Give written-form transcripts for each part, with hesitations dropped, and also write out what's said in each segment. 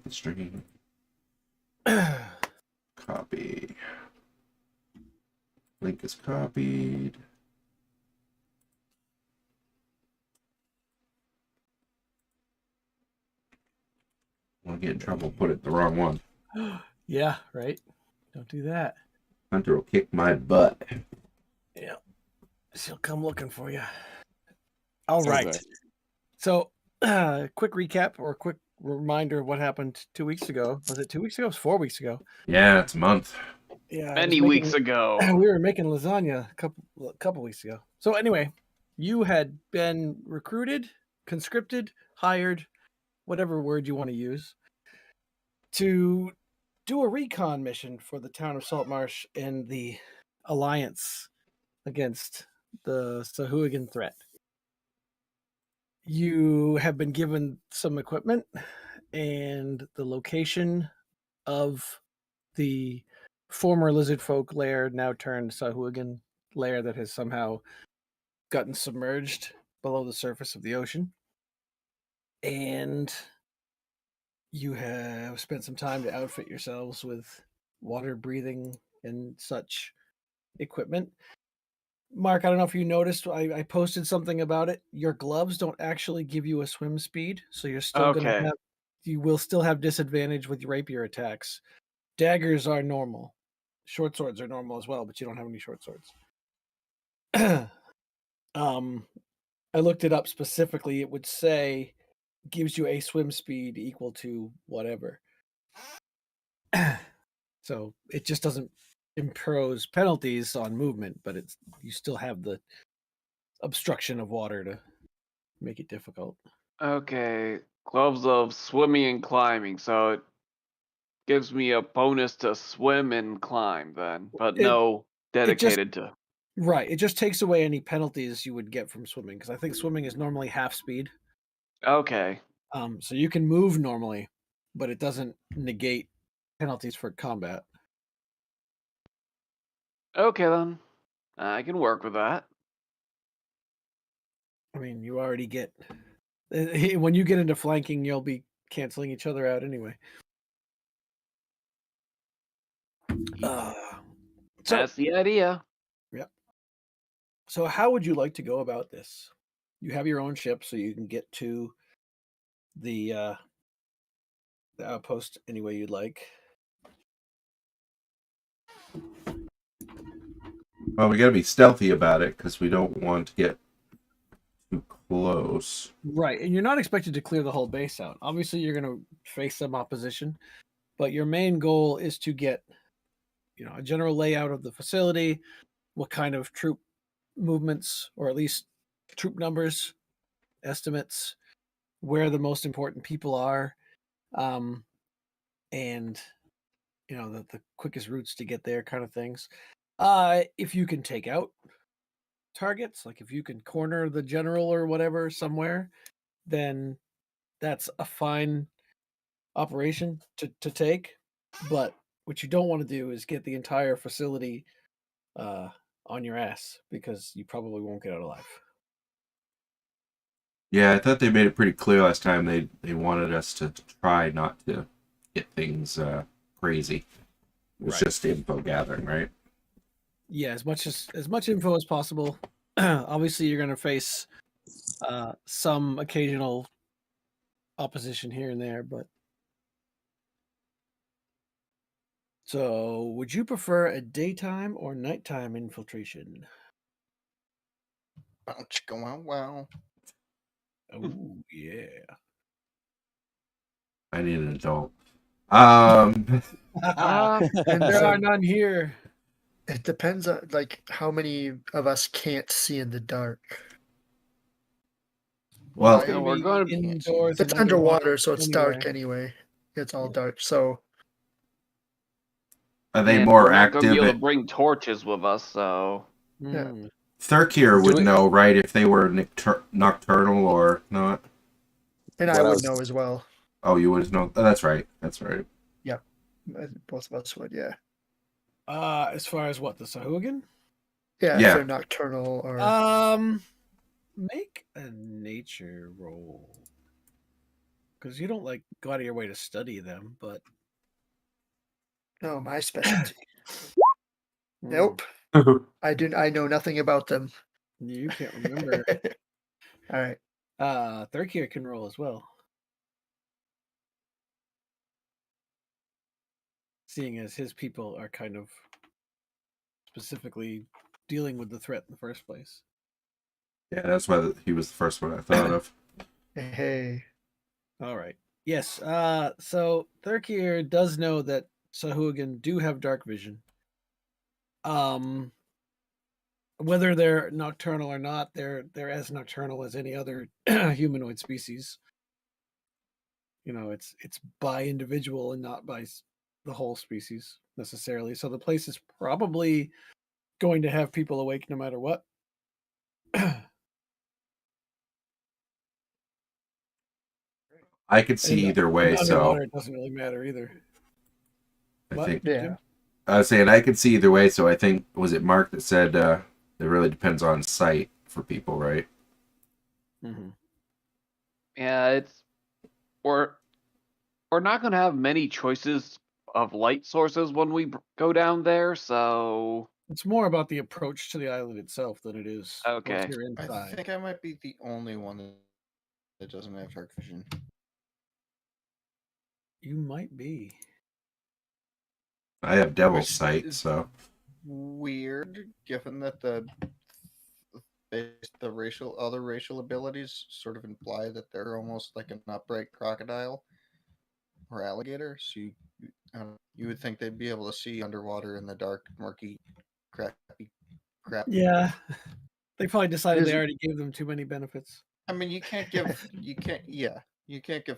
the stream. Copy. Link is copied. Want to get in trouble, put it the wrong one. Yeah, right. Don't do that. Hunter will kick my butt. Yeah. She'll come looking for you. All right. Okay. So, quick recap or quick reminder of what happened 2 weeks ago. Was it 2 weeks ago? It was 4 weeks ago. Yeah, it's a month. Yeah, many weeks ago. We were making lasagna a couple weeks ago. So anyway, you had been recruited, conscripted, hired, whatever word you want to use, to do a recon mission for the town of Saltmarsh and the alliance against the Sahuagin threat. You have been given some equipment and the location of the former lizard folk lair, now turned Sahuagin lair that has somehow gotten submerged below the surface of the ocean. And you have spent some time to outfit yourselves with water breathing and such equipment. Mark, I don't know if you noticed, I posted something about it. Your gloves don't actually give you a swim speed, so you're still you will still have disadvantage with rapier attacks. Daggers are normal. Short swords are normal as well, but you don't have any short swords. I looked it up specifically. It would say gives you a swim speed equal to whatever. So it just doesn't impose penalties on movement, but you still have the obstruction of water to make it difficult. Okay, gloves of swimming and climbing, so it gives me a bonus to swim and climb then, but no dedicated to. Right, it just takes away any penalties you would get from swimming, because I think swimming is normally half speed. Okay. So you can move normally, but it doesn't negate penalties for combat. Okay then, I can work with that. I mean, you already get when you get into flanking, you'll be canceling each other out anyway. That's the idea. Yep. So how would you like to go about this? You have your own ship, so you can get to the outpost any way you'd like. Well, we got to be stealthy about it because we don't want to get too close. Right, and you're not expected to clear the whole base out. Obviously, you're going to face some opposition, but your main goal is to get, a general layout of the facility, what kind of troop movements, or at least troop numbers, estimates, where the most important people are, and the quickest routes to get there, kind of things. If you can take out targets, like if you can corner the general or whatever somewhere, then that's a fine operation to take. But what you don't want to do is get the entire facility on your ass, because you probably won't get out alive. Yeah, I thought they made it pretty clear last time they wanted us to try not to get things crazy. It was just info gathering, right? Yeah, as much info as possible. Obviously, you're going to face some occasional opposition here and there, but so would you prefer a daytime or nighttime infiltration? Wow. Oh yeah. I need an adult. And there are none here. It depends on how many of us can't see in the dark. Well, we're going indoors. It's underwater, so it's dark anyway. It's all dark. So are they more active? We're going to be able to bring torches with us, so yeah. Thurkir would know, right, if they were nocturnal or not. And I would know as well. Oh, you would know. Oh, that's right. That's right. Yep, both of us would. Yeah. As far as what, the Sahuagin? Yeah, if they're nocturnal or. Make a nature roll. because you don't like go out of your way to study them, but No, my specialty. mm, Nope. I know nothing about them. you can't remember. All right. Thurkier can roll as well, seeing as his people are kind of specifically dealing with the threat in the first place. Yeah, that's why he was the first one I thought of. Hey. All right. Yes. So Thurkier does know that Sahuagin do have dark vision. Whether they're nocturnal or not, they're as nocturnal as any other humanoid species. You know, it's by individual and not by the whole species necessarily. So the place is probably going to have people awake no matter what. I could see And either way, so underwater it doesn't really matter either. I What, think Yeah. Jim? I was saying I could see either way. So I think was it Mark that said it really depends on sight for people, right? Mm-hmm. Yeah, it's we're not gonna have many choices of light sources when we go down there, so It's more about the approach to the island itself than it is once okay. you're I inside. think I might be the only one that doesn't have dark vision. You might be. I have devil's Which sight, is- so Weird, given that the other racial abilities sort of imply that they're almost like an upright crocodile or alligator. So you would think they'd be able to see underwater in the dark, murky, crappy crap. Yeah. They probably decided Is they it- already gave them too many benefits. I mean, you can't give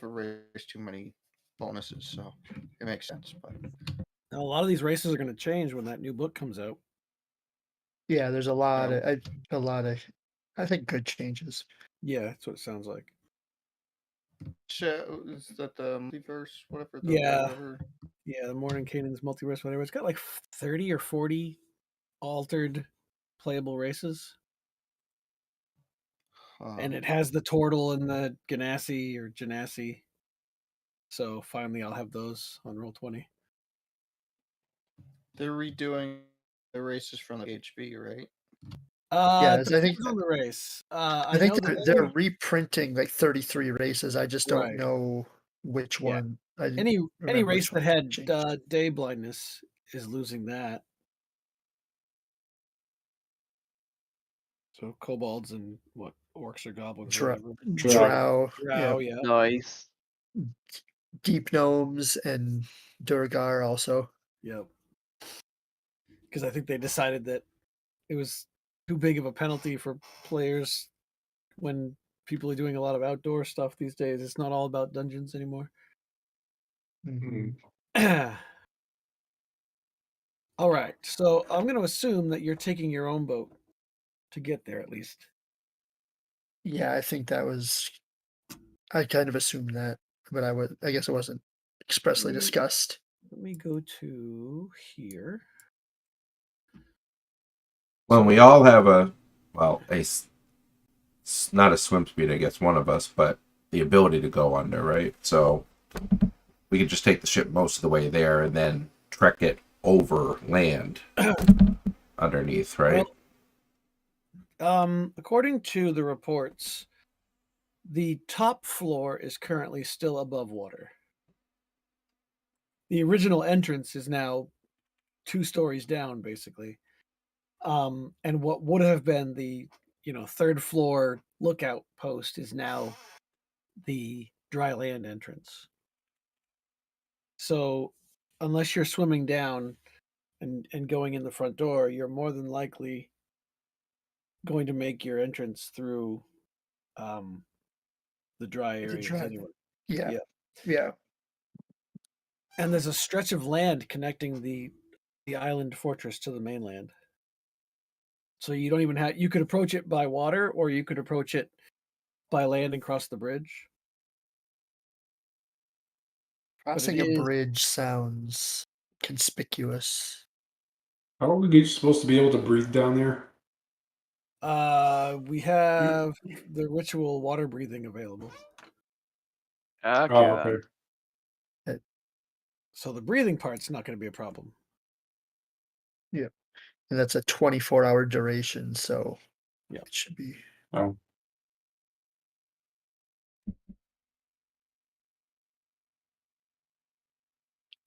a race too many bonuses, so it makes sense. But Now, a lot of these races are going to change when that new book comes out. Yeah, there's a lot Yeah. of I think good changes. Yeah, that's what it sounds like. Is that the multiverse? Whatever. Yeah. Whatever. Yeah, the Morning Canaan's multiverse, whatever. It's got like 30 or 40 altered playable races. And it has the Tortle and the Ganassi or Genasi. So finally I'll have those on Roll20. They're redoing the races from the HB, right? Yes, I think depends on the race. I I think know they're, that they're reprinting like 33 races. I just don't Right. know which Yeah. one. I didn't any remember race which that one had changed. day blindness is losing that. So kobolds and what orcs or goblins or Dra- whatever. Drow, Drow, yeah. Nice. deep gnomes, and Durgar also. Yep. Because I think they decided that it was too big of a penalty for players when people are doing a lot of outdoor stuff these days. It's not all about dungeons anymore. Mhm. All right. So I'm going to assume that you're taking your own boat to get there at least. Yeah, I think that was. I kind of assumed that, but I guess it wasn't expressly discussed. Let me go to here. when we all have not a swim speed, I guess one of us, but the ability to go under, right? So we could just take the ship most of the way there and then trek it over land underneath, right? According to the reports, the top floor is currently still above water. The original entrance is now 2 stories down, basically. And what would have been the third floor lookout post is now the dry land entrance. So unless you're swimming down and going in the front door, you're more than likely going to make your entrance through the dry The areas dry- anyway. Yeah, Yeah. yeah. And there's a stretch of land connecting the island fortress to the mainland. So you don't even you could approach it by water, or you could approach it by land and cross the bridge. Crossing it a is- bridge sounds conspicuous. How are we supposed to be able to breathe down there? We have the ritual water breathing available. Okay, Oh, okay. then. So the breathing part's not going to be a problem. And that's a 24-hour duration, so Yeah. it should be. Oh,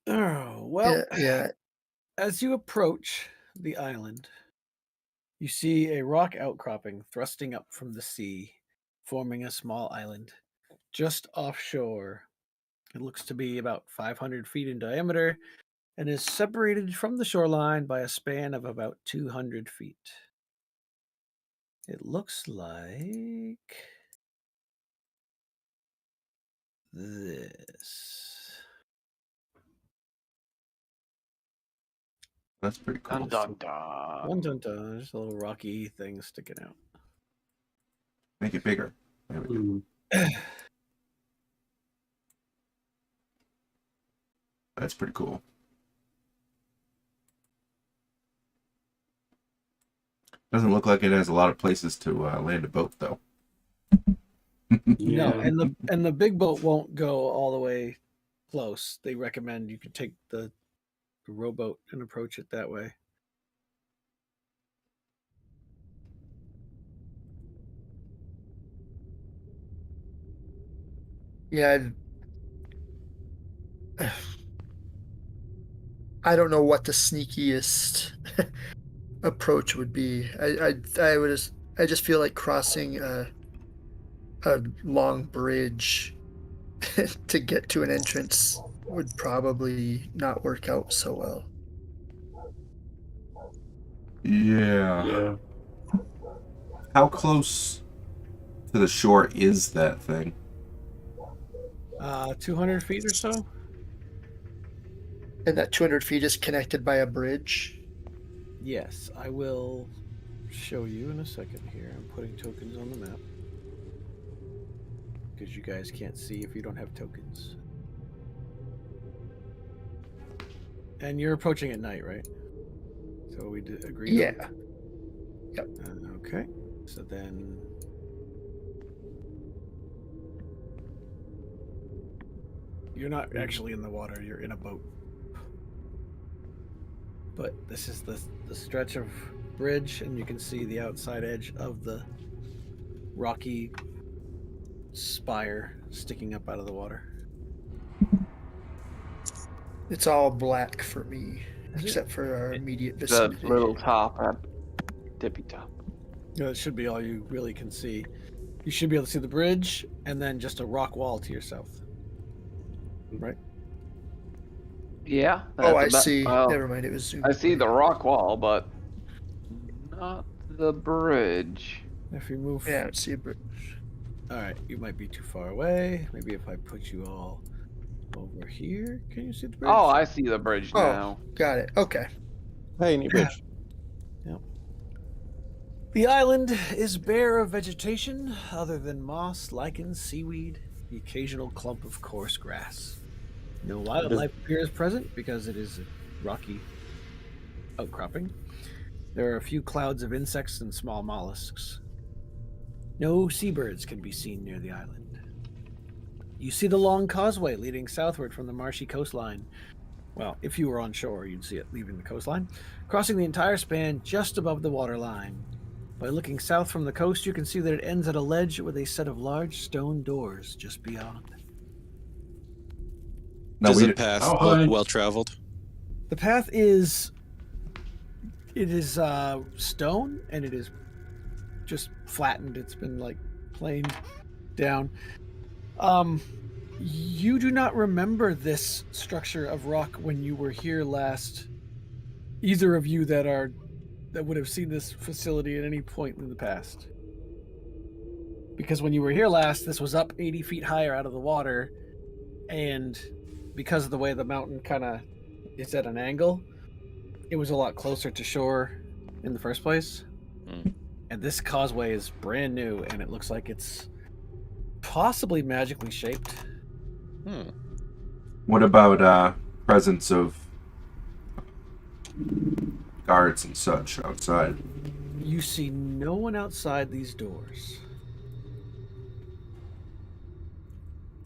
Oh, well, Yeah. as you approach the island, you see a rock outcropping thrusting up from the sea, forming a small island just offshore. It looks to be about 500 feet in diameter and is separated from the shoreline by a span of about 200 feet. It looks like this. That's pretty cool. Dun dun dun. Dun, dun, dun. Just a little rocky thing sticking out. Make it bigger. There we go. hmm. That's pretty cool. Doesn't look like it has a lot of places to land a boat, though. Yeah. No, and the big boat won't go all the way close. They recommend you could take the rowboat and approach it that way. Yeah. I don't know what the sneakiest approach would be. I just feel like crossing a long bridge to get to an entrance would probably not work out so well. Yeah. Yeah. How close to the shore is that thing? 200 feet or so. And that 200 feet is connected by a bridge. Yes, I will show you in a second here. I'm putting tokens on the map because you guys can't see if you don't have tokens. And you're approaching at night, right? So we did agree. Yeah. Okay. So then you're not actually in the water, you're in a boat. But this is the stretch of bridge, and you can see the outside edge of the rocky spire sticking up out of the water. It's all black for me, Is it? except for our immediate The vicinity. little top, tippy top. That should be all you really can see. You should be able to see the bridge and then just a rock wall to your south. Right? Yeah. Oh, I that's about- see. well, Never mind. It was zoomed. I see the rock wall, but not the bridge. If you move. Yeah, I don't see a bridge. All right, you might be too far away. Maybe if I put you all over here, can you see the bridge? Oh, I see the bridge Oh. now. Got it. Okay. Hey, new bridge. The island is bare of vegetation other than moss, lichen, seaweed, the occasional clump of coarse grass. No wildlife appears present because it is a rocky outcropping. There are a few clouds of insects and small mollusks. No seabirds can be seen near the island. You see the long causeway leading southward from the marshy coastline. Well, if you were on shore, you'd see it leaving the coastline, crossing the entire span just above the waterline. By looking south from the coast, you can see that it ends at a ledge with a set of large stone doors just beyond. No, Does we the did- path Oh, hi. look well traveled? The path is stone, and it is just flattened. It's been like planed down. You do not remember this structure of rock when you were here last. Either of you that would have seen this facility at any point in the past. Because when you were here last, this was up 80 feet higher out of the water, and because of the way the mountain kind of is at an angle, it was a lot closer to shore in the first place. Mm. And this causeway is brand new, and it looks like it's possibly magically shaped. What about presence of guards and such outside? You see no one outside these doors.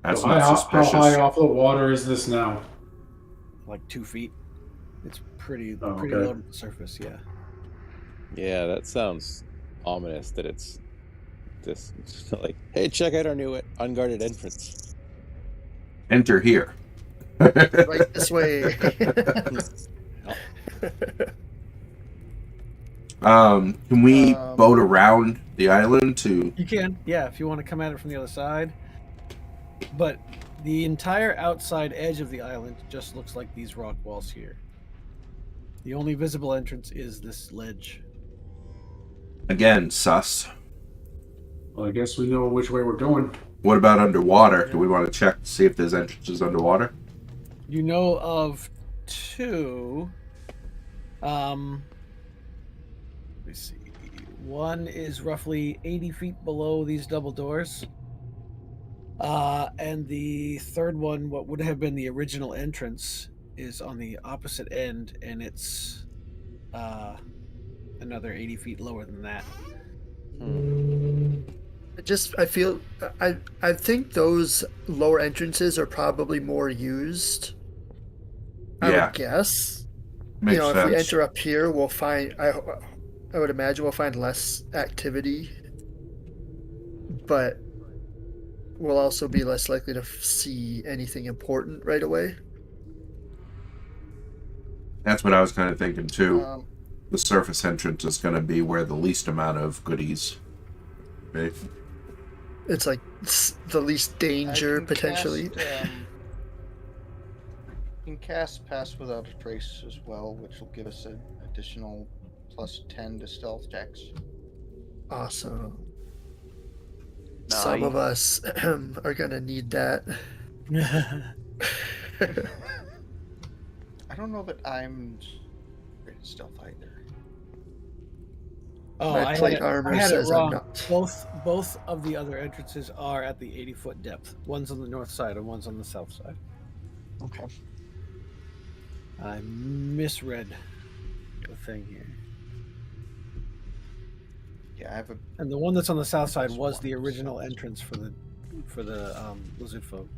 That's So not how suspicious. high off the water is this now? Like 2 feet. It's pretty Oh, pretty okay. low to the surface. Yeah. Yeah, that sounds ominous. That it's this like, hey, check out our new unguarded entrance. Enter here. Right this way. Can we Um, boat around the island to? You can, yeah, if you want to come at it from the other side. But the entire outside edge of the island just looks like these rock walls here. The only visible entrance is this ledge. Again, sus. Well, I guess we know which way we're going. What about underwater? Do we want to check to see if there's entrances underwater? You know of 2. Let me see. One is roughly 80 feet below these double doors. And the third one, what would have been the original entrance, is on the opposite end, and it's another 80 feet lower than that. I think those lower entrances are probably more used. I Yeah. would guess. Makes If sense. we enter up here, we'll find. I would imagine we'll find less activity, but we'll also be less likely to see anything important right away. That's what I was kind of thinking too. um, The surface entrance is going to be where the least amount of goodies. Right? It's like the least danger I can potentially. You can cast Pass Without a Trace as well, which will give us an additional +10 to stealth checks. Awesome. Some of us are gonna need that. I don't know that I'm great at stealth either. Oh, My I plate had armor it says I'm wrong. not. Both of the other entrances are at the 80-foot depth. One's on the north side and one's on the south side. Okay. I misread the thing here. Yeah, I have a. And the one that's on the south side This was one the is original south. entrance for the lizard folk.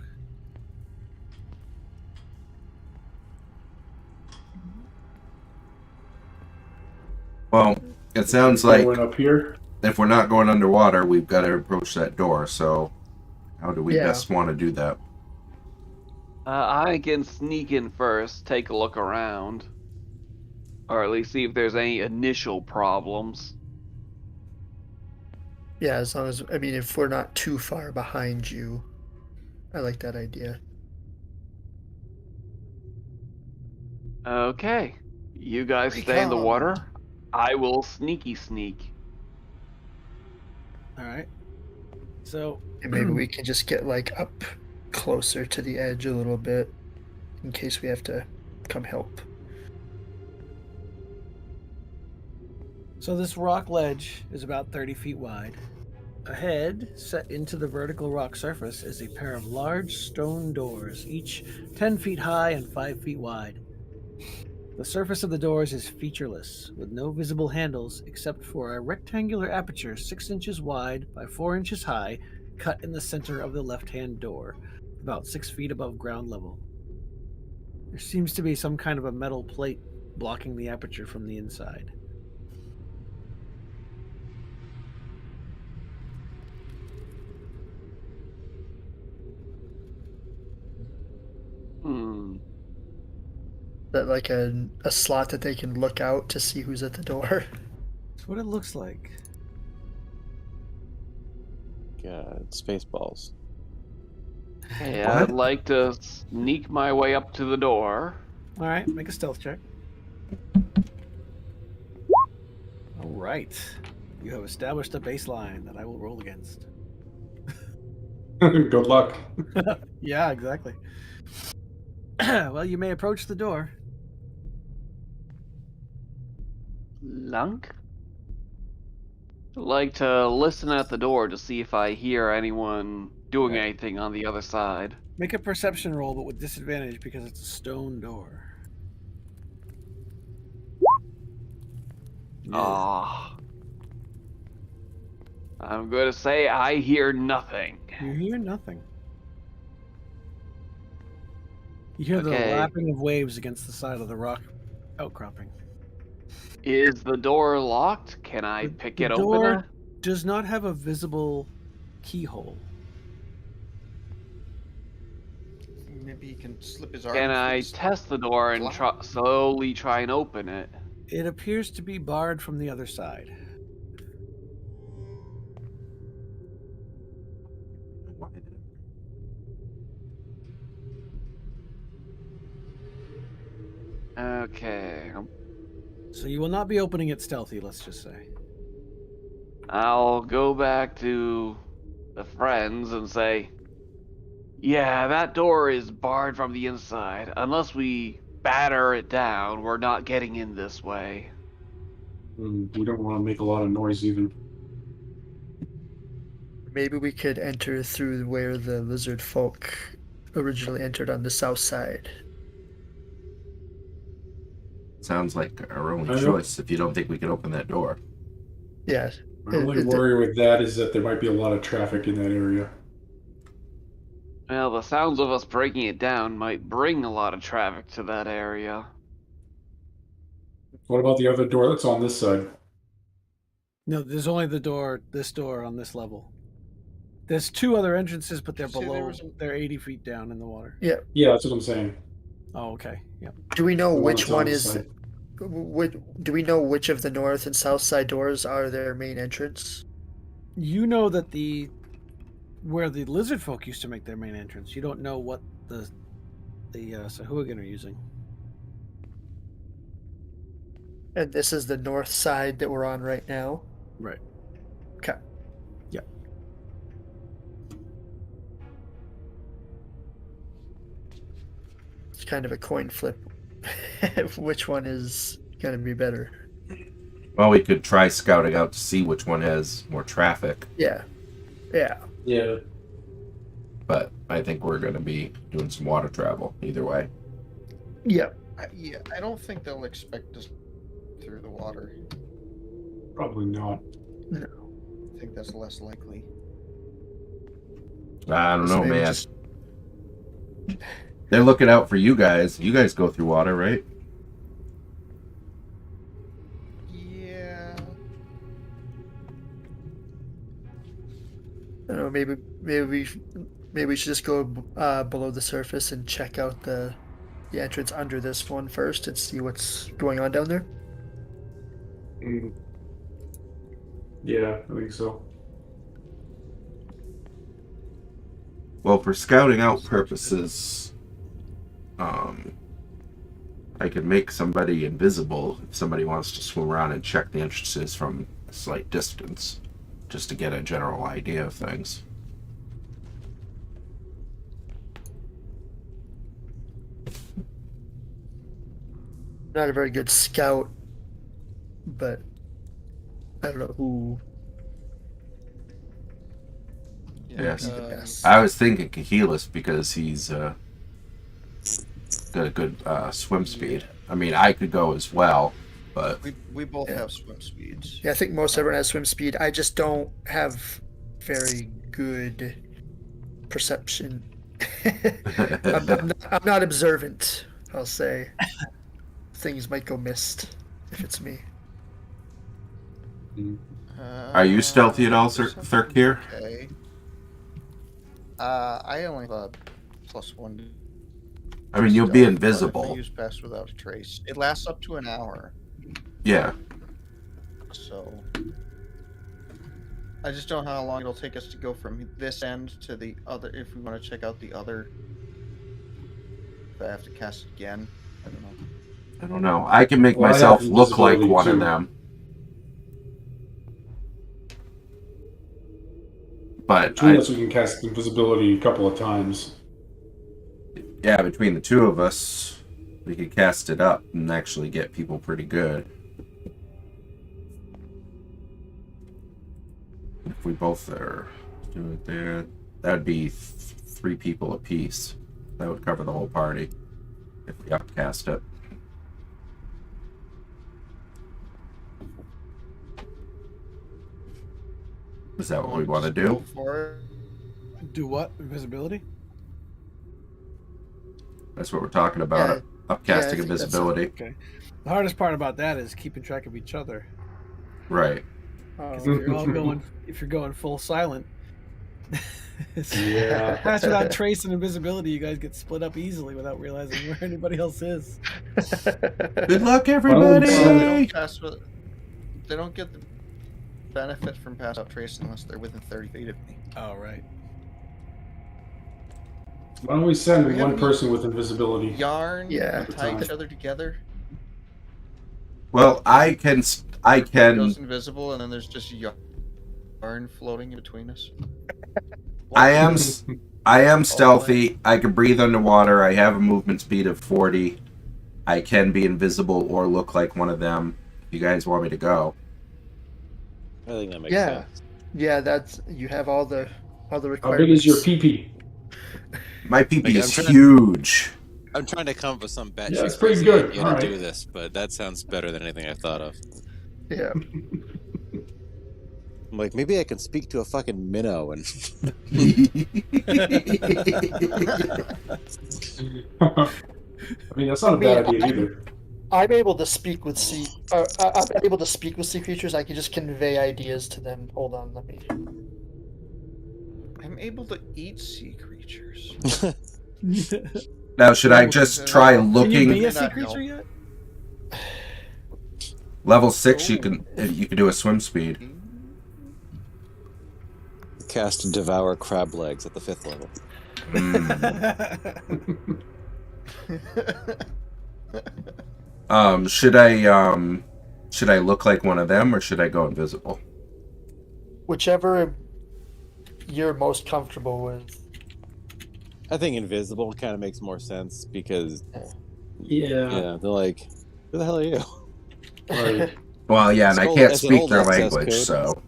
Well, it sounds like Going up here. if we're not going underwater, we've got to approach that door. So, how do we Yeah. best want to do that? I can sneak in first, take a look around, or at least see if there's any initial problems. Yeah, as long as if we're not too far behind you, I like that idea. Okay, you guys stay in the Recon. water. I will sneaky sneak. All right. So And maybe we can just get like up closer to the edge a little bit in case we have to come help. So this rock ledge is about 30 feet wide. Ahead, set into the vertical rock surface, is a pair of large stone doors, each 10 feet high and 5 feet wide. The surface of the doors is featureless, with no visible handles except for a rectangular aperture 6 inches wide by 4 inches high, cut in the center of the left-hand door, about 6 feet above ground level. There seems to be some kind of a metal plate blocking the aperture from the inside. That like a slot that they can look out to see who's at the door. That's what it looks like. Spaceballs. Hey, What? I'd like to sneak my way up to the door. All right, make a stealth check. All right. You have established a baseline that I will roll against. Good luck. Yeah, exactly. Well, you may approach the door. Lunk? I'd like to listen at the door to see if I hear anyone doing Right. anything on the other side. Make a perception roll, but with disadvantage because it's a stone door. Ah. I'm going to say I hear nothing. You hear nothing. You hear the Okay. lapping of waves against the side of the rock outcropping. Is the door locked? Can I pick The it door open? does not have a visible keyhole. Maybe he can slip his arm Can through I the test the door and slowly try and open it? It appears to be barred from the other side. Okay. So you will not be opening it stealthy, let's just say. I'll go back to the friends and say, yeah, that door is barred from the inside. Unless we batter it down, we're not getting in this way. We don't want to make a lot of noise even. Maybe we could enter through where the lizard folk originally entered on the south side. Sounds like our only I know. choice if you don't think we can open that door. Yeah. My only worry with that is that there might be a lot of traffic in that area. Well, the sounds of us breaking it down might bring a lot of traffic to that area. What about the other door that's on this side? No, there's only this door on this level. There's two other entrances, but they're Did you say there below. was a- They're 80 feet down in the water. Yeah. Yeah, that's what I'm saying. Oh, okay. Yep. Do we know The which that's on one this is? side. Do we know which of the north and south side doors are their main entrance? You know that where the lizard folk used to make their main entrance. You don't know what the Sahuagin are using. And this is the north side that we're on right now. Right. Okay. Yep. It's kind of a coin flip. Which one is going to be better? Well, we could try scouting out to see which one has more traffic, Yeah. Yeah. Yeah. but I think we're going to be doing some water travel either way. Yeah. Yeah, I don't think they'll expect us through the water. Probably not. No. I think that's less likely. I don't So know, maybe man. just- They're looking out for you guys. You guys go through water, right? Yeah. I don't know. Maybe we should just go below the surface and check out the entrance under this one first and see what's going on down there. Mm. Yeah, I think so. Well, for scouting out purposes, I could make somebody invisible if somebody wants to swim around and check the entrances from a slight distance, just to get a general idea of things. Not a very good scout, but I don't know who. Yes. Yes. I was thinking Kahilis because he's got a good swim speed. I mean, I could go as well, but We both Yeah. have swim speeds. Yeah, I think most everyone has swim speed. I just don't have very good perception. I'm not observant, I'll say. Things might go missed if it's me. Are you stealthy at all, Sir Thurkir? Okay. I only have a +1. I mean, you'll stealth, be but I invisible. use Pass Without a Trace. It lasts up to an hour, Yeah. so I just don't know how long it'll take us to go from this end to the other. If we want to check out the other, if I have to cast it again, I don't know. I don't know. I can make Well, I myself have look like invisibility, one of too. them. But Between us, we can cast invisibility a couple of times. yeah, between the two of us, we could cast it up and actually get people pretty good. If we both are do it there, that would be 3 people apiece. That would cover the whole party if we upcast it. Is that what we want to Just go do? for it. Do what? Invisibility? That's what we're talking about. Upcasting Yeah, I think that's- invisibility. Okay. The hardest part about that is keeping track of each other. Right. Because if you're all going, full silent, Yeah. Pass without trace and invisibility, you guys get split up easily without realizing where anybody else is. Good luck, Well, everybody. They don't get the benefit from pass without trace unless they're within 30 feet of me. Oh, right. Why don't we Do send we have one any person with invisibility? Yarn Yeah. to tie each other together. Well, I can. Goes invisible, and then there's just yarn floating in between us. I am stealthy. I can breathe underwater. I have a movement speed of 40. I can be invisible or look like one of them. If you guys want me to go. I think that makes Yeah. sense. Yeah, that's you have all the How requirements. big is your PP? My PP Like, is I'm trying- huge. I'm trying to come up with some batshit Yeah, it's pretty crazy good. idea All to right. do this, but that sounds better than anything I've thought of. Yeah. I'm like, maybe I can speak to a fucking minnow and I mean, that's not a bad idea either. I'm able to speak with sea. I'm able to speak with sea creatures. I can just convey ideas to them. Hold on, let me. I'm able to eat sea creatures. Now, should I just try Can you be looking? a sea Not creature know. yet? Level 6, you can do a swim speed. cast devour crab legs at the 5th level. Should I look like one of them or should I go invisible? Whichever you're most comfortable with. I think invisible kind of makes more sense because Yeah. they're like, who the hell are you? Right. Well, yeah, and I It's can't an speak old their access language, code. so.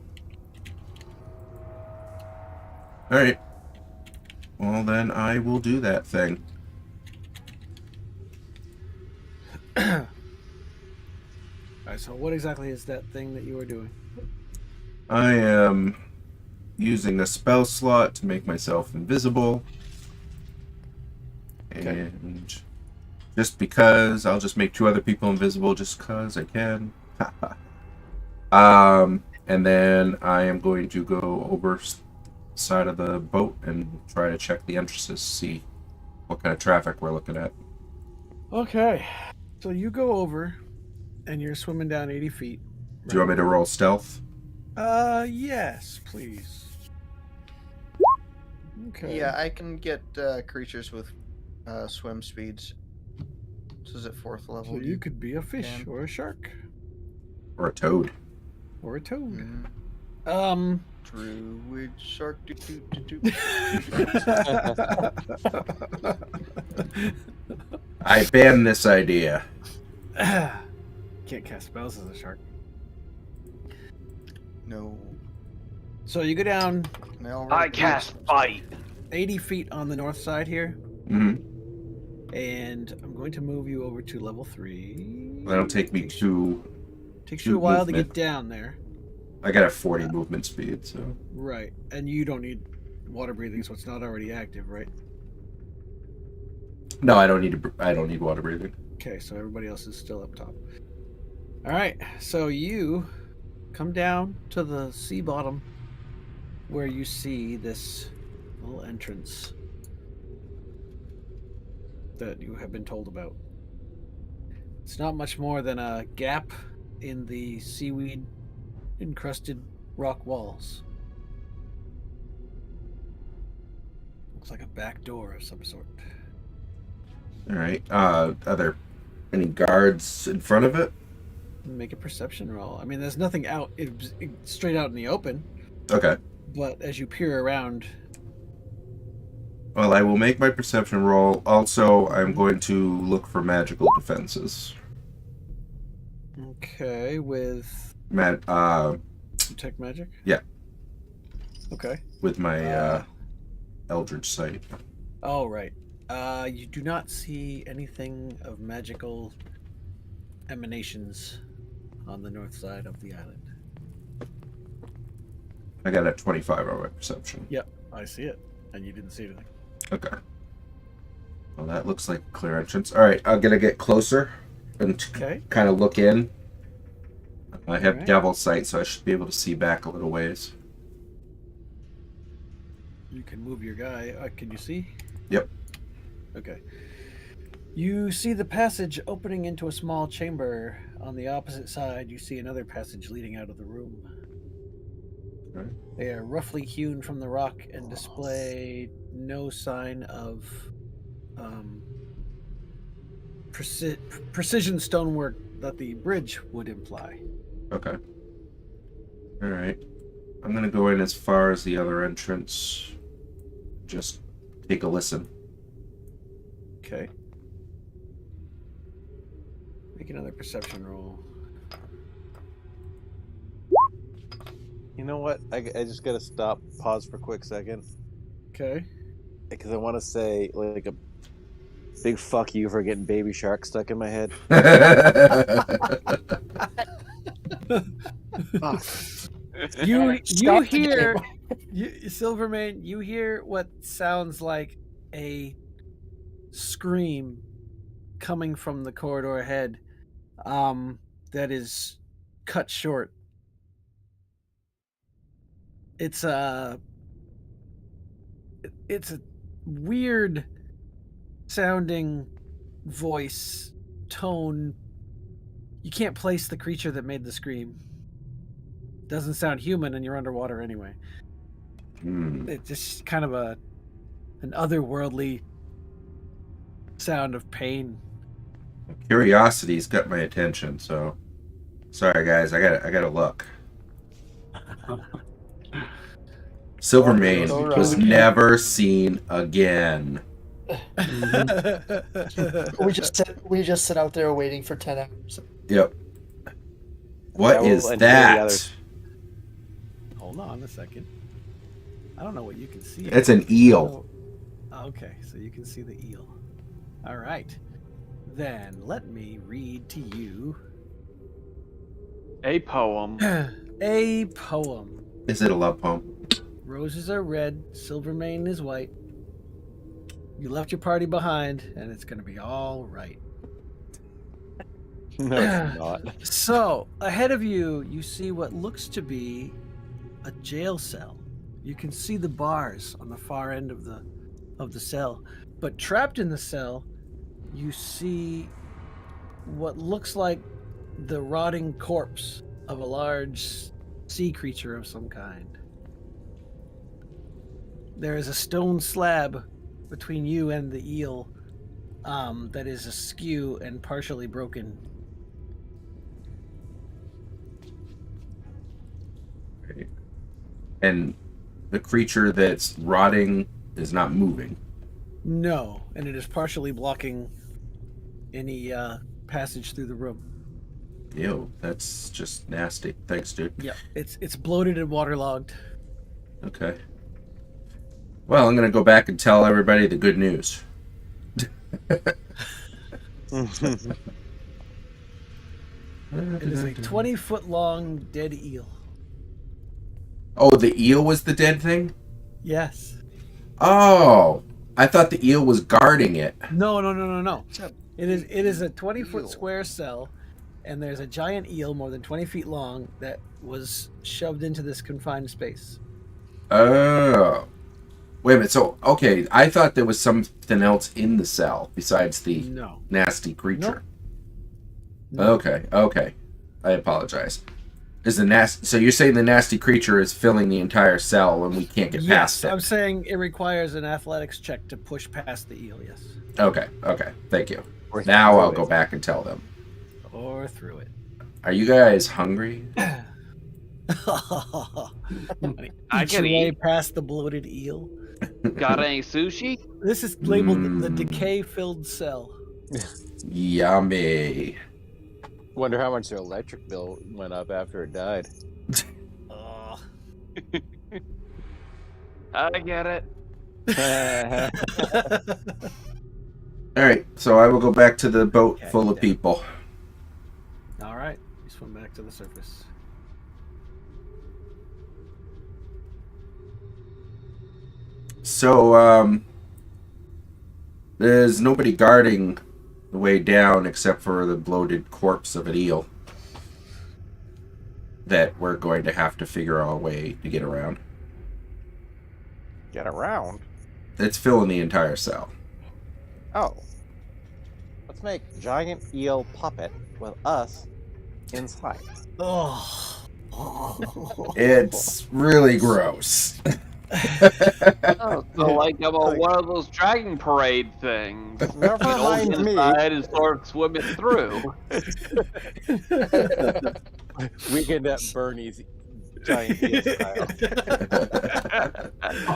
Alright. Well, then I will do that thing. All right, so what exactly is that thing that you were doing? I am using a spell slot to make myself invisible. Okay. And just because, I'll just make 2 other people invisible just because I can. And then I am going to go over side of the boat and try to check the entrances, see what kind of traffic we're looking at. Okay, so you go over, and you're swimming down 80 feet. Do you want me to roll stealth? Yes, please. Okay. Yeah, I can get creatures with swim speeds. This is at 4th level. So you could be a fish can. or a shark Or a toad? or a toad. Mm, Druid shark. Do, do, do, do. I ban this idea. Can't cast spells as a shark. No. So you go down I cast bite. 80 feet on the north side here, Mm-hmm. and I'm going to move you over to level 3. That'll take me to... Takes you a while to movement. get down there. I got a 40 movement speed, so... Right, and you don't need water breathing, so it's not already active, right? No, I don't need water breathing. Okay, so everybody else is still up top. All right, so you come down to the sea bottom where you see this little entrance that you have been told about. It's not much more than a gap in the seaweed encrusted rock walls. Looks like a back door of some sort. All right. Are there any guards in front of it? Make a perception roll. I mean, there's nothing out straight out in the open, Okay. but as you peer around, Well, I will make my perception roll. Also, I'm going to look for magical defenses. okay, with detect magic. Yeah. Okay. With my Eldritch Sight. Oh, right. You do not see anything of magical emanations on the north side of the island. I got a 25 on my perception. Yep, I see it, and you didn't see anything. Okay. Well, that looks like a clear entrance. All right, I'm gonna get closer and Okay. kind of look in. I have Alright. devil sight, so I should be able to see back a little ways. You can move your guy. Can you see? Yep. Okay. You see the passage opening into a small chamber. On the opposite side, you see another passage leading out of the room. Okay. They are roughly hewn from the rock and display no sign of precision stonework that the bridge would imply. Okay. All right. I'm gonna go in as far as the other entrance. Just take a listen. Okay. Make another perception roll. You know what? I just gotta stop, pause for a quick second, Okay. because I want to say like a big fuck you for getting Baby Shark stuck in my head. Fuck. You Stop the hear game. Silvermane, you hear what sounds like a scream coming from the corridor ahead, that is cut short. It's a weird sounding voice tone. You can't place the creature that made the scream. Doesn't sound human, and you're underwater anyway. It's just kind of an otherworldly sound of pain. Curiosity's got my attention, so sorry guys, I gotta look. Silvermane Go was Rocky. never seen again. We just sit out there waiting for 10 hours. Yep. What I will is enjoy the that? others. Hold on a second. I don't know what you can see. It's an eel. Oh, okay, so you can see the eel. All right. Then let me read to you A poem. a poem. Is it a love poem? Roses are red, Silvermane is white. You left your party behind, and it's going to be all right. No, it's not. So, ahead of you, you see what looks to be a jail cell. You can see the bars on the far end of the cell. But trapped in the cell, you see what looks like the rotting corpse of a large sea creature of some kind. There is a stone slab between you and the eel that is askew and partially broken. And the creature that's rotting is not moving. No, and it is partially blocking any passage through the room. Ew, that's just nasty. Thanks, dude. Yeah, it's bloated and waterlogged. Okay. Well, I'm gonna go back and tell everybody the good news. It is a 20-foot long dead eel. Oh, the eel was the dead thing? Yes. Oh, I thought the eel was guarding it. No. It is a eel. 20-foot square cell, and there's a giant eel more than 20 feet long that was shoved into this confined space. Oh. Wait a minute. So, okay, I thought there was something else in the cell besides the No. nasty creature. No. Okay. I apologize. Is the so you're saying the nasty creature is filling the entire cell and we can't get past it? I'm saying it requires an athletics check to push past the eel, yes. Okay. Thank you. Or Now through I'll it. go back and tell them. Or through it. Are you guys hungry? I Eat can your way eat. past the bloated eel. Got any sushi? This is labeled the Mm. decay-filled cell. Yummy. Wonder how much their electric bill went up after it died. Ugh. I get it. All right, so I will go back to the boat Okay, full of yeah. people. All right, you swim back to the surface. So, There's nobody guarding the way down except for the bloated corpse of an eel that we're going to have to figure out a way to get around. Get around. It's filling the entire cell. Oh. Let's make giant eel puppet with us inside. Oh. It's really gross. Oh, so like I'm on one of those dragon parade things. Never You know, mind me. inside and start swimming through. Weekend at Bernie's giant eel style.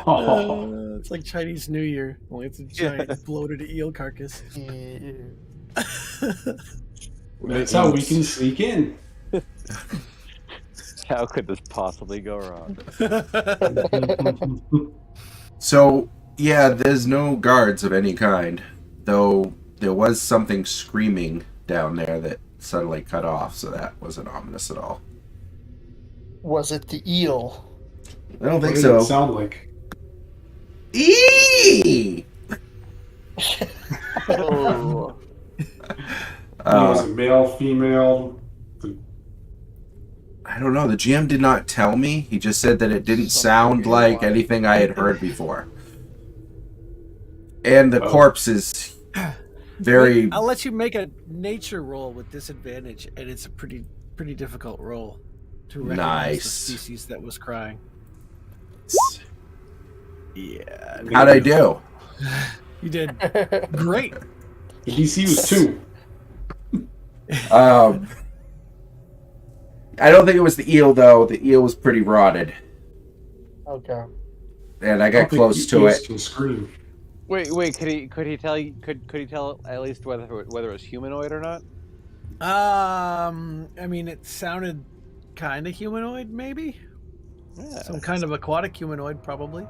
Oh, It's like Chinese New Year, only it's a giant bloated eel carcass. that's how we can sneak in. How could this possibly go wrong? So, yeah, there's no guards of any kind, though there was something screaming down there that suddenly cut off, so that wasn't ominous at all. Was it the eel? I don't What think did so. it sound like? Eee! Oh. Was it male, female? I don't know. The GM did not tell me. He just said that it didn't sound like anything I had heard before. And the corpse is very... I'll let you make a nature roll with disadvantage, and it's a pretty difficult roll to recognize Nice. the species that was crying. Yeah. How'd I do? You did great. The DC was 2. I don't think it was the eel, though. The eel was pretty rotted. Okay. And I I got don't think close to eels it. Can scream. Wait, could he tell at least whether it was humanoid or not? I mean, it sounded kind of humanoid, maybe. Yeah. Some kind of aquatic humanoid, probably.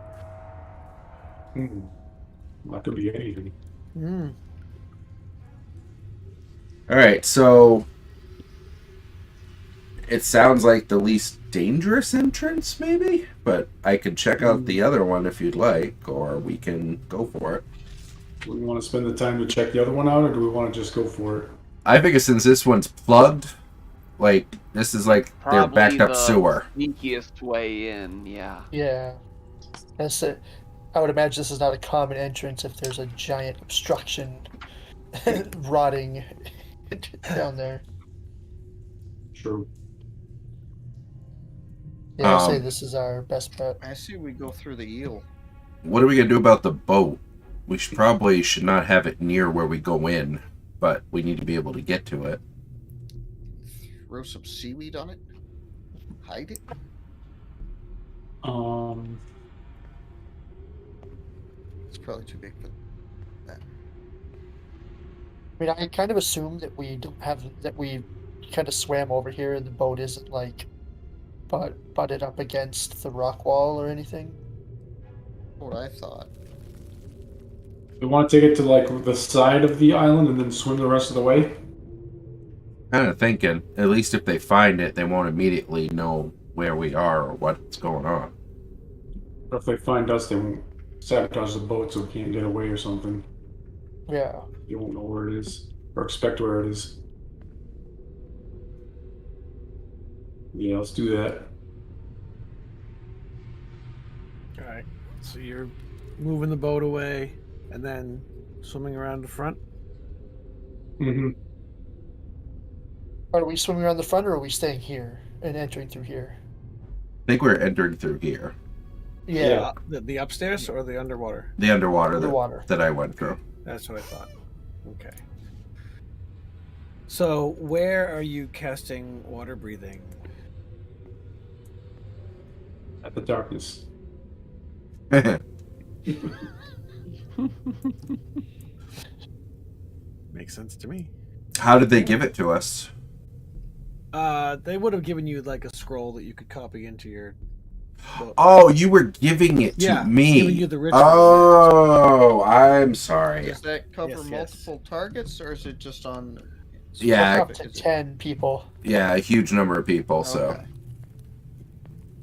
That could be anything. Mm. Alright, so... It sounds like the least dangerous entrance, maybe? But I could check out the other one if you'd like, or we can go for it. Do we want to spend the time to check the other one out, or do we want to just go for it? I figure since this one's plugged, like, this is like their Probably backed up the sewer. sneakiest way in, yeah. Yeah. That's it. I would imagine this is not a common entrance if there's a giant obstruction rotting down there. True. Yeah, I'll say Um, this is our best bet. I see we go through the eel. What are we gonna do about the boat? We should not have it near where we go in, but we need to be able to get to it. Throw some seaweed on it. Hide it. It's probably too big for that. I mean, I kind of assume that we don't have that we kind of swam over here and the boat isn't like butted up against the rock wall or anything. What I thought. We want to take it to like the side of the island and then swim the rest of the way. Kind of thinking, at least if they find it, they won't immediately know where we are or what's going on. Or if they find us, they won't sabotage the boat so we can't get away or something. Yeah. You won't know where it is or expect where it is. Yeah, let's do that. All right. So you're moving the boat away and then swimming around the front. Mm-hmm. Are we swimming around the front or are we staying here and entering through here? I think we're entering through here. Yeah. The upstairs or the underwater? The underwater, Underwater. that I went through. That's what I thought. Okay. So where are you casting water breathing? At the darkness. Makes sense to me. How did they give it to us? They would have given you like a scroll that you could copy into your book. Oh, you were giving it to Yeah, me. giving you the ritual, Oh, I'm sorry. Does that cover Yes, yes. multiple targets, or is it just on? Yeah, Up to 10 people. Yeah, a huge number of people, so.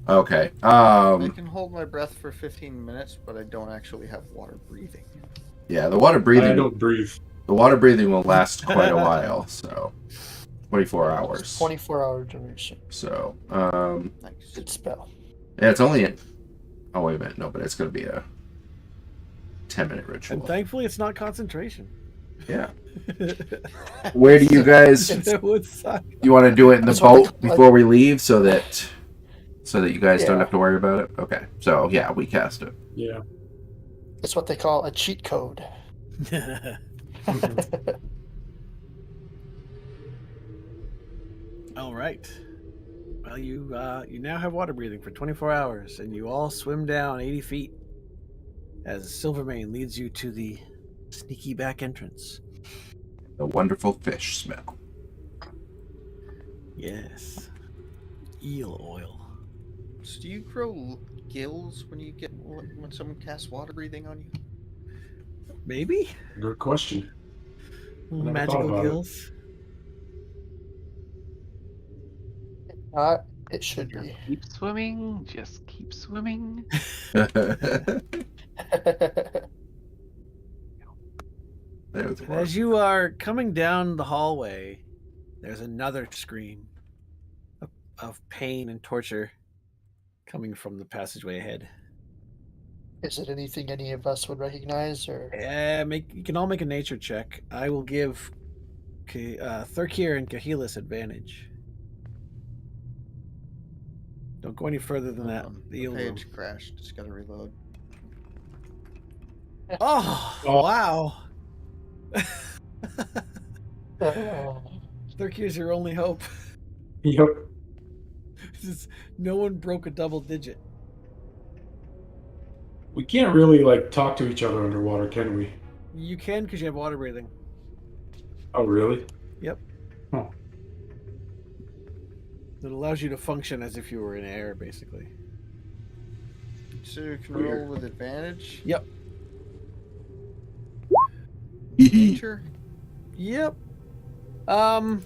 Okay. Okay. I can hold my breath for 15 minutes, but I don't actually have water breathing. Yeah, the water I breathing. don't breathe. The water breathing will last quite a while. So, 24 It's hours. 24-hour duration. So, Nice. Good spell. yeah, it's only. Oh wait a minute, no, but it's gonna be a 10-minute ritual. And thankfully, it's not concentration. Yeah. Where do you guys? That would suck. You want to do it in the That's what they boat call it. before we leave, so that you guys don't Yeah. have to worry about it. Okay. So yeah, we cast it. Yeah. It's what they call a cheat code. All right. Well, you now have water breathing for 24 hours, and you all swim down 80 feet as Silvermane leads you to the sneaky back entrance. The wonderful fish smell. Yes. Eel oil. So do you grow gills when someone casts water breathing on you? Maybe? Good question. Never thought Magical about it. gills. It should be. Keep swimming. Just keep swimming. There's And one. as you are coming down the hallway, there's another scream of pain and torture coming from the passageway ahead. Is it anything any of us would recognize, or You can all make a nature check. I will give Thurkir and Kahilis advantage. Don't go any further than that. The The eel room. page crashed. Just gotta reload. Oh, Oh. wow. Oh, Thurkir's your only hope. Yep. No one broke a double digit. We can't really like talk to each other underwater, can we? You can because you have water breathing. Oh, really? Yep. Oh. It allows you to function as if you were in air, basically. So you can Weird. roll with advantage. Yep. Nature. Yep. Yeah,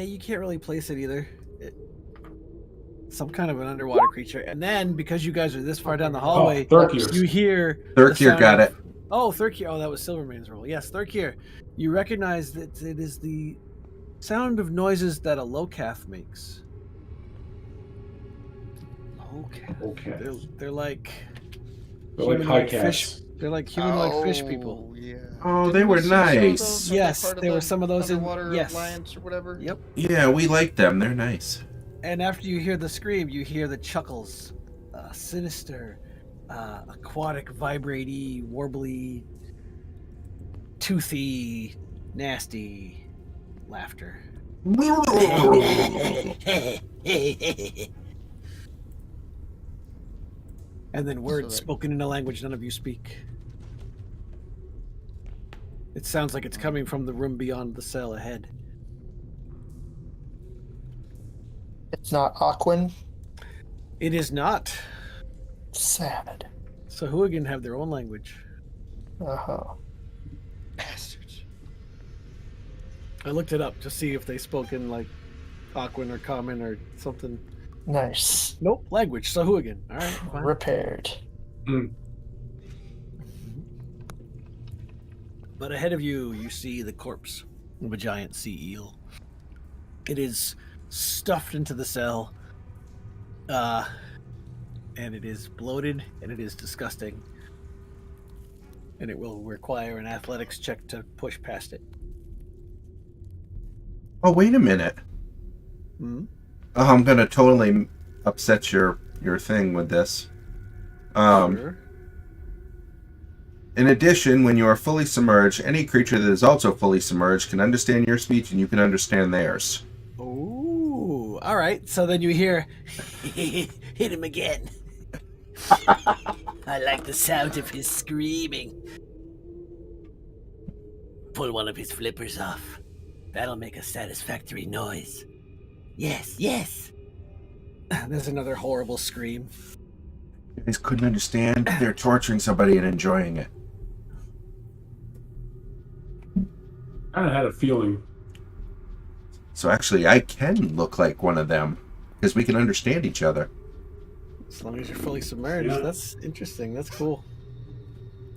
you can't really place it either. Some kind of an underwater creature. And then, because you guys are this far down the hallway, Thurkir. you hear... Thurkir got it. Oh, Thurkir. Oh, that was Silvermane's roll. Yes, Thurkir. You recognize that it is the sound of noises that a locath makes. Locath. Okay. They're like... They're like high humanoid cats. fish. They're like humanoid fish people. Yeah. Oh, Didn't they we were see some of nice. those? Aren't they Yes, part of there were the some of those in- Underwater yes. Alliance or whatever. Yep. Yeah, we like them. They're nice. And after you hear the scream, you hear the chuckles. Sinister, aquatic, vibraty, warbly, toothy, nasty laughter. And then words that- spoken in a language none of you speak. It sounds like it's coming from the room beyond the cell ahead. it's not Aquan. It is not. Sad. So Hooligan have their own language. Uh-huh. Bastards. I looked it up to see if they spoke in like Aquan or Common or something. Nice. Nope, language. So Hooligan. All right, fine. Repaired. But ahead of you, you see the corpse of a giant sea eel. It is stuffed into the cell, and it is bloated, and it is disgusting. And it will require an athletics check to push past it. Oh, wait a minute. Hmm? Oh, I'm gonna totally upset your thing with this. Sure. In addition, when you are fully submerged, any creature that is also fully submerged can understand your speech and you can understand theirs. Ooh, all right. So then you hear, hit him again. I like the sound of his screaming. Pull one of his flippers off. That'll make a satisfactory noise. Yes, yes. There's another horrible scream. You guys couldn't understand? They're torturing somebody and enjoying it. Kind of had a feeling. So actually, I can look like one of them because we can understand each other. As long as you're fully submerged. Yeah. That's interesting. That's cool.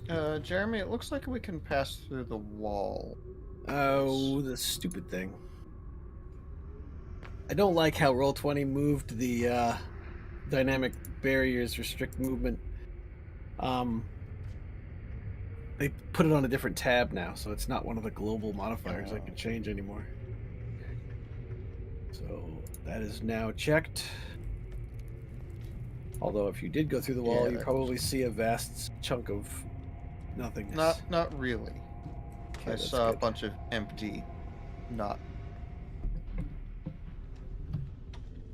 Jeremy, it looks like we can pass through the wall. Oh, the stupid thing. I don't like how Roll20 moved the dynamic barriers restrict movement. They put it on a different tab now, so it's not one of the global modifiers I can change anymore. So that is now checked. Although if you did go through the wall, Yeah, you that probably see a vast chunk of nothingness. Not really. Okay, I that's saw a good. bunch of empty, not.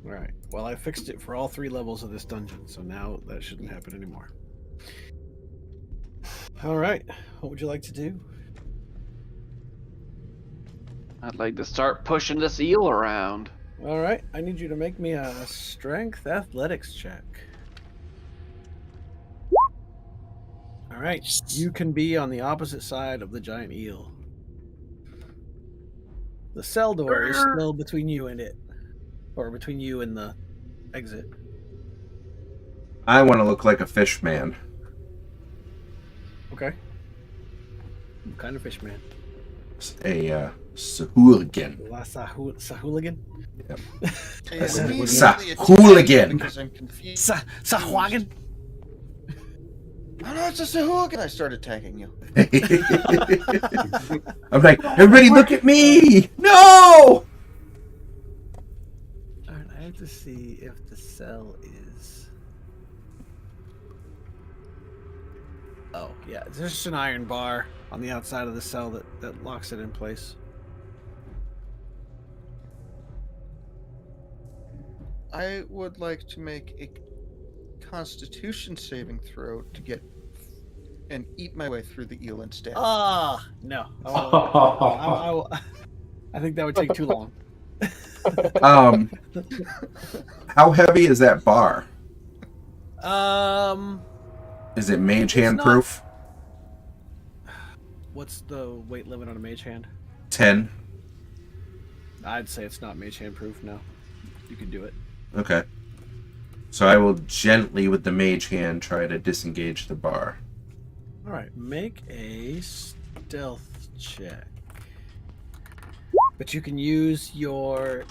All right. Well, I fixed it for all 3 levels of this dungeon, so now that shouldn't happen anymore. All right. What would you like to do? I'd like to start pushing this eel around. All right. I need you to make me a strength athletics check. All right. You can be on the opposite side of the giant eel. The cell door is still between you and it, or between you and the exit. I want to look like a fish man. Okay. What kind of fish man? A hooligan. Sahooligan? Yep. It's Sa- immediately sa- attacked hooligan. Because I'm confused. Sahuagin? Oh no, it's a Sahuagin! I started tagging you. I'm like, everybody look at me! No! Alright, I have to see if the cell is... Oh, yeah. There's just an iron bar on the outside of the cell that locks it in place. I would like to make a Constitution saving throw to get and eat my way through the eel instead. Ah, no. I think that would take too long. How heavy is that bar? Um, Is it mage hand not- proof? what's the weight limit on a mage hand? 10. I'd say it's not mage hand proof. No, you can do it. Okay. So I will gently, with the mage hand, try to disengage the bar. All right, make a stealth check. But you can use your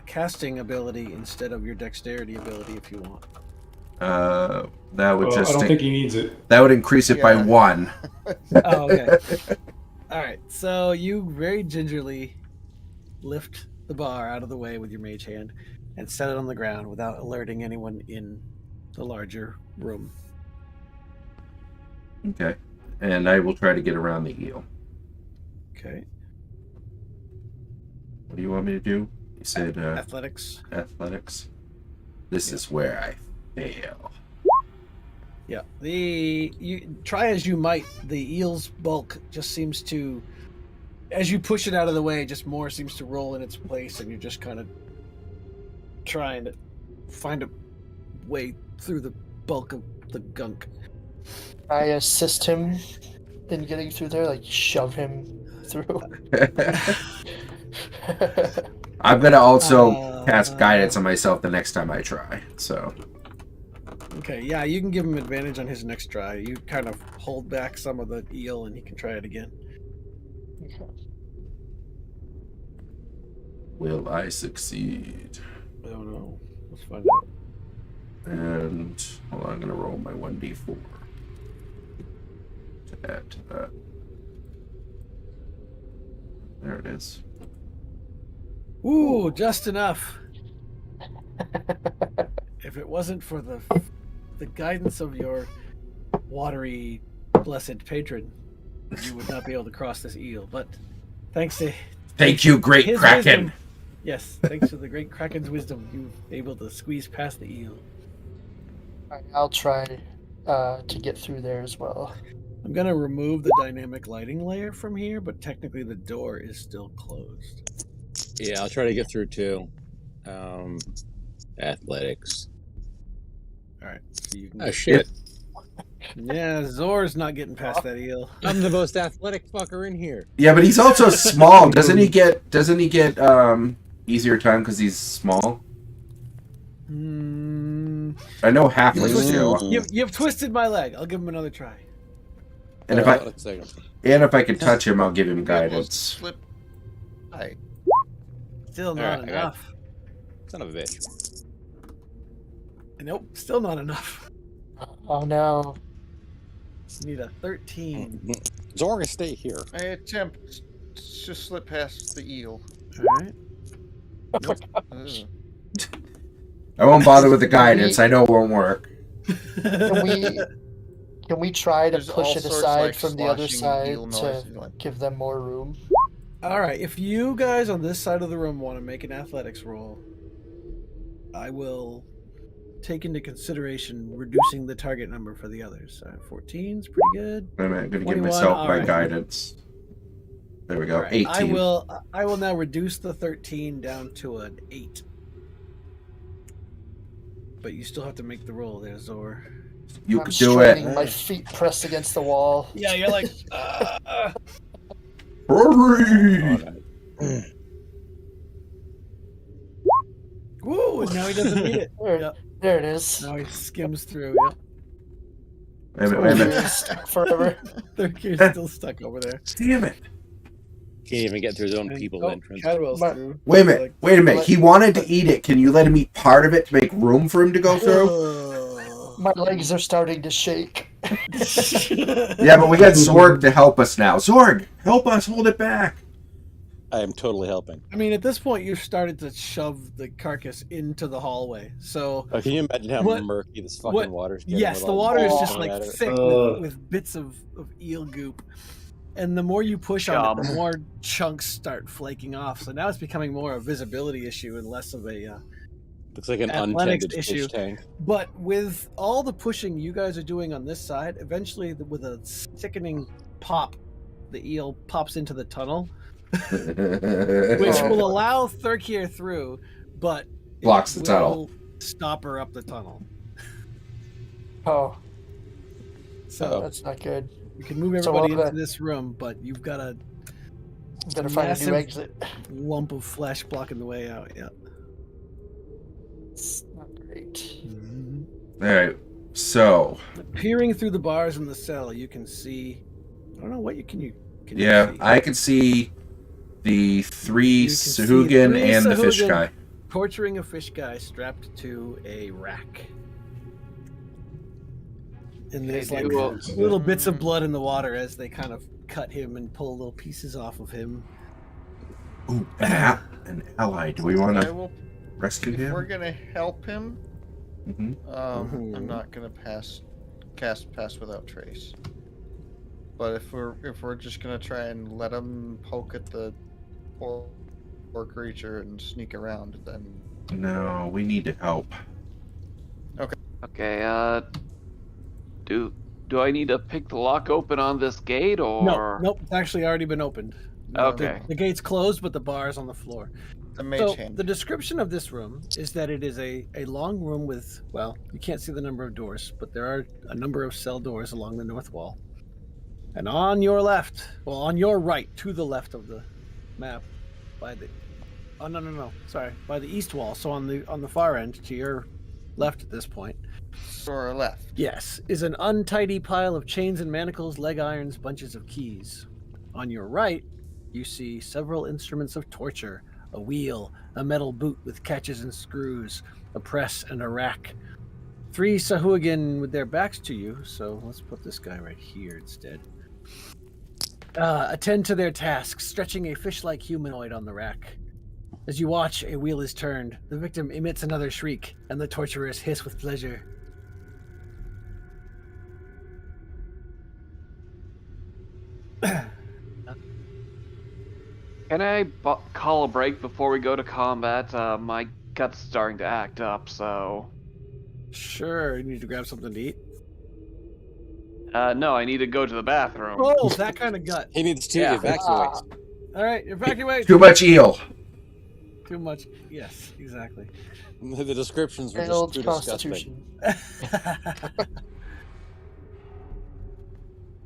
casting ability instead of your dexterity ability if you want. That would I just don't think he needs it. that would increase it by Yeah. 1. Oh, okay. All right, so you very gingerly lift the bar out of the way with your mage hand and set it on the ground without alerting anyone in the larger room. Okay. And I will try to get around the eel. Okay. What do you want me to do? You said Athletics. athletics. This is where I fail. Yeah. You try as you might, the eel's bulk just seems to, as you push it out of the way, just more seems to roll in its place, and you're just kind of trying to find a way through the bulk of the gunk. I assist him in getting through there, like shove him through. I'm gonna also cast guidance on myself the next time I try. So Okay, yeah, you can give him advantage on his next try. You kind of hold back some of the eel, and he can try it again. will I succeed? I don't know. Let's find out. And hold on, I'm gonna roll my 1d4 to add to that. There it is. Ooh, just enough. If it wasn't for the guidance of your watery, blessed patron, you would not be able to cross this eel. But thanks to Thank you, great his Kraken. wisdom, yes, thanks to the great Kraken's wisdom, you've able to squeeze past the eel. I'll try to get through there as well. I'm gonna remove the dynamic lighting layer from here, but technically the door is still closed. Yeah, I'll try to get through too. Athletics. All right, so you can. Oh shit! Yeah, Zor's not getting past that eel. I'm the most athletic fucker in here. Yeah, but he's also small. Doesn't he get easier time because he's small? I know halflings do. You've twisted my leg. I'll give him another try. And if Hold I on a second. and if I can touch him, I'll give him Be able to guidance. slip. Hi. Still not Alright, I got it. enough. Son of a bitch. Nope, still not enough. Oh no. You need a 13. Zorga, stay here. I attempt to slip past the eel. All right. Nope. Ugh. I won't bother with the Can we- guidance. I know it won't work. Can we try to There's push all it sorts, aside like, from the other sloshing side eel noise, to like- give them more room? All right. If you guys on this side of the room want to make an athletics roll, I will take into consideration reducing the target number for the others. 14 is pretty good. Wait a minute, I'm gonna give 21, myself my alright. guidance. There we go. All right, 18. I will now reduce the 13 down to an 8. But you still have to make the roll there, Zor. You I'm could do it. straining, my feet pressed against the wall. Yeah, you're like. Hurry! Woo! And now he doesn't need it. There, Yep. there it is. Now he skims through. Yep. Wait a minute, wait a minute. It's stuck forever. Third gear's still stuck over there. Damn it. Can't even get through his own And- people oh, entrance. Cadwell's But- through. Wait a minute, Like, wait a minute. He wanted to eat it. Can you let him eat part of it to make room for him to go through? My legs are starting to shake. Yeah, but we got Zorg to help us now. Zorg, help us hold it back. I am totally helping. I mean, at this point, you've started to shove the carcass into the hallway. So, Oh, can you imagine how What- murky this fucking what- water's getting? yes, with the all water is the just coming like at it? thick with bits of eel goop. And the more you push on it, the more chunks start flaking off. So now it's becoming more a visibility issue and less of a. Looks like an athletics untended issue. fish tank. But with all the pushing you guys are doing on this side, eventually, with a sickening pop, the eel pops into the tunnel, which will allow Thurkir through, but it Blocks the tunnel. will Stop her up the tunnel. Oh, So that's not good. you can move So everybody what into about- this room, but you've got a Better find a massive- new exit. lump of flesh blocking the way out. Yeah. It's not great. All right. So Peering through the bars in the cell, you can see. I don't know what you can you. Can yeah, you see? I can see the three You can see Sahugin three and the fish Sahugin. guy. Torturing a fish guy strapped to a rack. And there's like little bits of blood in the water as they kind of cut him and pull little pieces off of him. Ooh, an ally. Do we want I to will. rescue If we're him? gonna help him, hmm Mhm. I'm not gonna cast pass without trace. But if we're just gonna try and let him poke at the poor creature and sneak around, then No, we need to help. Okay, do I need to pick the lock open on this gate, or No, nope, it's actually already been opened. Okay. The gate's closed, but the bar is on the floor. the mage So hand. the description of this room is that it is a long room with, well, you can't see the number of doors, but there are a number of cell doors along the north wall. And on your left, well, on your right, to the left of the map, by the, oh no, sorry, by the east wall. So on the far end, to your left at this point, Or left. yes, is an untidy pile of chains and manacles, leg irons, bunches of keys. On your right, you see several instruments of torture, a wheel, a metal boot with catches and screws, a press, and a rack. 3 Sahuagin with their backs to you, so let's put this guy right here instead. Attend to their tasks, stretching a fish-like humanoid on the rack. As you watch, a wheel is turned. The victim emits another shriek, and the torturers hiss with pleasure. can I call a break before we go to combat? My gut's starting to act up, so Sure, you need to grab something to eat. no, I need to go to the bathroom. Oh, that kind of gut. He needs to Yeah. evacuate. All right, evacuate. Too much eel. Too much. Yes, exactly. The descriptions were just Build too disgusting. Constitution.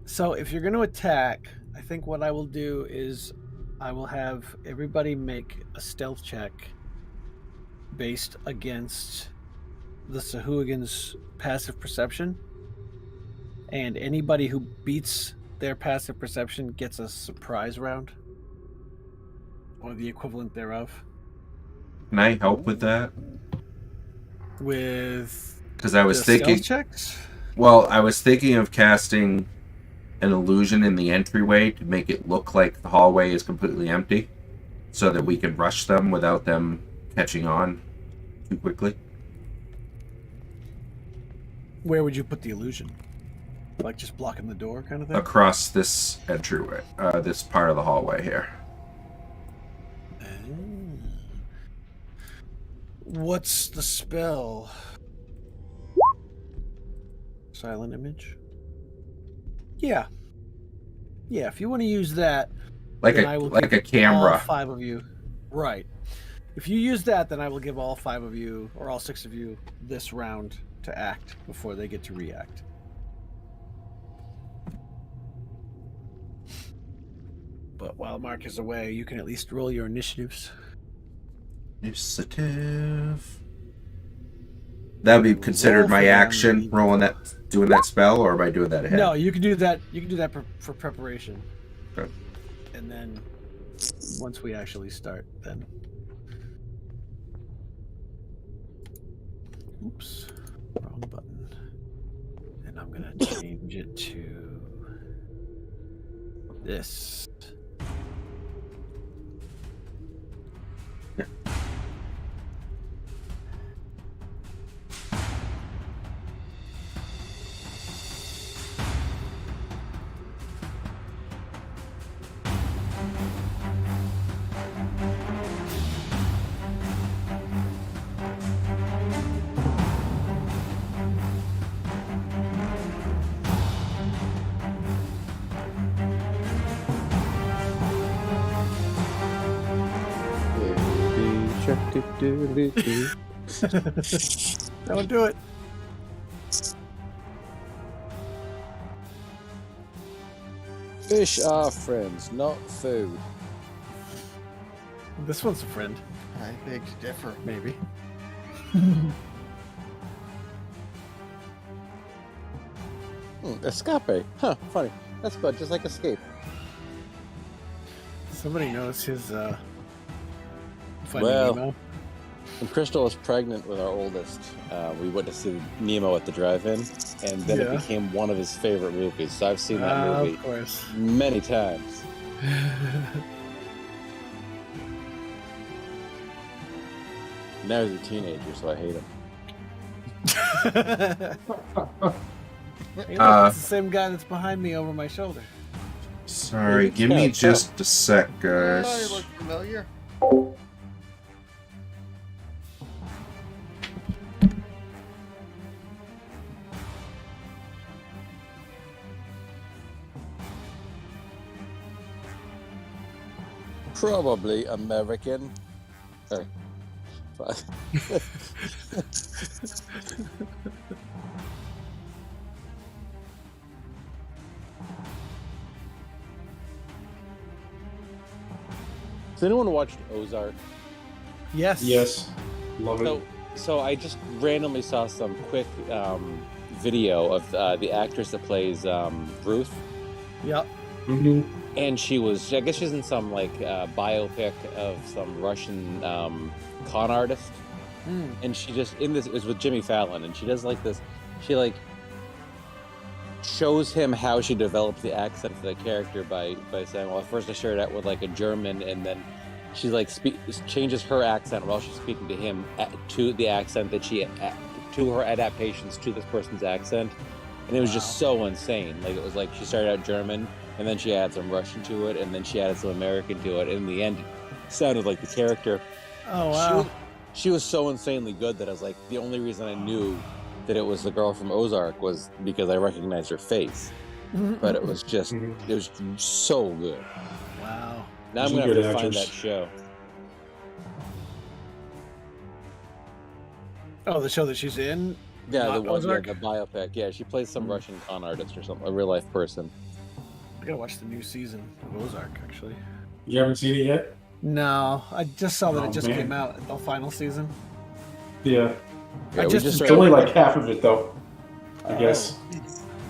So if you're going to attack, I think what I will do is I will have everybody make a stealth check based against the Sahuagin's passive perception. And anybody who beats their passive perception gets a surprise round, or the equivalent thereof. Can I help with that? With Because I was the thinking. stealth checks? Well, I was thinking of casting an illusion in the entryway to make it look like the hallway is completely empty, so that we can rush them without them catching on too quickly. Where would you put the illusion? Like just blocking the door kind of thing? Across this entryway, this part of the hallway here. What's the spell? Silent image? Yeah. Yeah, if you want to use that, Like then a I will like give a camera. all 5 of you. Right. If you use that, then I will give all 5 of you, or all 6 of you, this round to act before they get to react. But while Mark is away, you can at least roll your initiatives. Initiative. That would be Roll considered for my them. action, doing that spell, or am I doing that ahead? No, you can do that. You can do that for preparation. Okay. And then once we actually start, then. Oops, wrong button. And I'm gonna change it to this. Don't do it. Fish are friends, not food. This one's a friend, I beg to differ. maybe. Escape. Huh, funny. That's about just like escape. Somebody knows his Finding Well, Nemo. when Crystal was pregnant with our oldest, we went to see Nemo at the drive-in, and then it Yeah. became one of his favorite movies. So I've seen that movie Of course. many times. Now he's a teenager, so I hate him. Hey, look, it's the same guy that's behind me over my shoulder. Sorry, give me just a sec, Oh, you guys. look familiar. Probably American. Or, Has anyone watched Ozark? Yes. Yes. Love it. So I just randomly saw some quick video of the actress that plays Ruth, Yep. Mhm. and I guess she's in some like biopic of some Russian con artist, Mm. and she just in this is with Jimmy Fallon, and she does like this. She like shows him how she developed the accent for the character by saying, well, first I started out with like a German, and then she like changes her accent while she's speaking to him to the accent that she to her adaptations to this person's accent, and it was just so insane. Like it was like she started out German, and then she added some Russian to it, and then she added some American to it, and in the end, it sounded like the character. Oh wow. She was so insanely good that I was like, the only reason I knew that it was the girl from Ozark was because I recognized her face. But it was just, it was so good. Wow. Now I'm She's a going to good have to find actress. that show. Oh, the show that she's in? Yeah, Not the one, Ozark? the biopic. Yeah, she plays some Russian con artist or something, a real life person. I gotta watch the new season of Ozark, actually. You haven't seen it yet? No, I just saw that Oh, it just man. came out, the final season. Yeah. Yeah, I we just just It's started, only like half of it though. I guess.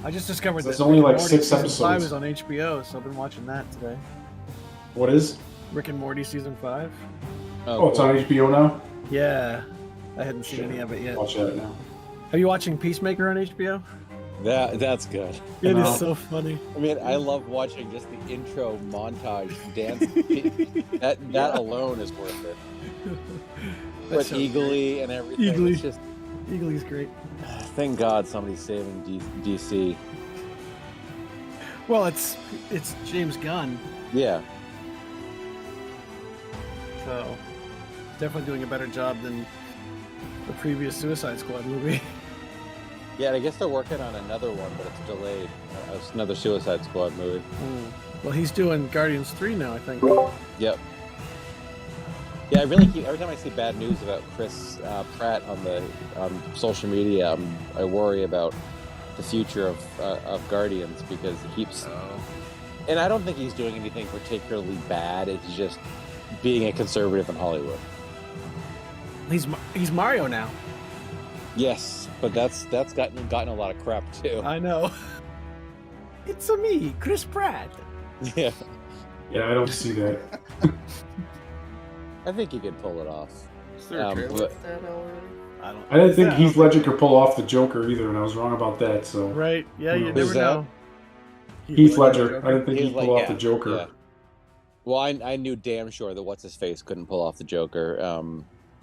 I just discovered There's that only Rick and like Morty 6 season 5 episodes. is on HBO, so I've been watching that today. What is? Rick and Morty season 5. Oh, it's on HBO now? Yeah, I hadn't seen Shit. any of it yet. Watch that now. Are you watching Peacemaker on HBO? That's good. It No. is so funny. I mean, I love watching just the intro montage dance. that alone is worth it. But That's so Eagly and everything. Eagly. It's just, Eagly's great. thank God somebody's saving DC. Well, it's James Gunn, Yeah. so definitely doing a better job than the previous Suicide Squad movie. Yeah, and I guess they're working on another one, but it's delayed. Another Suicide Squad movie. Well, he's doing Guardians 3 now, I think. Yep. Yeah, I really keep every time I see bad news about Chris Pratt on social media, I worry about the future of Guardians because he keeps. And I don't think he's doing anything particularly bad. It's just being a conservative in Hollywood. He's Mario now. Yes, but that's gotten a lot of crap too. I know. It's a me, Chris Pratt. Yeah, Yeah, I don't see that. I think he could pull it off. Is there a trailer but- for that already? I didn't think Yeah. Heath Ledger could pull off the Joker either, and I was wrong about that. So Right? Yeah, you Who's never that? know. Heath Ledger, I didn't think He's he'd pull like, off the Joker. yeah. Well, I knew damn sure that what's his face couldn't pull off the Joker.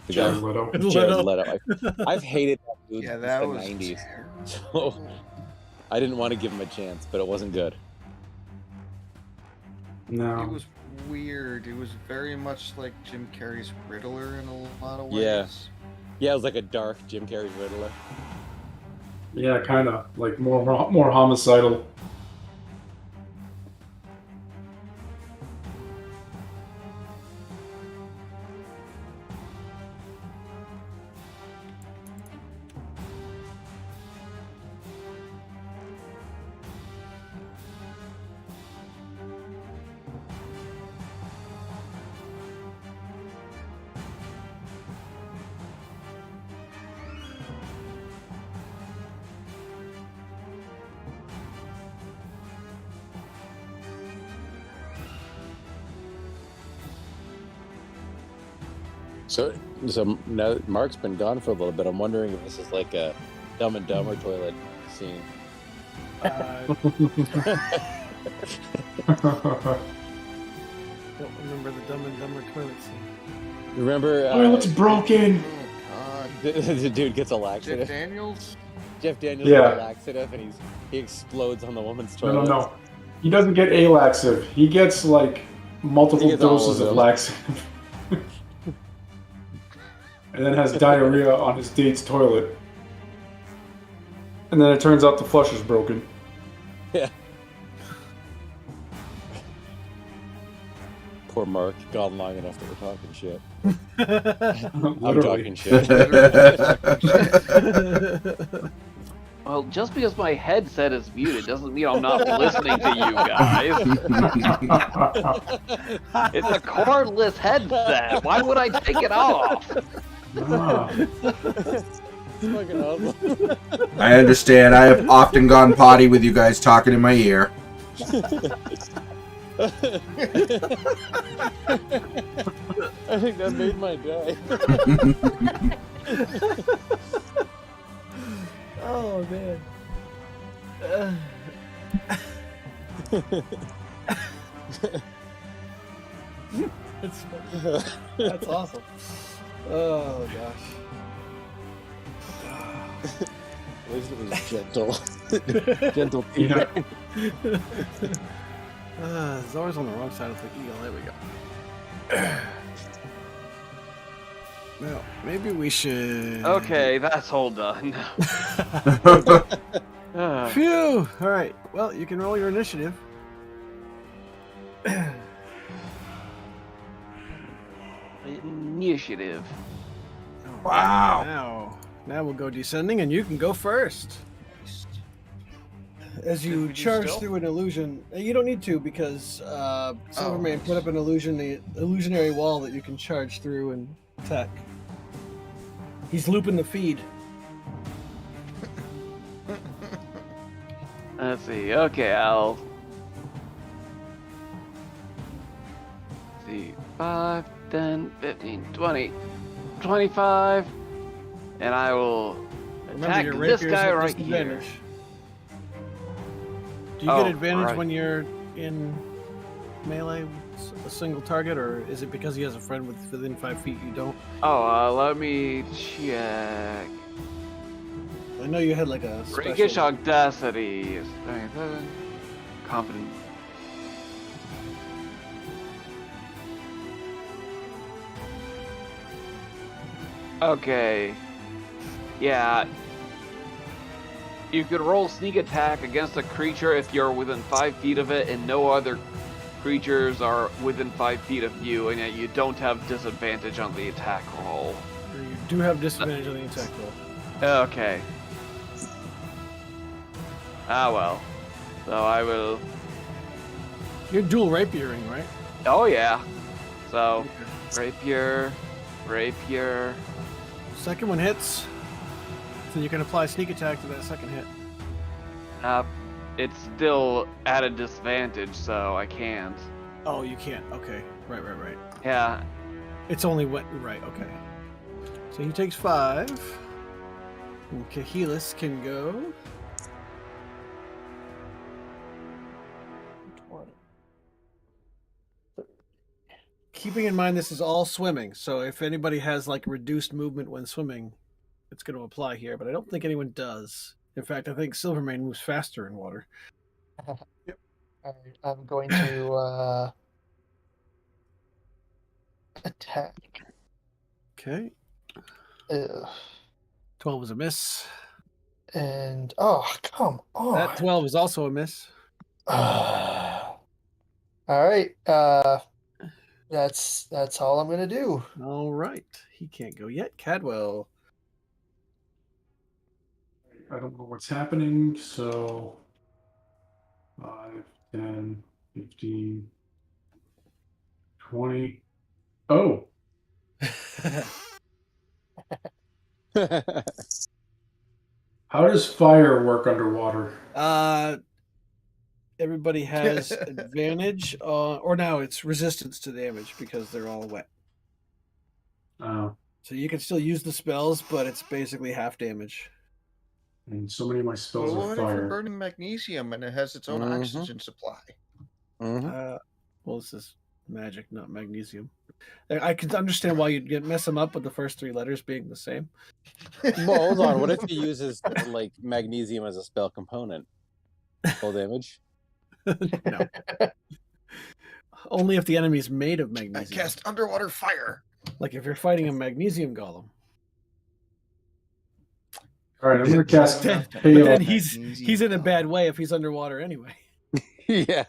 The guy Jared Leto. Jared Leto. I've hated that dude Yeah, since that the was 90s. terrible. So I didn't want to give him a chance, but it wasn't good. No. It was weird. It was very much like Jim Carrey's Riddler in a lot of ways. Yeah. Yeah, it was like a dark Jim Carrey Riddler. Yeah, kind of like more homicidal. So now Mark's been gone for a little bit. I'm wondering if this is like a Dumb and Dumber toilet scene. Don't remember the Dumb and Dumber toilet scene. Remember? Toilet's broken. Oh the dude gets a God. Jeff laxative. Daniels? Jeff Daniels Yeah. gets a laxative, and he explodes on the woman's No, toilet. no. He doesn't get a laxative. He gets like multiple He gets all doses of of them. laxative. And then has diarrhea on his date's toilet. And then it turns out the flush is broken. Yeah. Poor Mark, gone long enough that we're talking shit. I'm Literally. talking shit. Well, just because my headset is muted doesn't mean I'm not listening to you guys. It's a cordless headset. Why would I take it off? Ah. It's fucking awesome. I understand. I have often gone potty with you guys talking in my ear. I think that made my day. Oh man. That's funny. That's awesome. Oh gosh. At least it was gentle. Gentle Yeah. Zora's on the wrong side of the eagle. There we go. Well, maybe we should. Okay, that's all done. Phew! All right. Well, you can roll your initiative. Initiative. Wow. Now we'll go descending, and you can go first. As Did you we do charge stealth? through an illusion, you don't need to because Silvermane put up an illusionary wall that you can charge through and attack. He's looping the feed. Let's see. Okay, I'll see. 5, 10, 15, 20, 25. And I will Remember, attack your this rapiers guy have right here. disadvantage. Do you Oh, get advantage right. when you're in melee with a single target, or is it because he has a friend within 5 feet you don't? Oh, let me check. I know you had like a Rakish special. Audacity. Confident. Okay. Yeah. You could roll sneak attack against a creature if you're within 5 feet of it and no other creatures are within 5 feet of you, and yet you don't have disadvantage on the attack roll. Or you do have disadvantage on the attack roll. Okay. Ah well. So I will. You're dual rapiering, right? Oh yeah. So Okay. rapier. Second one hits, so you can apply sneak attack to that second hit. It's still at a disadvantage, so I can't. Oh, you can't. Okay. Right. Yeah. It's only what. Right. Okay. So he takes 5. And Kahelis can go. 20. Keeping in mind this is all swimming, so if anybody has like reduced movement when swimming, it's going to apply here. But I don't think anyone does. In fact, I think Silvermane moves faster in water. Yep. All right, I'm going to attack. Okay. Ugh. 12 is a miss. And oh, come on. That 12 is also a miss. All right. That's all I'm gonna do. All right. He can't go yet. Cadwell. I don't know what's happening, so 5, 10, 15, 20. Oh, how does fire work underwater? Everybody has advantage, or now it's resistance to damage because they're all wet. Oh, So you can still use the spells, but it's basically half damage. and so many of my spells Well, are what if you're fire. burning magnesium and it has its own Mhm. oxygen supply? Mhm. Well, this is magic, not magnesium. I can understand why you'd mess them up with the first 3 letters being the same. Well, hold on. What if he uses like magnesium as a spell component? Full damage? No. Only if the enemy's made of I magnesium. cast underwater fire. Like if you're fighting a magnesium golem. All right, I'm going to cast Then, but Chaos. then he's in a bad way if he's underwater anyway. Yeah.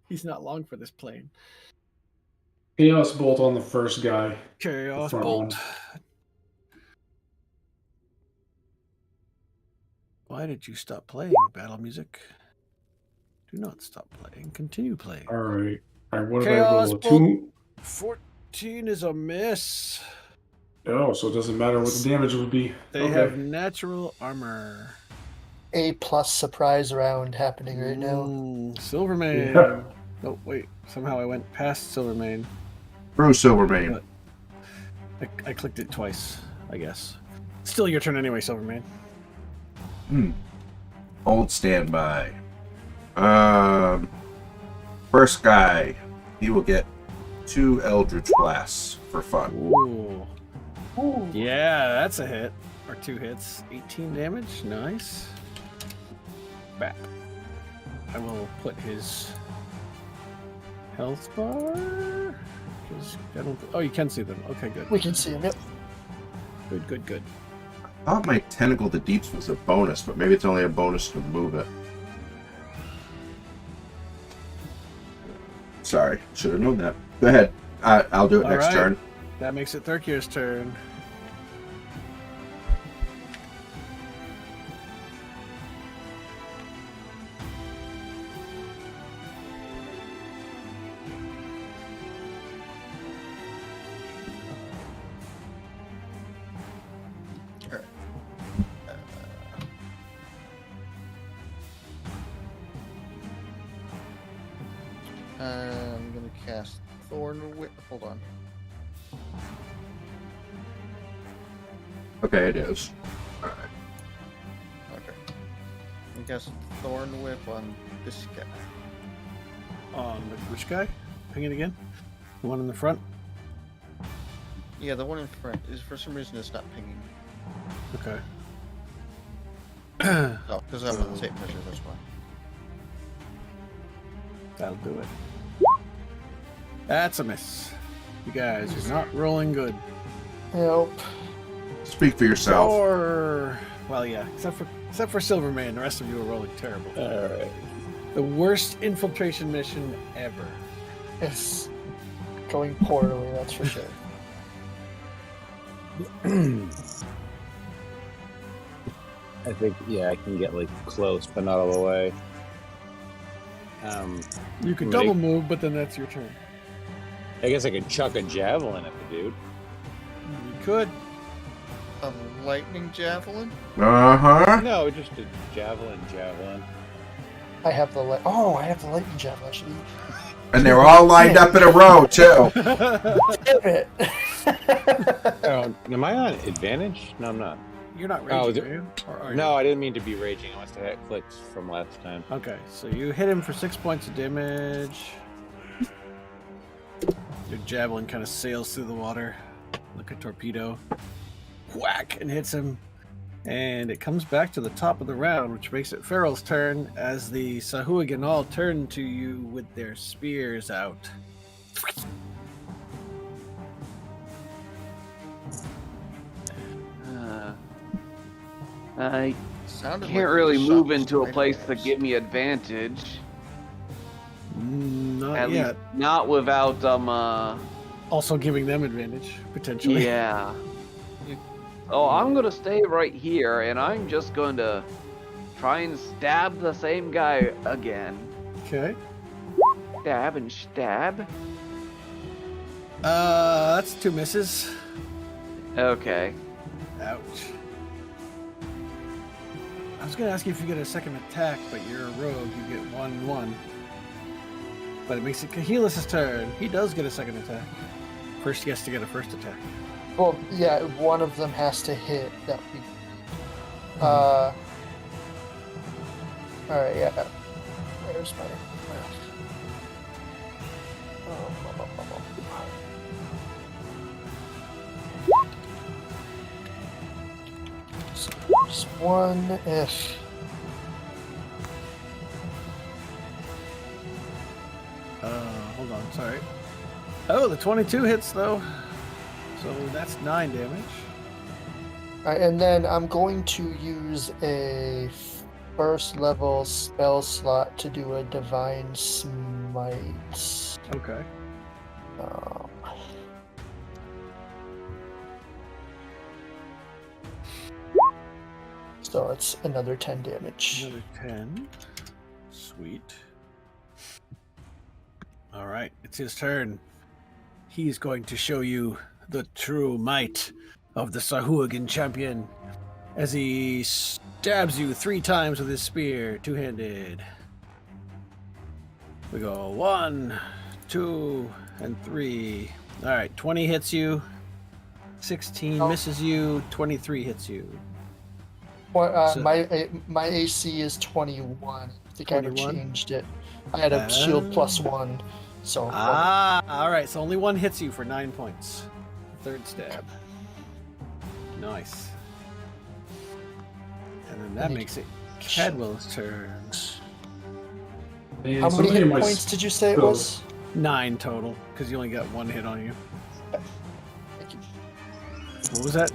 He's not long for this plane. Chaos Bolt on the first guy. Chaos front Bolt. one. Why did you stop playing, battle music? Do not stop playing. Continue playing. All right. What did I Chaos roll? Bolt. 2? 14 is a miss. Oh, so it doesn't matter what the damage would be. They Okay. have natural armor. A+ surprise round happening right now. Silvermane. Yeah. Oh, wait. Somehow I went past Silvermane. Bruce Silvermane. I clicked it twice, I guess. Still your turn anyway, Silvermane. Hold standby. First guy, he will get 2 Eldritch Blasts for fun. Ooh. Yeah, that's a hit. Or 2 hits. 18 damage. Nice. Bap. I will put his health bar. 'Cause I don't. Oh, you can see them. Okay, good. We can see him. Yep. Good. I thought my Tentacle to Deeps was a bonus, but maybe it's only a bonus to move it. Sorry, should have known that. Go ahead. I'll do it All next right. turn. That makes it Thurkir's turn. Thorn Whip. Hold on. Okay, it is. Okay. I guess Thorn Whip on this guy. Which guy? Ping it again. The one in the front. Yeah, the one in front is for some reason it's not pinging. Okay. Oh, because I'm on the tape measure. That's why. That'll do it. That's a miss. You guys are not rolling good. Nope. Speak for yourself. Or, well, yeah, except for Silverman, the rest of you are rolling terrible. All right. The worst infiltration mission ever. It's going poorly, that's for sure. I think I can get like close, but not all the way. You could Make- double move, but then that's your turn. I guess I could chuck a javelin at the dude. You could. A lightning javelin? Uh-huh. No, just a javelin. I have the I have the lightning javelin. Actually, And they're all lined up in a row, too. damn it! Oh, am I on advantage? No, I'm not. You're not Oh, raging, are you? Or are you? No, I didn't mean to be raging. I must have had clicks from last time. Okay, so you hit him for 6 points of damage. Your javelin kind of sails through the water like a torpedo. Whack! And hits him. And it comes back to the top of the round, which makes it Farrell's turn as the Sahuagin all turn to you with their spears out. I Sounded can't like really you move shot into a place to spiders. give me advantage. Not At yet. least not without Also giving them advantage, potentially. yeah. Oh, I'm gonna stay right here, and I'm just going to try and stab the same guy again. Okay. Stab and stab. That's 2 misses. Okay. Ouch. I was gonna ask you if you get a second attack, but you're a rogue, you get 1/1. But it makes it Kahilis' turn. He does get a second attack. First he has to get a first attack. Well, yeah, one of them has to hit. That would be. All right, yeah. Where's my? So there's one if. Hold on, sorry. Oh, the 22 hits though. So that's 9 damage. Alright, and then I'm going to use a first level spell slot to do a divine smite. Okay. So it's another 10 damage. Another 10. Sweet. Alright, it's his turn. He's going to show you the true might of the Sahuagin champion as he stabs you 3 times with his spear, 2-handed. We go 1, 2, and 3. Alright, 20 hits you, 16 misses you, 23 hits you. Well, So- my AC is 21. I think I 21? changed it. I had a shield +1, so Alright, so only 1 hits you for 9 points. 3rd stab. Nice. And then that makes it Cadwell's turn. And how many somebody hit in my points did you say it spells- was? 9 total, because you only got 1 hit on you. Thank you. What was that,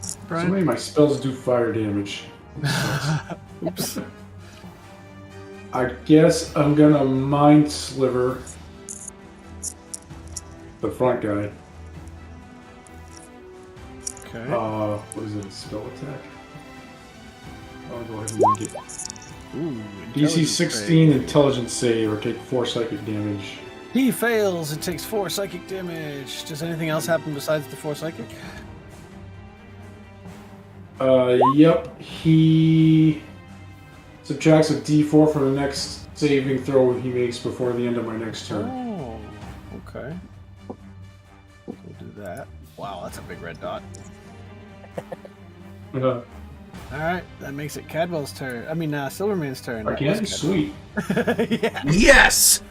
So Brian? many of my spells do fire damage. Oops. I guess I'm gonna Mind Sliver the front guy. Okay. What is it? Spell attack? I'll go ahead and make it. Ooh, DC intelligence 16 save. intelligence save or take 4 psychic damage. He fails and takes 4 psychic damage. Does anything else happen besides the 4 psychic? Yep. He subtracts a d4 for the next saving throw he makes before the end of my next turn. Oh, okay. that. Wow, that's a big red dot. Uh, All right, that makes it Cadwell's turn. I mean, Silverman's turn. That again, was sweet. yeah. Yes.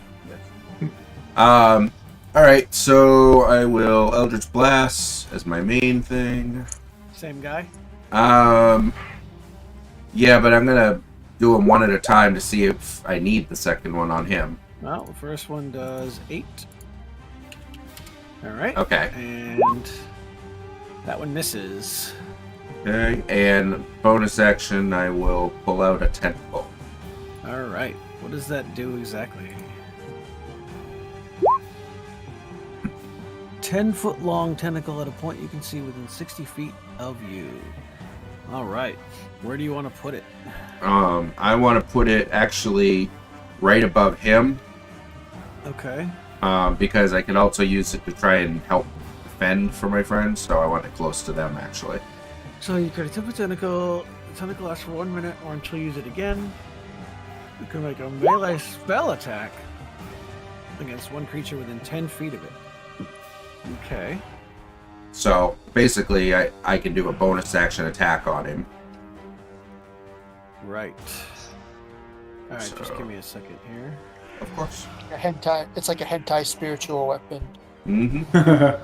All right, so I will Eldritch Blast as my main thing. Same guy. Yeah, but I'm gonna do them one at a time to see if I need the second one on him. Well, the first one does 8. All right. Okay. And that one misses. Okay, and bonus action, I will pull out a tentacle. All right. What does that do exactly? 10-foot long tentacle at a point you can see within 60 feet of you. All right. Where do you want to put it? I want to put it actually right above him, Okay. because I can also use it to try and help defend for my friends, so I want it close to them, actually. So you create a 10-foot tentacle. The tentacle lasts for 1 minute or until you use it again. You can make a melee spell attack against one creature within 10 feet of it. Okay. So, basically, I can do a bonus action attack on him. Right. All right, just So- give me a second here. Of course. A hentai. It's like a hentai spiritual weapon. Mm-hmm.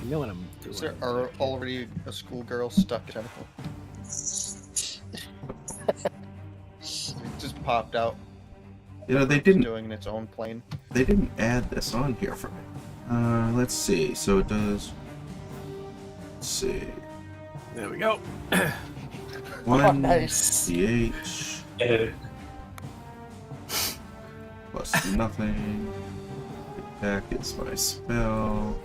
You know what I'm doing. Is there already a schoolgirl stuck in a tentacle? It just popped out, You know, they didn't doing its own plane. add this on here for me. Let's see. So it does. Let's see. There we go. 1 nice. CH Yeah. plus nothing. Attack is my spell.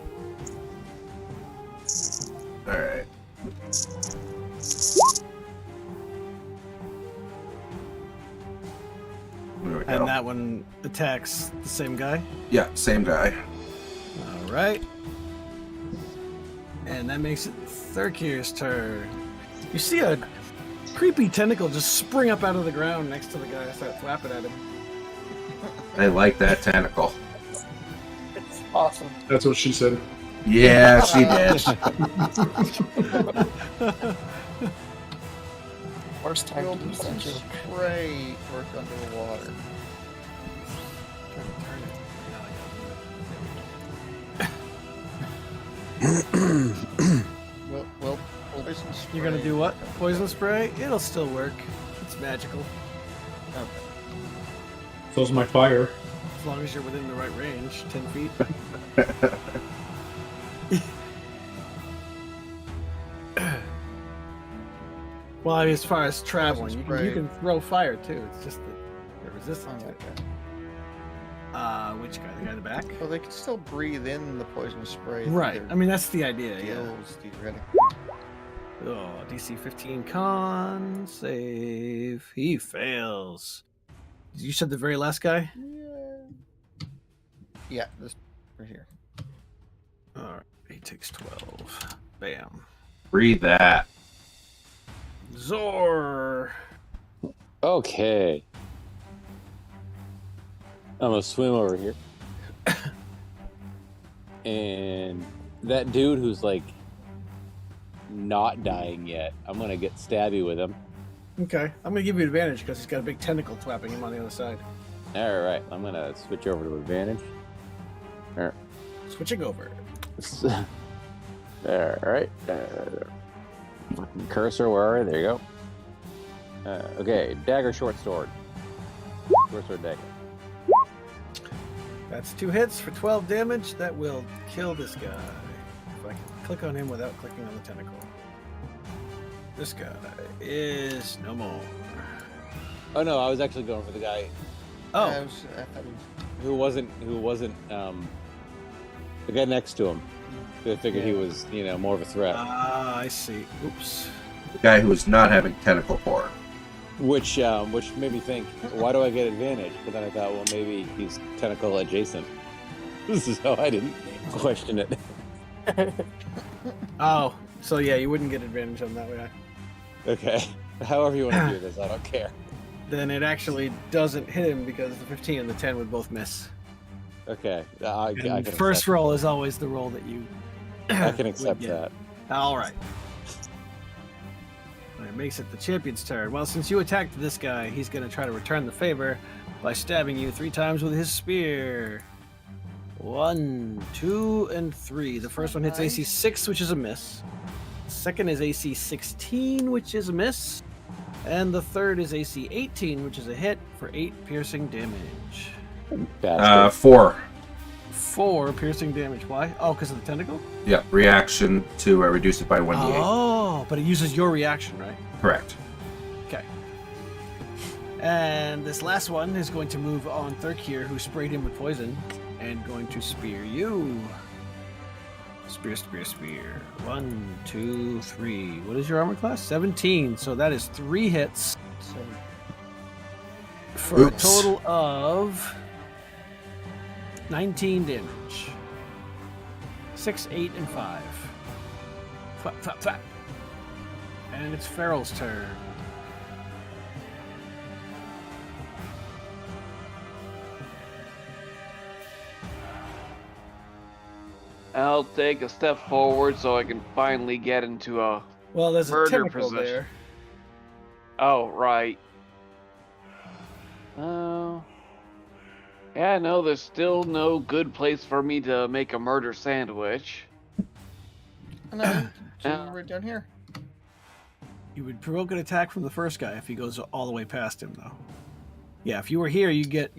Alright. There we go. And that one attacks the same guy. Yeah, same guy. All right. And that makes it Thurkir's turn. You see a creepy tentacle just spring up out of the ground next to the guy and start flapping at him. I like that tentacle. It's awesome. That's what she said. Yeah, she did. Worst time Will to use that joke. spray work underwater? Well, poison spray. You're gonna do what? Poison spray? It'll still work. It's magical. Okay. So's my fire. As long as you're within the right range, 10 feet. Well, I mean, as far as traveling, you spray. can throw fire too. It's just that you're resistant Oh, to it. okay. Which guy? The guy in the back? Well, they can still breathe in the poison spray. Right. I mean, that's the idea, yeah. Deals theoretically. Oh, DC 15 con save. He fails. You said the very last guy? Yeah, this right here. Alright, he takes 12. Bam. Breathe that. Zor! Okay. I'm gonna swim over here. And that dude who's like not dying yet, I'm gonna get stabby with him. Okay, I'm gonna give you advantage because he's got a big tentacle flapping him on the other side. Alright, I'm gonna switch over to advantage. Switching over. Alright. Cursor, where are you? There you go. Okay, dagger, short sword. Short sword, dagger. That's 2 hits for 12 damage. That will kill this guy. If I can click on him without clicking on the tentacle. This guy is no more. Oh no, I was actually going for the guy Oh, I thought who wasn't the guy next to him. I figured he was, more of a threat. I see. Oops. The guy who is not having tentacle porn. Which made me think, why do I get advantage? But then I thought, well, maybe he's tentacle adjacent. So I didn't question it. Oh, so yeah, you wouldn't get advantage on that way. Okay. However you want to do this, I don't care. Then it actually doesn't hit him because the 15 and the 10 would both miss. Okay, I And can first accept roll is always the roll that you. I can would accept get. that. All right. It makes it the champion's turn. Well, since you attacked this guy, he's going to try to return the favor by stabbing you 3 times with his spear. 1, 2, and 3. The first one hits AC 6, which is a miss. The second is AC 16, which is a miss. And the third is AC 18, which is a hit for 8 piercing damage. Bastard. 4. 4 piercing damage. Why? Oh, because of the tentacle? Yeah, reaction to reduce it by 1d8. Oh, but it uses your reaction, right? Correct. Okay. And this last one is going to move on Thurkir, who sprayed him with poison, and going to spear you. Spear, spear, spear. 1, 2, 3. What is your armor class? 17. So that is 3 hits. For Oops. a total of 19 damage. 6, 8, and 5. Flap, flap, flap. And it's Farrell's turn. I'll take a step forward so I can finally get into a... Well, there's a Murder tentacle position. there. Oh, right. Oh. Yeah, no, there's still no good place for me to make a murder sandwich. No, right down here. You would provoke an attack from the first guy if he goes all the way past him, though. Yeah, if you were here, you get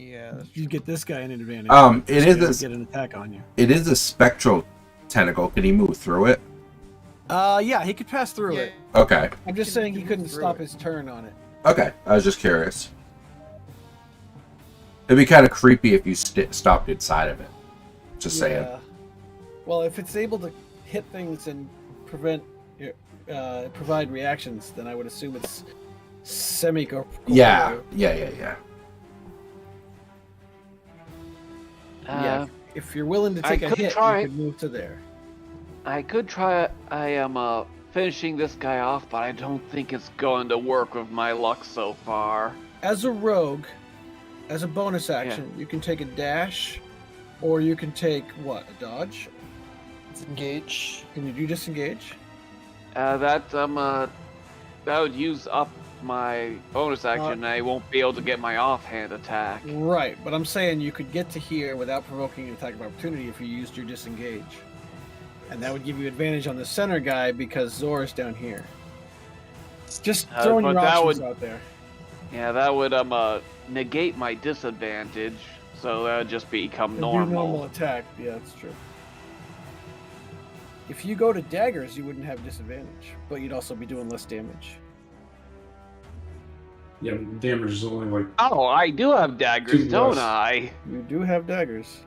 this guy an advantage. It This is guy would a, get an attack on you. it is a spectral tentacle. Can he move through it? Yeah, he could pass through it. Okay. I'm just Can- saying he can couldn't move through stop it. his turn on it. Okay. I was just curious. It'd be kind of creepy if you stopped inside of it. Just saying. Well, if it's able to hit things and provide reactions, then I would assume it's semi-corporeal. Yeah. Yeah. If you're willing to I take a could hit, try you it. could move to there. I could try... I am finishing this guy off, but I don't think it's going to work with my luck so far. As a rogue, as a bonus action, you can take a dash, or you can take what? A dodge? Engage. Can you do disengage? That would use up my bonus action, and I won't be able to get my offhand attack. Right, but I'm saying you could get to here without provoking an attack of opportunity if you used your disengage. And that would give you advantage on the center guy because Zor's down here. Just throwing but your that options would- out there. Yeah, that would negate my disadvantage, so that would just become It'd be a normal normal. attack. Yeah, that's true. If you go to daggers, you wouldn't have disadvantage, but you'd also be doing less damage. Yeah, damage is only like Oh, I do have daggers, Two don't less. I? You do have daggers.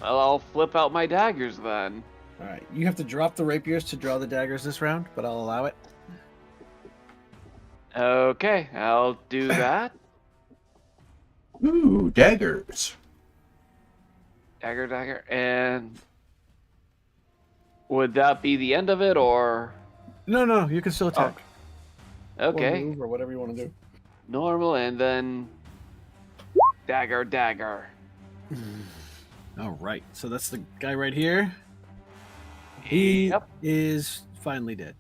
Well, I'll flip out my daggers then. All right, you have to drop the rapiers to draw the daggers this round, but I'll allow it. Okay, I'll do that. Ooh, daggers. Dagger, and would that be the end of it, or No, you can still attack. Or okay, move or whatever you want to do. normal, and then dagger. All right, so that's the guy right here. He Yep. is finally dead.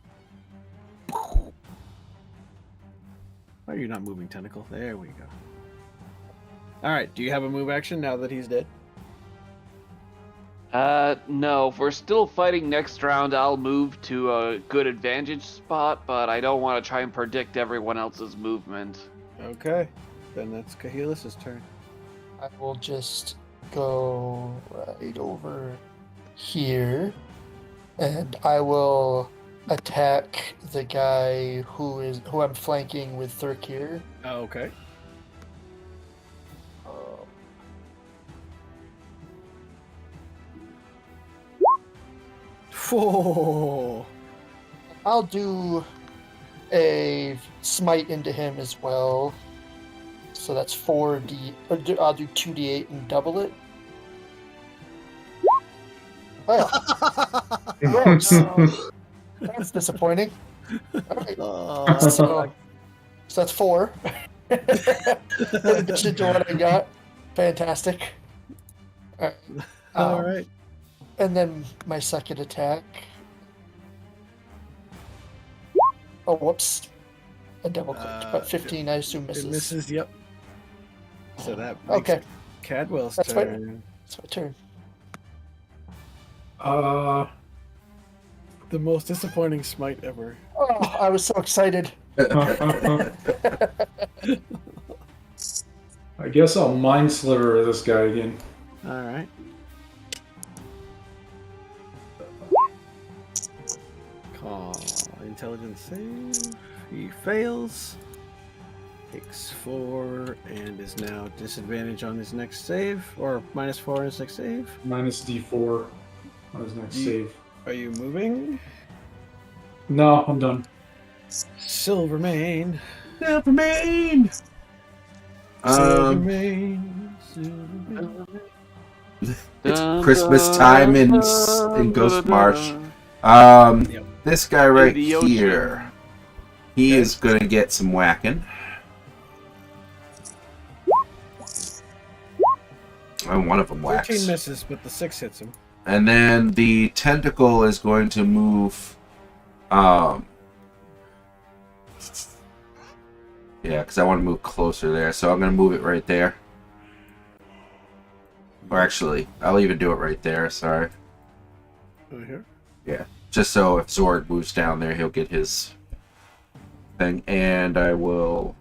Why are you not moving, Tentacle? There we go. All right, do you have a move action now that he's dead? No, if we're still fighting next round, I'll move to a good advantage spot, but I don't want to try and predict everyone else's movement. Okay, then that's Kahilis' turn. I will just go right over here, and I will attack the guy who I'm flanking with Thurkir. Okay. Oh. I'll do a smite into him as well. So that's 4d. I'll do 2d8 and double it. Well, gross. That's disappointing. All right. So that's 4. In addition to what I got. Fantastic. Alright. All Um, right. And then my second attack. Oh, whoops. I double clicked, but 15 I assume It misses. misses. Yep. So that makes Okay, Cadwell's That's fine. turn. it's my turn. The most disappointing smite ever. Oh, I was so excited. I guess I'll mind sliver this guy again. All right. Call intelligence save. He fails. Takes 4 and is now disadvantage on his next save, or -4 on his next save. Minus D4 on his next save. Are you moving? No, I'm done. Silvermane. Silvermane. Silvermane. Silvermane. It's Christmas time in Ghost Marsh. Yep. This guy right the ocean. here, he is gonna get some whacking. And one of them 13 whacks. misses, but the 6 hits him. And then the tentacle is going to move. Yeah, because I want to move closer there, so I'm going to move it right there. Or actually, I'll even do it right there, sorry. Over here. Yeah, just so if Zord moves down there, he'll get his thing. And I will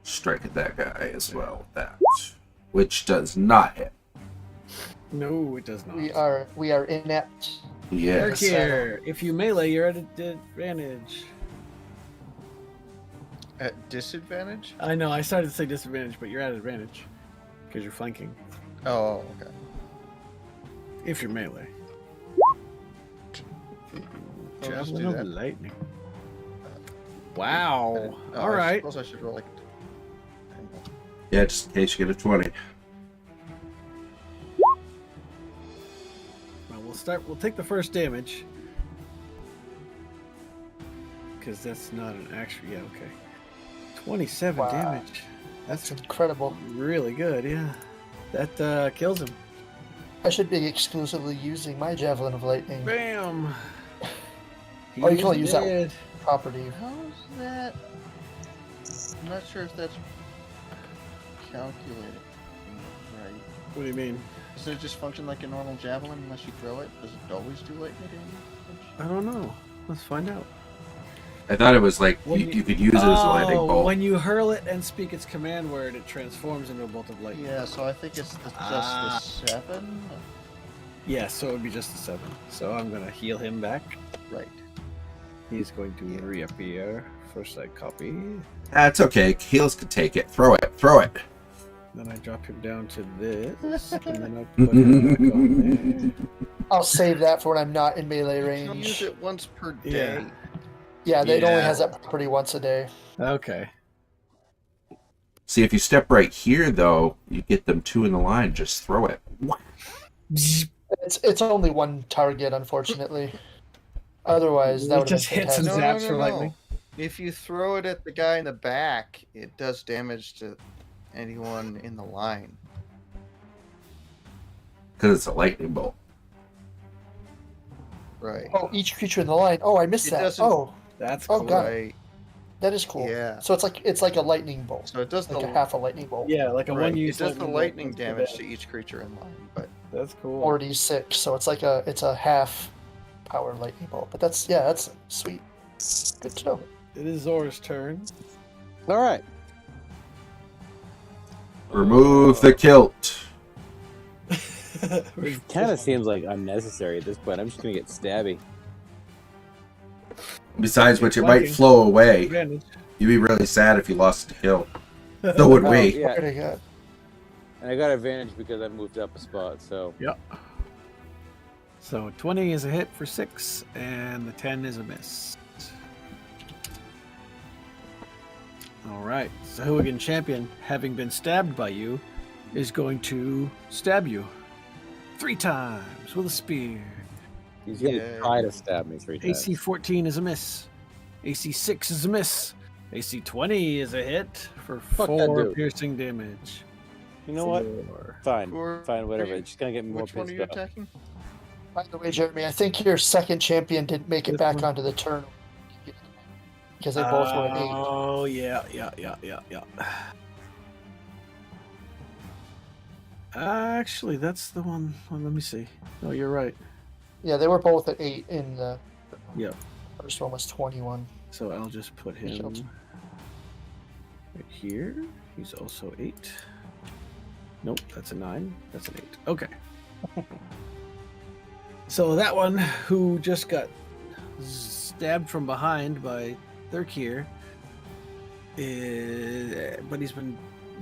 strike at that guy as well with that, which does not hit. No, it does not. We are inept. Yes. Here, if you melee, you're at a disadvantage. At disadvantage? I know, I started to say disadvantage, but you're at advantage. Because you're flanking. Oh, okay. If you're melee. I'll just Javelin do of that. lightning. Wow. Oh, I Alright. suppose I should roll like. Yeah, just in case you get a 20. Well, we'll take the first damage. Because that's not an actual. Yeah, okay. 27 Wow. damage. That's That's incredible. really good, yeah. That kills him. I should be exclusively using my Javelin of Lightning Bam! Oh, you can only He's use that dead. property. How's that? I'm not sure if that's calculated right. What do you mean? Does it just function like a normal javelin unless you throw it? Does it always do lightning damage? I don't know. Let's find out. I thought it was like When you could use it as a lightning bolt. When you hurl it and speak its command word, it transforms into a bolt of lightning. Yeah, so I think it's just Ah. the 7. Yeah, so it would be just a 7. So I'm going to heal him back. Right. He's going to reappear. First I copy. That's okay. Heals can take it. Throw it. Throw it. Then I drop him down to this. And then I put him back on I'll save that for when I'm not in melee You can use range. it once per Yeah. day. Yeah, it only Yeah. has that property once a day. there. Okay. See, if you step right here, though, you get them 2 in the line. Just throw it. It's only one target, unfortunately. Otherwise, that It would just have been hits and fantastic. zaps for lightning. If you throw it at the guy in the back, it does damage to anyone in the line. Because it's a lightning bolt. Right. Oh, each creature in the line. Oh, I missed It that. doesn't- Oh, That's Oh, cool. God. Right. that is cool. Yeah. So it's like a lightning bolt, So it does like the a half a lightning bolt. Yeah, like a right. one It use does the lightning bolt. damage to each creature in line, but That's cool. 4d6, so it's a half power lightning bolt. But that's sweet. Good to know. It is Zora's turn. All right. Remove the kilt. It kind of seems like unnecessary at this point. I'm just gonna get stabby. Besides which, it might Flanking. flow away. Advantage. You'd be really sad if you lost the kill. So would Oh, we. yeah, Pretty good. and I got advantage because I moved up a spot. So Yep. So 20 is a hit for 6, and the 10 is a miss. Alright, so Hooligan Champion, having been stabbed by you, is going to stab you 3 times with a spear. he's gonna Yeah. try to stab me 3 times. AC 14 is a miss. AC 6 is a miss. AC 20 is a hit for Fuck that 4 dude. piercing damage. You know what? 4. Fine. Who are- Fine, whatever. are you- It's just gonna get me more Which one are pissed you off. attacking? By the way, Jeremy, I think your second champion didn't make it This back one? onto the turn because they both were at 8. Oh, yeah. Actually, that's the one. Well, let me see. No, you're right. Yeah, they were both at 8 in the Yep. first one was 21. So I'll just put him killed. right here. He's also 8. Nope, that's a 9. That's an 8. Okay. So that one who just got stabbed from behind by Thurkir, but he's been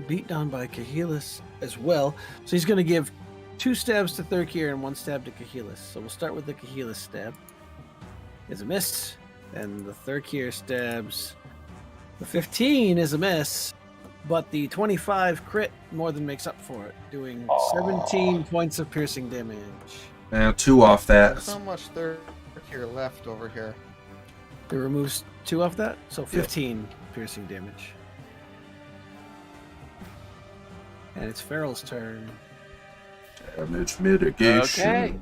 beat down by Kahelis as well. So he's going to give 2 stabs to Thurkir and 1 stab to Kahelis. So we'll start with the Kahelis stab. Is a miss. And the Thurkir stabs. The 15 is a miss, but the 25 crit more than makes up for it, doing 17 points of piercing damage. Now 2 off that. There's not much there here left over here. It removes 2 off that, so 15 piercing damage. And it's Farrell's turn. Damage mitigation. Okay.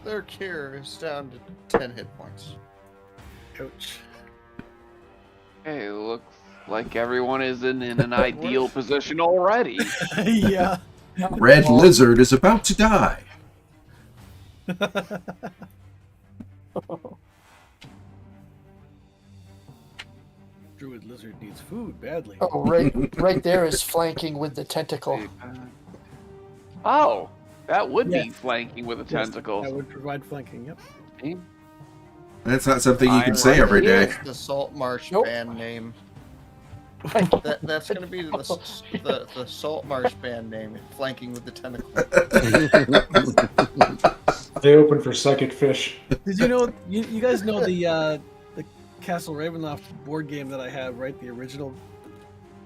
Their cure is down to 10 hit points. Ouch. Okay, looks like everyone is in an ideal position already. Yeah. Red lizard is about to die. Druid lizard needs food badly. Oh, right there is flanking with the tentacle. Oh, that would Yeah. be flanking with a Yes, tentacle. That would provide flanking, yep. That's not something you can say Right. every day. It's the Saltmarsh Nope. band name. That's going to be the Saltmarsh band name, flanking with the tentacle. They open for psychic fish. Did you know, you guys know the Castle Ravenloft board game that I have, right? The original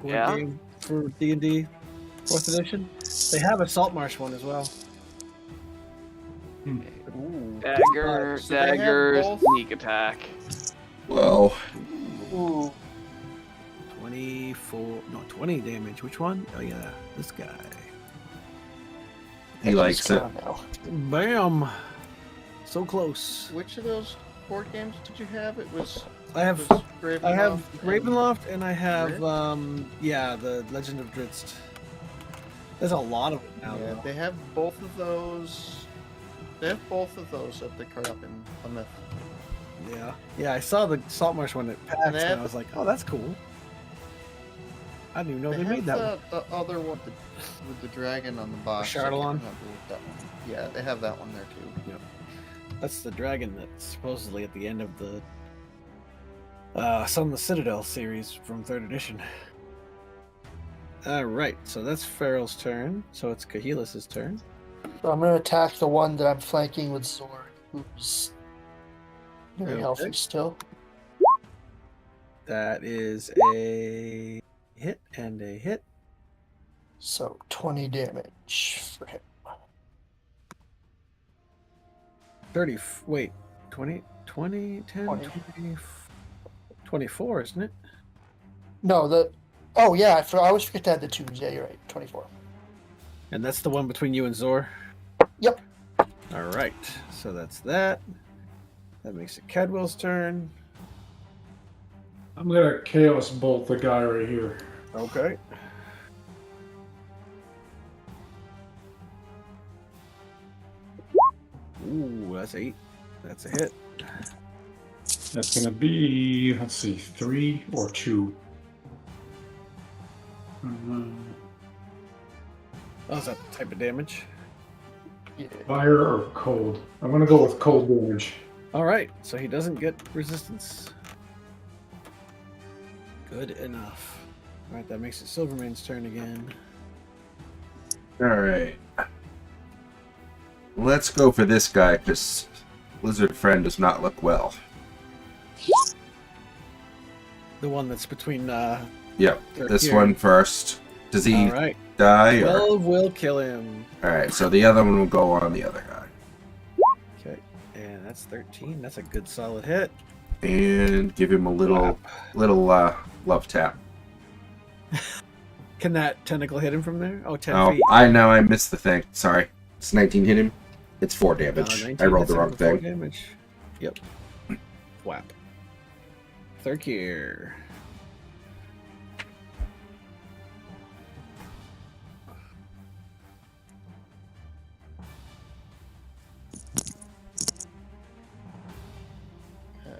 board Yeah. game for D&D 4th edition? They have a Saltmarsh one as well. Dagger, So they have dagger, both? sneak attack. Well, Ooh, 20 damage. Which one? Oh yeah, this guy. he likes it. now. Bam! So close. Which of those board games did you have? It was. I have it was I have Ravenloft and- Ravenloft and I have Dritz? the Legend of Dritz. There's a lot of them now. Yeah, though. they have both of those. They have both of those at the card up in Plymouth. Yeah, I saw the Saltmarsh one at PAX And they and have- I was like, oh, that's cool. I didn't even know they, They made have that one. the other one with the dragon on the box. I can't Chardalon? remember what that one. Yeah, they have that one there too. That's the dragon that's supposedly at the end of the Son of the Citadel series from 3rd edition. Alright, so that's Farrell's turn. So it's Kahelis' turn. So I'm going to attack the one that I'm flanking with Zorg, who's very Okay. healthy still. That is a hit and a hit. So 20 damage for him. 30. Wait, 20, 10, 20. 24, isn't it? No, oh yeah, I always forget to add the 2s. Yeah, you're right. 24. And that's the one between you and Zor? Yep. Alright, so that's that. That makes it Cadwell's turn. I'm gonna chaos bolt the guy right here. Okay. Ooh, that's 8. That's a hit. That's gonna be, let's see, 3 or 2. Oh, is that the type of damage? Yeah. Fire or cold? I'm gonna go with cold damage. Alright, so he doesn't get resistance. Good enough. Alright, that makes it Silvermane's turn again. Alright. Let's go for this guy, because Lizard Friend does not look well. The one that's between Yep, Or this here. one first. Does he Alright. die? Or... 12 will kill him. Alright, so the other one will go on the other guy. Okay. And that's 13. That's a good solid hit. And give him a little love tap. Can that tentacle hit him from there? Oh, 10 Oh, feet. I know. I missed the thing. Sorry. It's 19 hit him. It's 4 Uh, damage. 19 I rolled hits the him wrong for 4 thing. damage. Yep. Whap. Thirkir. Up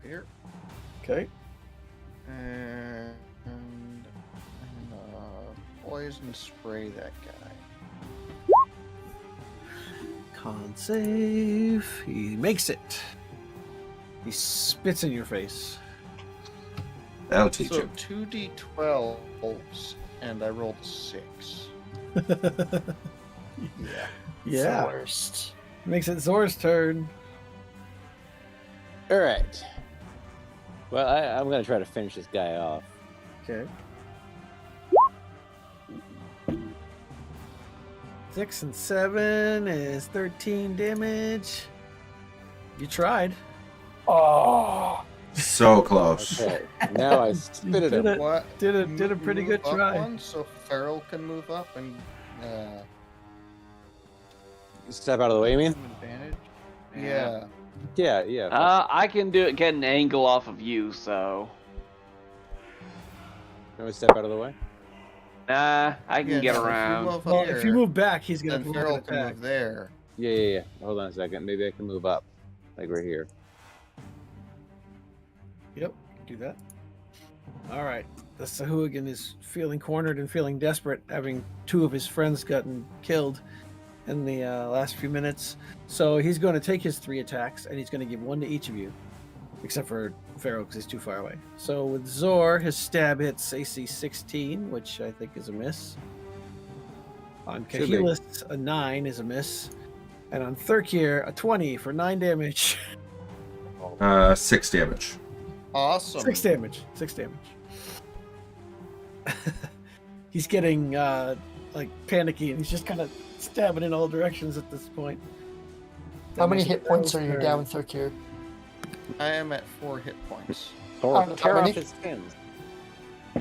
here. Okay. And poison spray that guy. Con save. He makes it. He spits in your face. That'll teach So him. 2d12s, and I rolled 6. Yeah. Yeah. The worst. Makes it Zor's turn. All right. Well, I'm gonna try to finish this guy off. Okay. 6 and 7 is 13 damage. You tried. Oh. So close. Okay. Now I spit at him. Did it. What? Did a pretty good Move up try. one so Farrell can move up and Step out of the way, you mean? advantage. Yeah. Yeah. I can get an angle off of you, so. Can we step out of the way? Nah, I can Yeah, get no, around. Well, if you move back, he's gonna then provoke Farrell an can attack. move there. Yeah. Hold on a second. Maybe I can move up, like right here. Yep, do that. All right. The Sahuagin is feeling cornered and feeling desperate, having 2 of his friends gotten killed in the last few minutes. So he's going to take his 3 attacks, and he's going to give 1 to each of you, except for Pharaoh because he's too far away. So with Zor, his stab hits AC 16, which I think is a miss. On Should be. Kahilis, a 9 is a miss. And on Thurkir, a 20 for 9 damage. 6 damage. Awesome. 6 damage. 6 damage. He's getting like panicky, and he's just kind of stabbing in all directions at this point. How many That hit makes points are Pharaoh's you turn. down, Thurkir? I am at 4 hit points. Or How tear many? off his skins.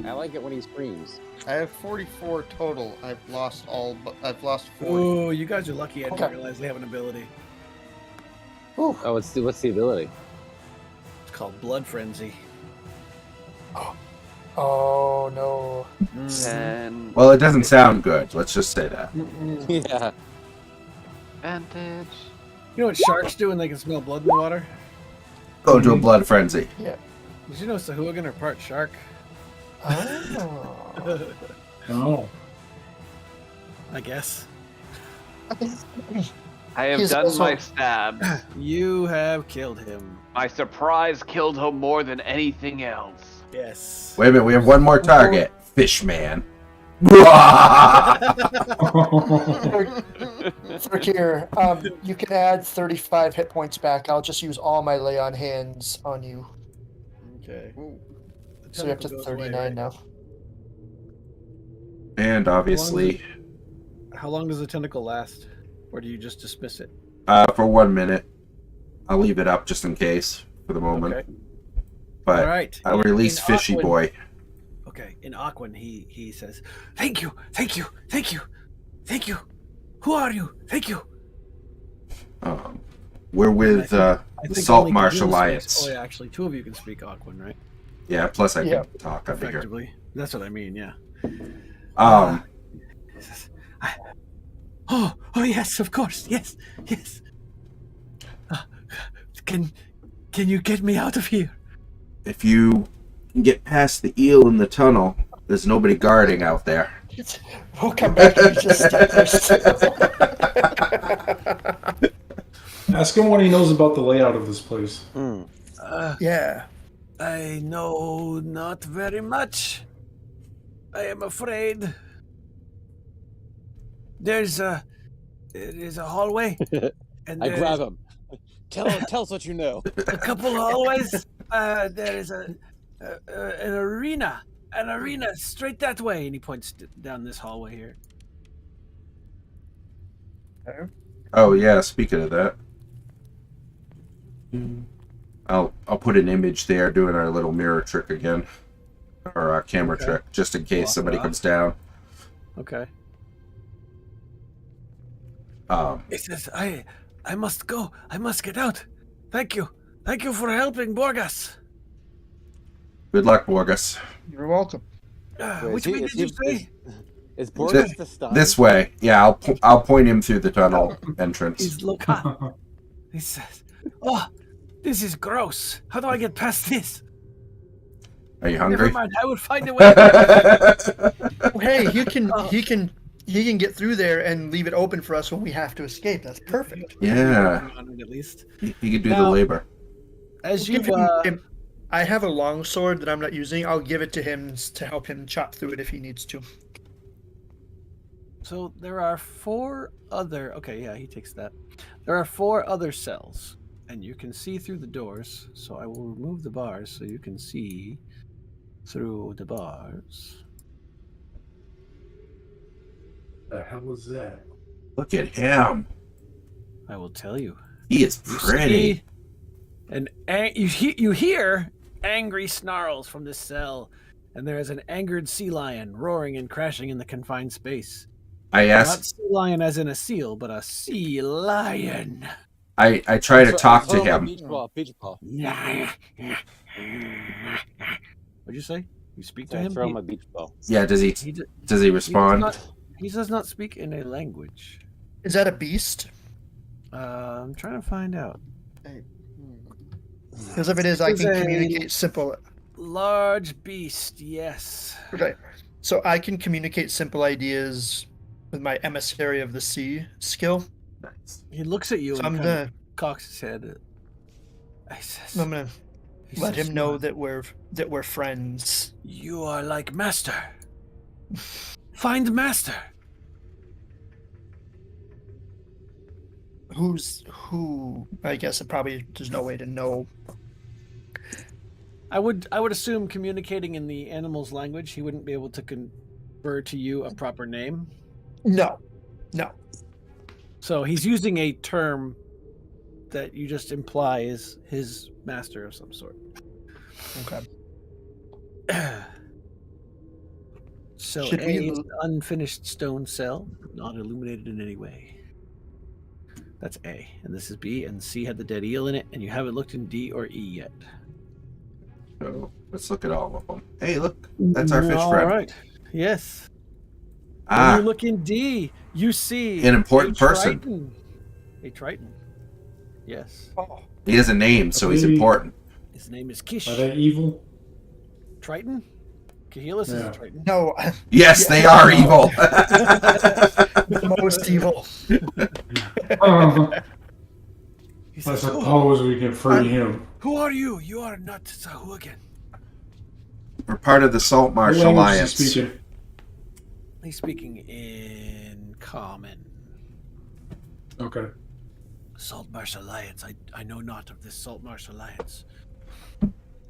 I like it when he screams. I have 44 total. I've lost 40. Ooh, you guys are lucky. I didn't Okay. realize they have an ability. Ooh. Oh, what's the ability? It's called Blood Frenzy. Oh no. And Well, it doesn't sound good. Let's just say that. Yeah. advantage. You know what sharks do when they can smell blood in the water? Go to a blood frenzy. Did you know Sahuagin are part shark? Oh. Oh. I guess. I have He's done also- my stab. You have killed him. My surprise killed him more than anything else. Yes. Wait a minute, we have one more target. Fishman. Thurkir, you can add 35 hit points back. I'll just use all my lay on hands on you. Okay. Ooh. The So you're up to tentacle goes away, 39 right? now. And obviously, How long does the tentacle last? Or do you just dismiss it? for 1 minute, I'll leave it up just in case for the moment. Okay. But All right. I'll release In Fishy Aquan- Boy. Okay. In Aquan, he says, "Thank you, thank you, thank you, thank you. Who are you? Thank you." We're with the I think only Saltmarsh Kajil Alliance. speaks- Oh yeah, actually, 2 of you can speak Aquan, right? Yeah, plus I Yeah. can talk, I figure. Effectively. That's what I mean. Yeah. He says, Oh yes, of course, yes. Can you get me out of here? If you can get past the eel in the tunnel, there's nobody guarding out there. We'll come back and you just step first. Ask him what he knows about the layout of this place. Yeah. I know not very much. I am afraid. There is a hallway, and I there grab is him. Tell us what you know. a couple hallways. There is an arena straight that way, and he points down this hallway here. Oh yeah, speaking of that. I'll put an image there doing our little mirror trick again. or camera Okay. trick, just in case Block it somebody off. comes down. Okay. It says, I must go. I must get out. Thank you. Thank you for helping Borgas. Good luck, Borgus. You're welcome. Wait, Which way did you say? Is Borges the stun? This way. Yeah, I'll point him through the tunnel entrance. He's look up. He says, oh, this is gross. How do I get past this? Are you Never hungry? mind. I will find a way. Oh, hey, he can get through there and leave it open for us when we have to escape. That's perfect. Yeah. At least. He could do Now- the labor. As Give you him- I have a long sword that I'm not using. I'll give it to him to help him chop through it if he needs to. So there are 4 other. Okay, yeah, he takes that. There are 4 other cells, and you can see through the doors. So I will remove the bars so you can see through the bars. The hell was that? Look at him. I will tell you. He is You pretty. see you hear angry snarls from this cell, and there is an angered sea lion roaring and crashing in the confined space. I Not asked. sea lion as in a seal, but a sea lion. I try to talk to Throw him a him. Beach ball. Beach ball. What'd you say? You speak to I him? throw him a beach ball. Yeah, does he He d- does he respond? He does not speak in a language. Is that a beast? I'm trying to find out. Because if it is, I It's can a- communicate simple. Large beast, yes. Okay, so I can communicate simple ideas with my emissary of the sea skill. Nice. He looks at you So and I'm kind of gonna cocks his head. I says, I'm gonna he let says, him know that we're friends. You are like master. Find master. Who? I guess it probably there's no way to know. I would assume communicating in the animal's language, he wouldn't be able to confer to you a proper name. No. So he's using a term that you just imply is his master of some sort. Okay. So Should A we is an unfinished stone cell, not illuminated in any way. That's A. And this is B, and C had the dead eel in it, and you haven't looked in D or E yet. So let's look at all of them. Hey, look, that's our fish All friend. right. Yes. When Ah, you look in D, you see an important person. Triton. A Triton. Yes. Oh, He has a name, so he's Maybe- important. His name is Kish. Are they evil? Triton? Kahelis is Yeah. a Triton. no, Yes, Yeah. they are evil. the most evil. He I says, suppose we can free him. Who are you? You are not Sahuagin. We're part of the Saltmarsh What language is Alliance. he speaking? he's speaking in common. Okay. Saltmarsh Alliance. I know not of this Saltmarsh Alliance.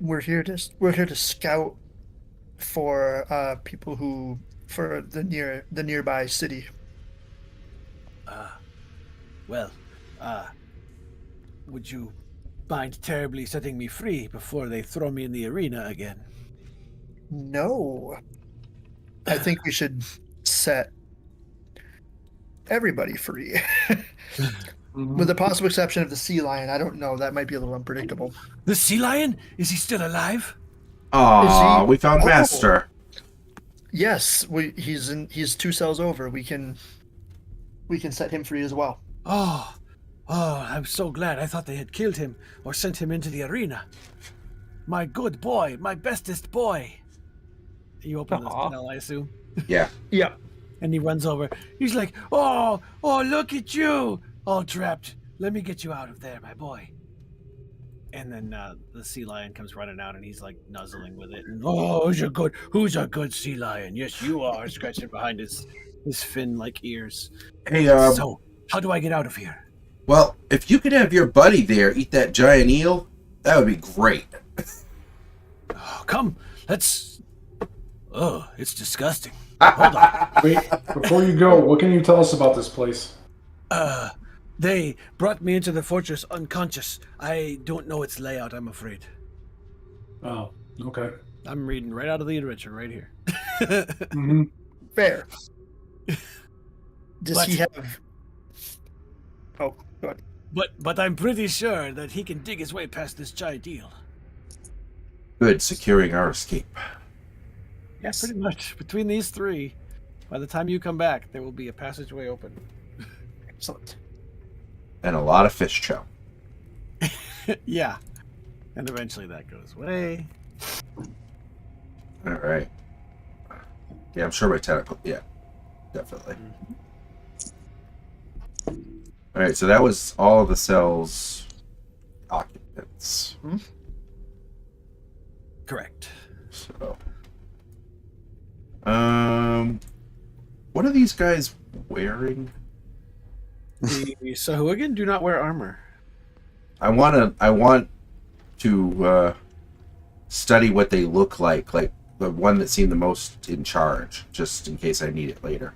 We're here to scout for people for the nearby city. Well, would you mind terribly setting me free before they throw me in the arena again? No, I think we should set everybody free, with the possible exception of the sea lion. I don't know. That might be a little unpredictable. The sea lion? Is he still alive? Aw, Is he- we found Oh. Master. Yes, he's 2 cells over. We can set him free as well. Oh, I'm so glad. I thought they had killed him or sent him into the arena. My good boy, my bestest boy. You open the Aw. cell, I assume. Yeah. Yeah. And he runs over. He's like, oh, look at you, all trapped. Let me get you out of there, my boy. And then the sea lion comes running out, and he's like nuzzling with it. And, Oh, who's a good sea lion? Yes, you are. scratching behind his fin-like ears. Hey, So, how do I get out of here? well, if you could have your buddy there eat that giant eel, that would be great. Oh, come, let's. Oh, it's disgusting. Wait, before you go, what can you tell us about this place? They brought me into the fortress unconscious. I don't know its layout, I'm afraid. Oh, okay. I'm reading right out of the adventure right here. Mm-hmm. Fair. Does But- he have? Oh, go ahead. But I'm pretty sure that he can dig his way past this giant deal. Good, securing our escape. Yeah, pretty much. Between these three, by the time you come back, there will be a passageway open. Excellent. And a lot of fish chow. Yeah. And eventually that goes away. All right. Yeah, I'm sure my tentacle. Yeah, definitely. All right, so that was all of the cell's occupants. Correct. So, what are these guys wearing? The Sahuagin do not wear armor. I want to study what they look like the one that seemed the most in charge, just in case I need it later.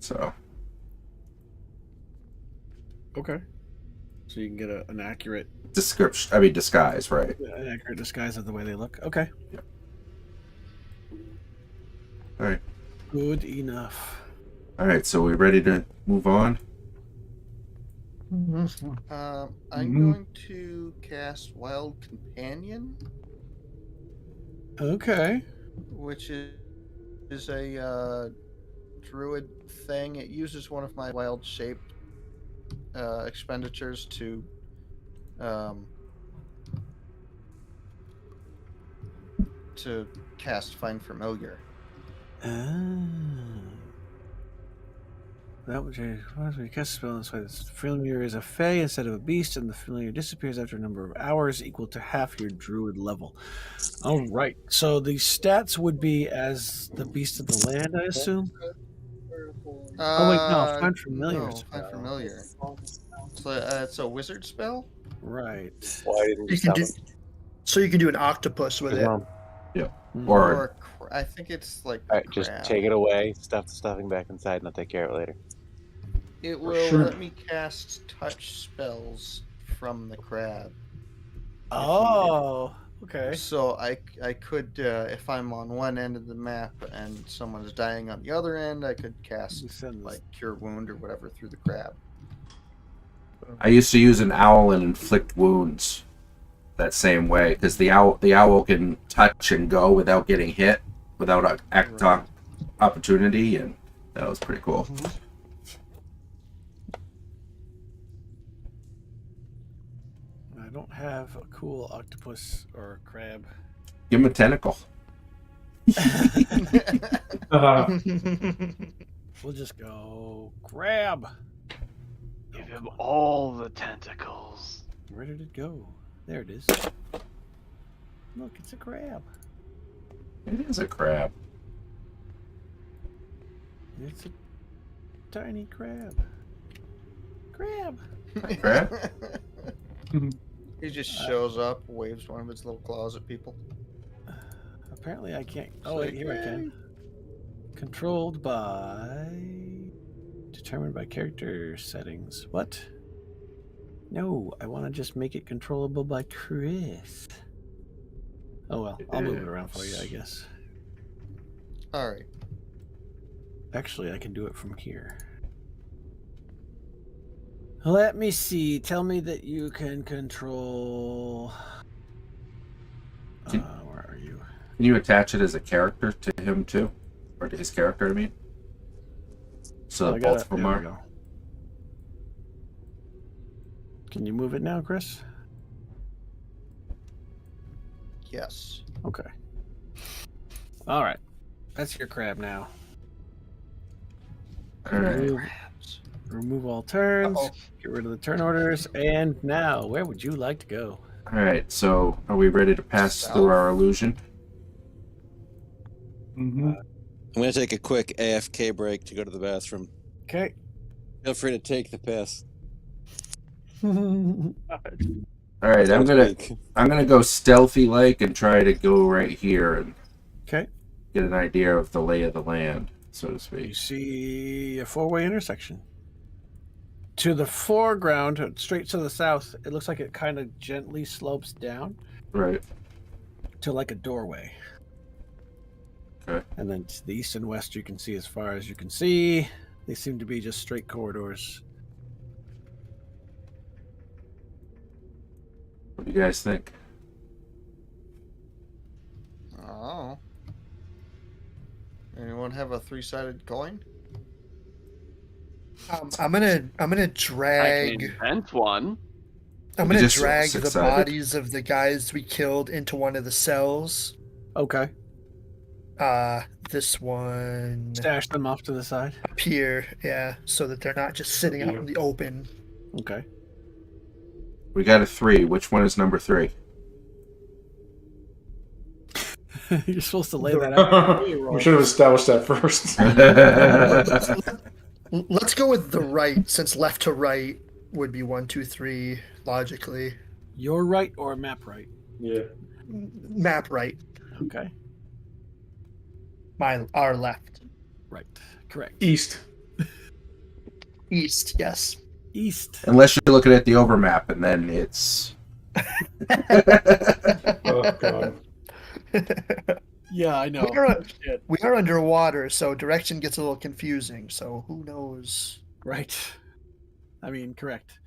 So, Okay. So you can get an accurate disguise, right? disguise of the way they look. Okay. All right. Good enough. All right, so we ready to move on? I'm Mhm. going to cast Wild Companion, Okay. which is a druid thing. It uses one of my wild shape expenditures to cast Find Familiar. That would change. Once we cast a spell this way, the familiar is a fae instead of a beast, and the familiar disappears after a number of hours equal to half your druid level. All right. So the stats would be as the beast of the land, I assume. Oh, wait, no, Find Familiar No, spell. Find Familiar. So it's a wizard spell. Right. Why didn't you You can tell do. me? So you can do an octopus with it. Mom. Or I think it's like All right, just crab. take it away, stuff the stuffing back inside, and I'll take care of it later. It will Sure. let me cast touch spells from the crab. Oh, okay. So I could, if I'm on one end of the map and someone's dying on the other end, I could cast You send this. like Cure Wound or whatever through the crab. I used to use an owl and inflict wounds that same way because the owl can touch and go without getting hit, without an act opportunity, and that was pretty cool. I don't have a cool octopus or crab. Give him a tentacle. We'll just go crab. Give him all the tentacles. Where did it go? There it is. Look, it's a crab. It is a crab. It's a tiny crab. Crab. Crab? He just shows up, waves one of his little claws at people. Apparently I can't. It's Oh, wait, like, here I can. Controlled by. Determined by character settings. What? No, I want to just make it controllable by Chris. Oh well, I'll move it around for you, I guess. All right. Actually, I can do it from here. Let me see. Tell me that you can control. Where are you? Can you attach it as a character to him too, or to his character? I mean, so I that got both it. of them There we are. go. Can you move it now, Chris? Yes. Okay. All right. That's your crab now. All right. Remove all turns. Uh-oh. Get rid of the turn orders. And now, where would you like to go? All right. So, are we ready to pass South. through our illusion? Mm-hmm. I'm gonna take a quick AFK break to go to the bathroom. Okay. Feel free to take the piss. All right. I'm gonna go stealthy like and try to go right here and Okay. get an idea of the lay of the land, so to You speak. see a four-way intersection. To the foreground, straight to the south, it looks like it kind of gently slopes down Right. to like a doorway. Okay. And then to the east and west, you can see as far as you can see. They seem to be just straight corridors. What do you guys think? Oh. Anyone have a 3-sided coin? I'm gonna I drag. can invent one. I'm You gonna just drag the 6-sided? bodies of the guys we killed into one of the cells. Okay. This one Stash them off to the side. up here, yeah, so that they're not just sitting out in the open. Okay. We got a 3. Which one is number 3? You're supposed to lay that out. We should have established that first. Let's go with the right, since left to right would be 1, 2, 3 logically. Your right or map right? Yeah. Map right, Okay. our left. Right. Correct. East. East, yes. East. Unless you're looking at the overmap, and then it's. Oh, God. Yeah, I know. We are underwater, so direction gets a little confusing. So who knows? Right. I mean, correct.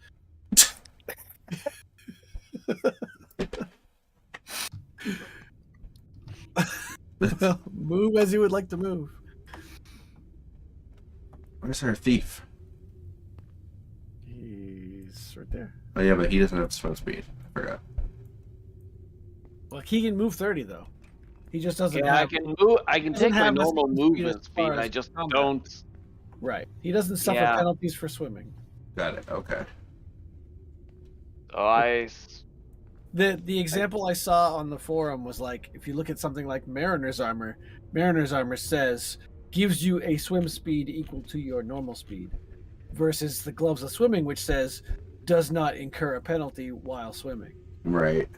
Well, move as you would like to move. Where's our thief? He's right there. Oh yeah, but he doesn't have swim speed. I forgot. Well, he can move 30 though. He just doesn't. Yeah, I have, can move. I can doesn't take my have the normal same speed movement as speed. far I as just combat. don't. Right. He doesn't suffer Yeah. penalties for swimming. Got it. Okay. So The example I saw on the forum was like, if you look at something like Mariner's Armor says gives you a swim speed equal to your normal speed, versus the Gloves of Swimming, which says does not incur a penalty while swimming. Right.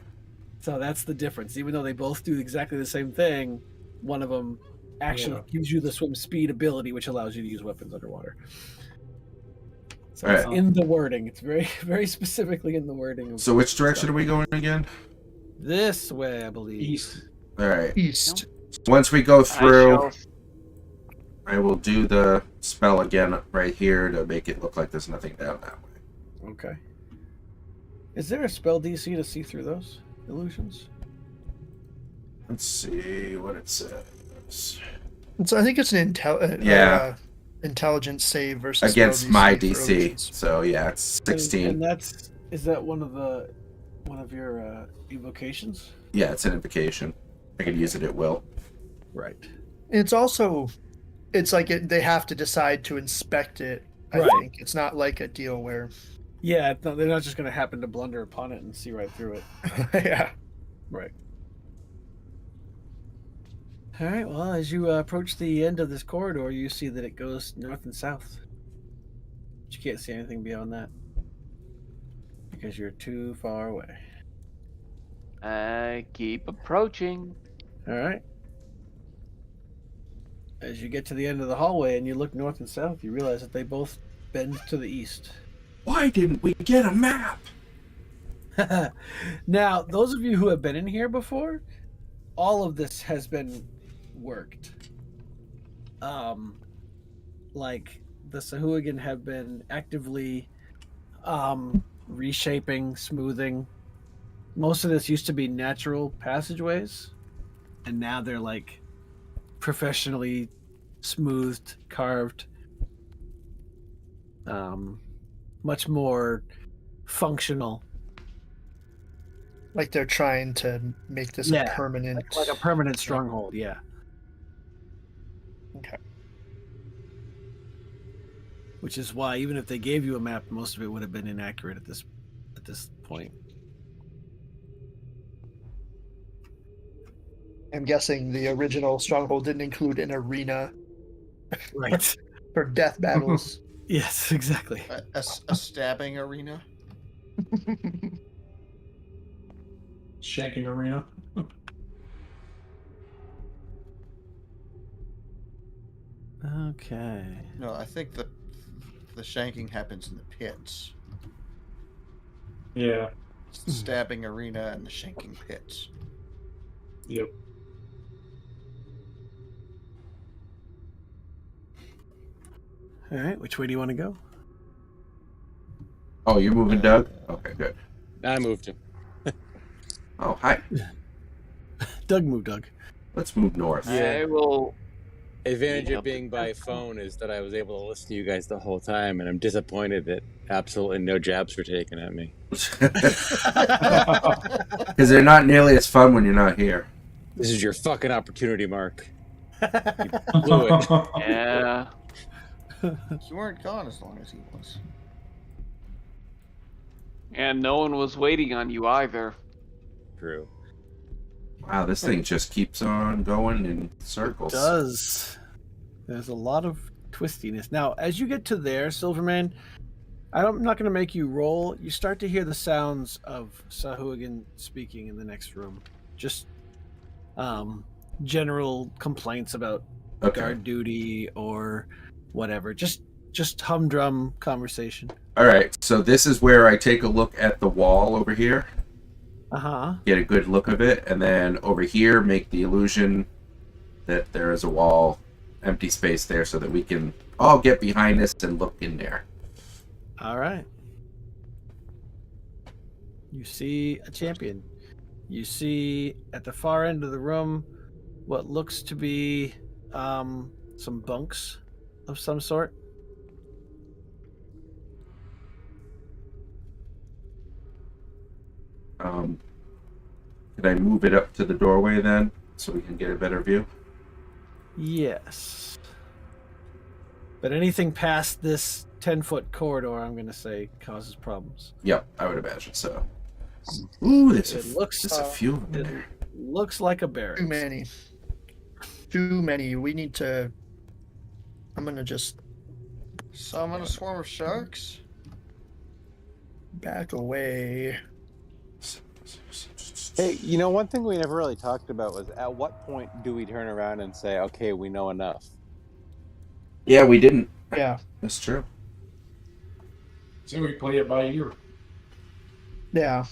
So that's the difference. Even though they both do exactly the same thing, one of them actually gives you the swim speed ability, which allows you to use weapons underwater. So it's in the wording. It's very, very specifically in the wording. Of So which direction are we going again? this way, I believe. East. All right. East. Once we go I through, shall. I will do the spell again right here to make it look like there's nothing down that way. Okay. Is there a spell DC to see through those illusions? Let's see what it says. So I think it's an intelligence save versus Against spell my for DC. illusions. So yeah, it's 16. And is that one of your evocations? Yeah, it's an invocation. I can use it at will. Right. It's also, it's like they have to decide to inspect it. I Right. think it's not like a deal where, Yeah, they're not just going to happen to blunder upon it and see right through it. yeah. Right. All right. Well, as you approach the end of this corridor, you see that it goes north and south. But you can't see anything beyond that because you're too far away. I keep approaching. All right. As you get to the end of the hallway and you look north and south, you realize that they both bend to the east. Why didn't we get a map? Now, those of you who have been in here before, all of this has been worked. Like the Sahuagin have been actively reshaping, smoothing. Most of this used to be natural passageways, and now they're like professionally smoothed, carved, much more functional. Like they're trying to make this a permanent. Like a permanent stronghold, yeah. Okay. Which is why, even if they gave you a map, most of it would have been inaccurate at this point. I'm guessing the original stronghold didn't include an arena Right. for death battles. Yes, exactly. A stabbing arena. Shanking arena. Okay. No, I think the shanking happens in the pits. Yeah. It's the stabbing arena and the shanking pits. Yep. All right, which way do you want to go? Oh, you're moving, Doug? Okay, good. I moved him. Oh, hi. Doug move, Doug. Let's move north. Yeah. I will. Advantage Yeah, of being but by that's cool. phone is that I was able to listen to you guys the whole time, and I'm disappointed that absolutely no jabs were taken at me. Because they're not nearly as fun when you're not here. This is your fucking opportunity, Mark. You blew it. Yeah. You weren't gone as long as he was. And no one was waiting on you either. True. Wow, this thing just keeps on going in It circles. does. There's a lot of twistiness. Now, as you get to there, Silverman, I'm not going to make you roll. You start to hear the sounds of Sahuagin speaking in the next room. Just general complaints about Okay. guard duty or whatever. Just humdrum conversation. All right, so this is where I take a look at the wall over here, Uh-huh. get a good look of it, and then over here make the illusion that there is a wall, empty space there, so that we can all get behind this and look in there. All right. You see a champion. You see at the far end of the room what looks to be some bunks of some sort. Could I move it up to the doorway then, so we can get a better view? Yes. But anything past this 10-foot corridor, I'm going to say, causes problems. Yep, I would imagine so. Ooh, there's It looks a few of them it there. looks like a barracks. Too many. Too many. We need to. I'm gonna just Summon a swarm of sharks? back away. Hey, you know, one thing we never really talked about was at what point do we turn around and say, okay, we know enough? Yeah, we didn't. Yeah. That's true. So we play it by ear. Yeah.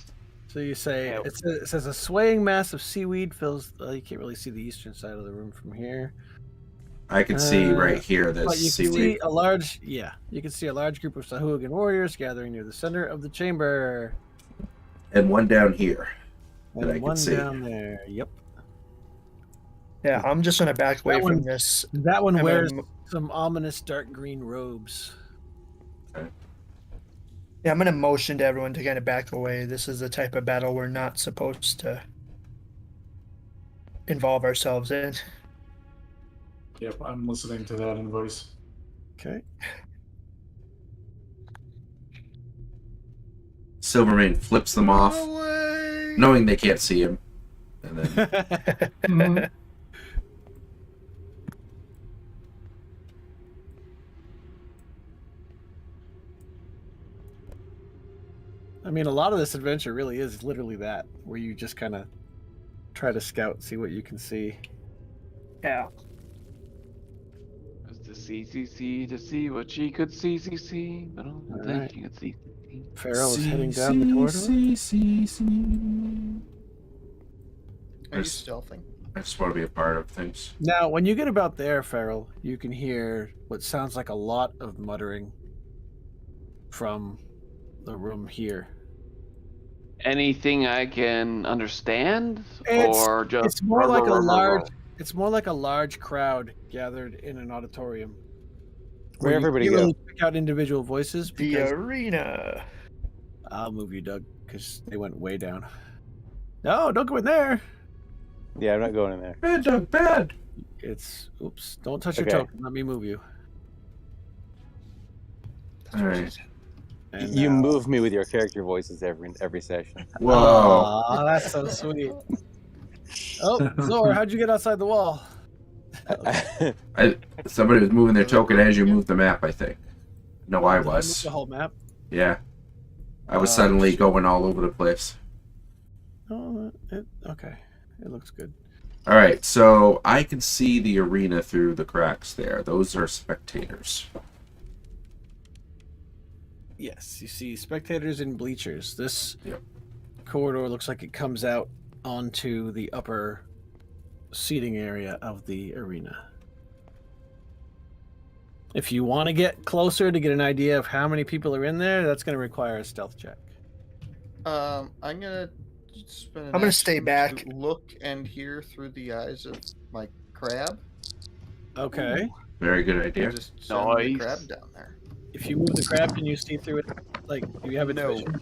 So you say, Yeah. it says a swaying mass of seaweed fills, you can't really see the eastern side of the room from here. I can see Uh, right here But this you can seaweed. see you can see a large group of Sahuagin warriors gathering near the center of the chamber. And one down here. That And I can one see. down there. Yep. Yeah. I'm just gonna back away That from one- this. That one I'm wears gonna- some ominous dark green robes. Yeah, I'm gonna motion to everyone to kind of back away. This is the type of battle we're not supposed to involve ourselves in. Yep, I'm listening to that advice. Okay. Silvermane flips them off, Away! knowing they can't see him. And then I mean, a lot of this adventure really is literally that, where you just kind of try to scout, see what you can see. Yeah. Was the CCC to see what she could see, but I don't All think right. she could see. Farrell is heading down the corridor. Are you There's- stealthing? I just want to be a part of things. Now, when you get about there, Farrell, you can hear what sounds like a lot of muttering from the room here. Anything I can understand, It's- or just It's more like a ruh, ruh, ruh, large. ruh? It's more like a large crowd gathered in an auditorium. Where'd you everybody can't go? really pick out individual voices The because arena. I'll move you, Doug, because they went way down. No, don't go in there. Yeah, I'm not going in there. Bad dog, bad. It's oops. Don't touch your Okay. token. Let me move you. All right. And You now- move me with your character voices every session. Whoa. Aw, that's so sweet. Oh, Zor, how'd you get outside the wall? Somebody was moving their token as you moved the map, I think. No, I Did move was. the whole map. Yeah. I was Oh, suddenly shit. going all over the place. Oh, okay. It looks good. All right, so I can see the arena through the cracks there. Those are spectators. Yes, you see spectators and bleachers. This Yep. corridor looks like it comes out onto the upper seating area of the arena. If you want to get closer to get an idea of how many people are in there, that's going to require a stealth check. I'm gonna spend. I'm gonna stay action back. to look and hear through the eyes of my crab. Okay. Very good And idea. just send the Nice. crab down there. If you move the crab, can you see through it? Like, do you have its No. vision?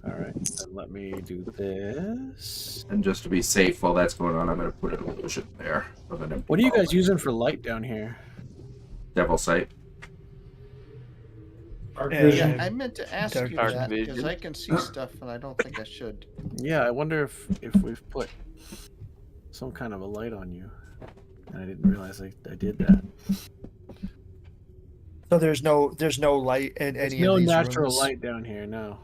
All right. Then let me do this. And just to be safe while that's going on, I'm going to put an illusion there. Of an empty What are you ball. guys using for light down here? Devil sight. Dark Yeah, vision. Yeah, I meant to ask Dark you Dark that because vision. I can see stuff and I don't think I should. Yeah, I wonder if we've put some kind of a light on you. And I didn't realize I did that. So there's no light in There's any no of these natural rooms. light down here, no.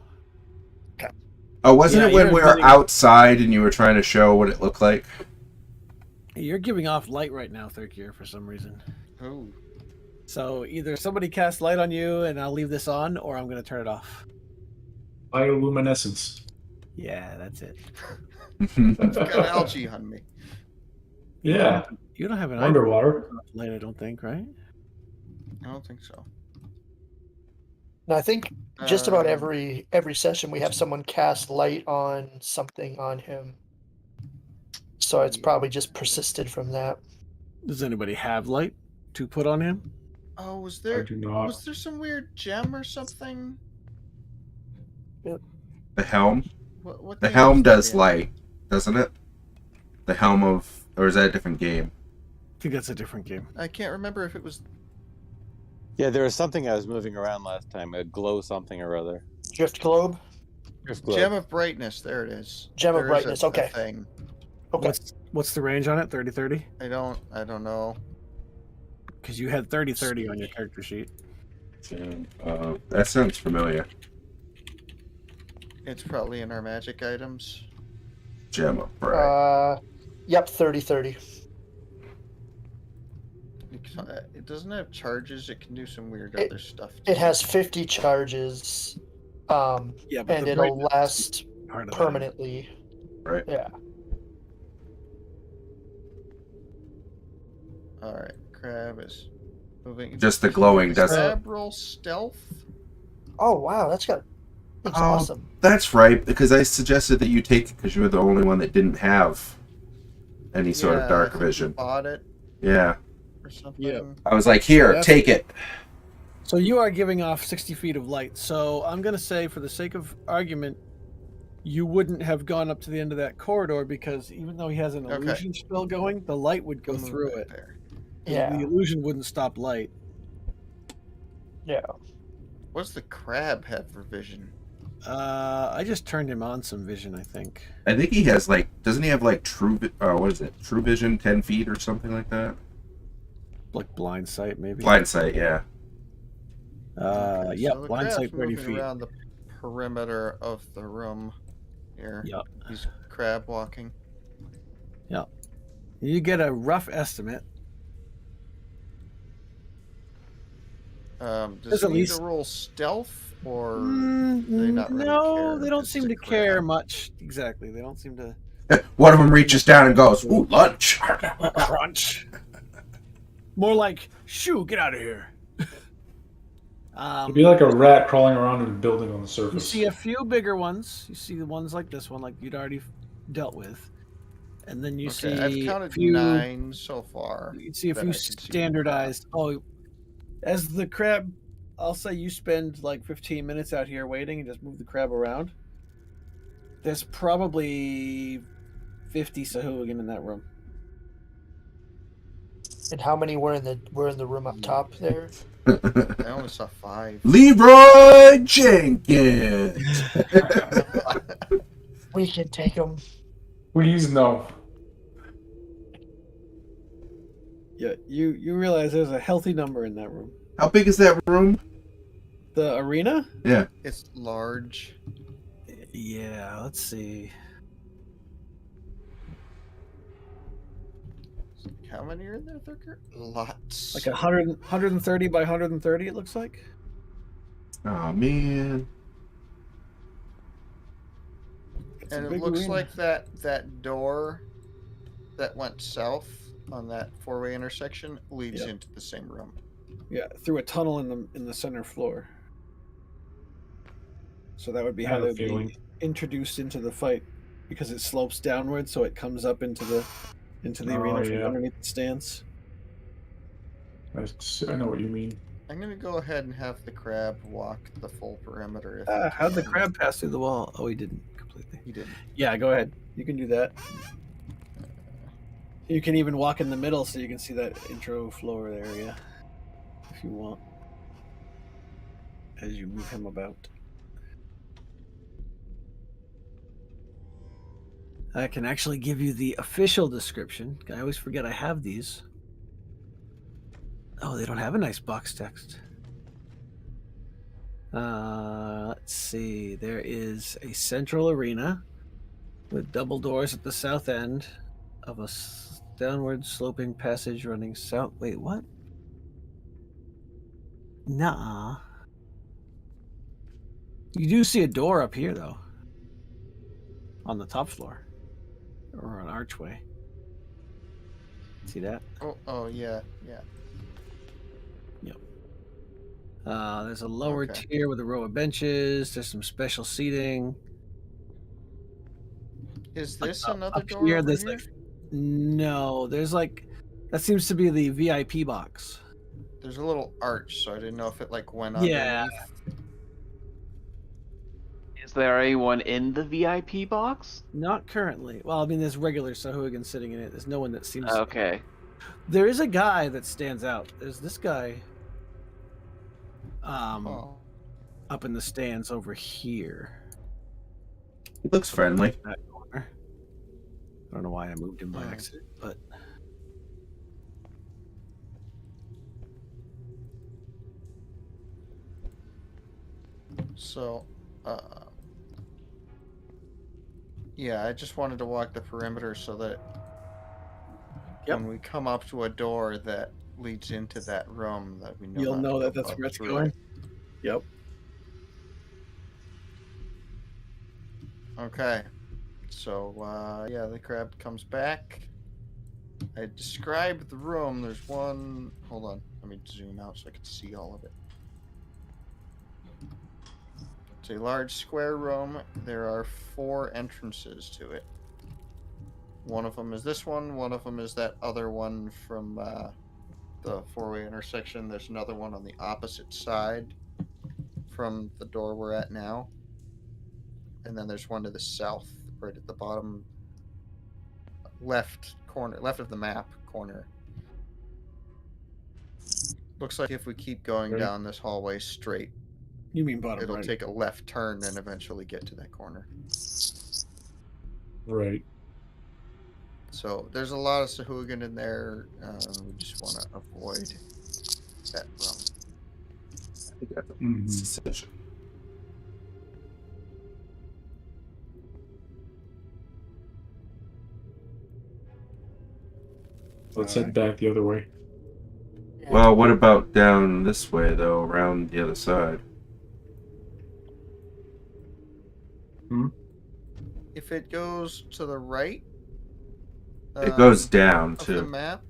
Oh, wasn't Yeah, it when you're we were admitting- outside and you were trying to show what it looked like? You're giving off light right now, Thurkir, for some reason. Oh, So either somebody cast light on you and I'll leave this on, or I'm going to turn it off. Bioluminescence. Yeah, that's it. got algae on me. Yeah. You don't have an Underwater. light, I don't think, right? I don't think so. No, I think just about Um, every session we have someone cast light on something on him. So it's probably just persisted from that. Does anybody have light to put on him? Oh, was I there do not. was there some weird gem or something? The helm? What The game helm was that does in? light, doesn't it? The helm of, or is that a different game? I think that's a different game. I can't remember if it was. Yeah, there was something I was moving around last time. A glow something or other. Drift globe? Drift glow. Gem of Brightness. There it is. Gem of There is Brightness, a okay. thing. Okay. What's the range on it? 30-30? I don't know. Because you had 30-30 on your character sheet. That sounds familiar. It's probably in our magic items. Gem of Bright. Yep, 30-30. It doesn't have charges. It can do some weird It- other stuff. It has 50 charges, Yeah, but and the it'll brightness last is part of that. permanently. Right. Yeah. All right, crab is moving. Just the glowing doesn't. Crab roll stealth. Oh wow, that's Oh. awesome. That's right, because I suggested that you take it because you were the only one that didn't have any sort Yeah, of dark I think you vision. Bought it Yeah. or something. Yeah. I was like, here, that's- take it. So you are giving off 60 feet of light. So I'm going to say, for the sake of argument, you wouldn't have gone up to the end of that corridor because even though he has an Okay. illusion spell going, the light would go We'll move through that it. There. Yeah. The illusion wouldn't stop light. Yeah. What's the crab have for vision? I just turned him on some vision, I think. I think he has like, doesn't he have like what is it? True vision, 10 feet or something like that? Like blind sight, maybe. Blind sight, yeah. Okay, Yeah, so the blind crab's sight 30 moving feet. around the perimeter of the room here. Yep. He's crab walking. You get a rough estimate. Does There's he at need least- to roll stealth or Mm, not really no, care they if don't it's seem a to care crab? much. Exactly. They don't seem to One of them reaches down and goes, ooh, lunch. crunch. More like, shoo, get out of here. It'd be like a rat crawling around in a building on the You surface. see a few bigger ones. You see the ones like this one, like you'd already dealt with. And then you Okay, see I've a counted few, 9 so far. you see a that few I can see with the standardized. Oh, as the crab, I'll say you spend like 15 minutes out here waiting and just move the crab around. There's probably 50 Sahuagin in that room. And how many were in the room up top there? I only saw 5. Leroy Jenkins. We can take them. Please no. Yeah, you realize there's a healthy number in that room. How big is that room? The arena? Yeah. It's large. Yeah, let's see. How many are in there, Thurker? Lots. Like 130 by 130, it looks like. Oh, man. It's a And it big looks arena. like that door that went south on that four-way intersection leads Yep. into the same room. Yeah, through a tunnel in the center floor. So that would be I how have they a would feeling. be introduced into the fight, because it slopes downward, so it comes up into the Oh, arena from yeah. underneath the stands. I know what you mean. I'm gonna go ahead and have the crab walk the full perimeter if he How'd the can. crab pass through the wall? Oh, he didn't completely. He didn't. Yeah, go ahead. You can do that. You can even walk in the middle so you can see that intro floor area if you want, as you move him about. I can actually give you the official description. I always forget I have these. Oh, they don't have a nice box text. Let's see. There is a central arena with double doors at the south end of a downward sloping passage running south. Wait, what? Nuh-uh. You do see a door up here, though, on the top floor, or an archway. See that? Oh yeah. Yep. There's a lower Okay. tier with a row of benches. There's some special seating. Is Like, this another up door here, over there's here? like no. There's like that seems to be the VIP box. There's a little arch, so I didn't know if it like went Yeah. underneath. Is there anyone in the VIP box? Not currently. Well, I mean, there's regular Sahuagin sitting in it. There's no one that seems. Okay. There is a guy that stands out. There's this guy. Oh. Up in the stands over here. He looks friendly. That corner. I don't know why I moved him by Hmm. accident, but So, yeah, I just wanted to walk the perimeter so that Yep. when we come up to a door that leads into that room, that we know you'll not to know that go that's up where it's through going. it. Yep. Okay. So, yeah, the crab comes back. I described the room. There's one. Hold on. Let me zoom out so I can see all of it. It's a large square room. There are 4 entrances to it. One of them is this one of them is that other one from the four-way intersection. There's another one on the opposite side from the door we're at now. And then there's one to the south, right at the bottom left corner, left of the map corner. Looks like if we keep going Right. down this hallway straight, You mean bottom it'll right? take a left turn and eventually get to that corner. Right. So there's a lot of Sahuagin in there. We just want to avoid that room. I think that's a Mhm. decision. Let's head back the other way. Well, what about down this way, though, around the other side? If it goes to the right, It goes down, of the too. map.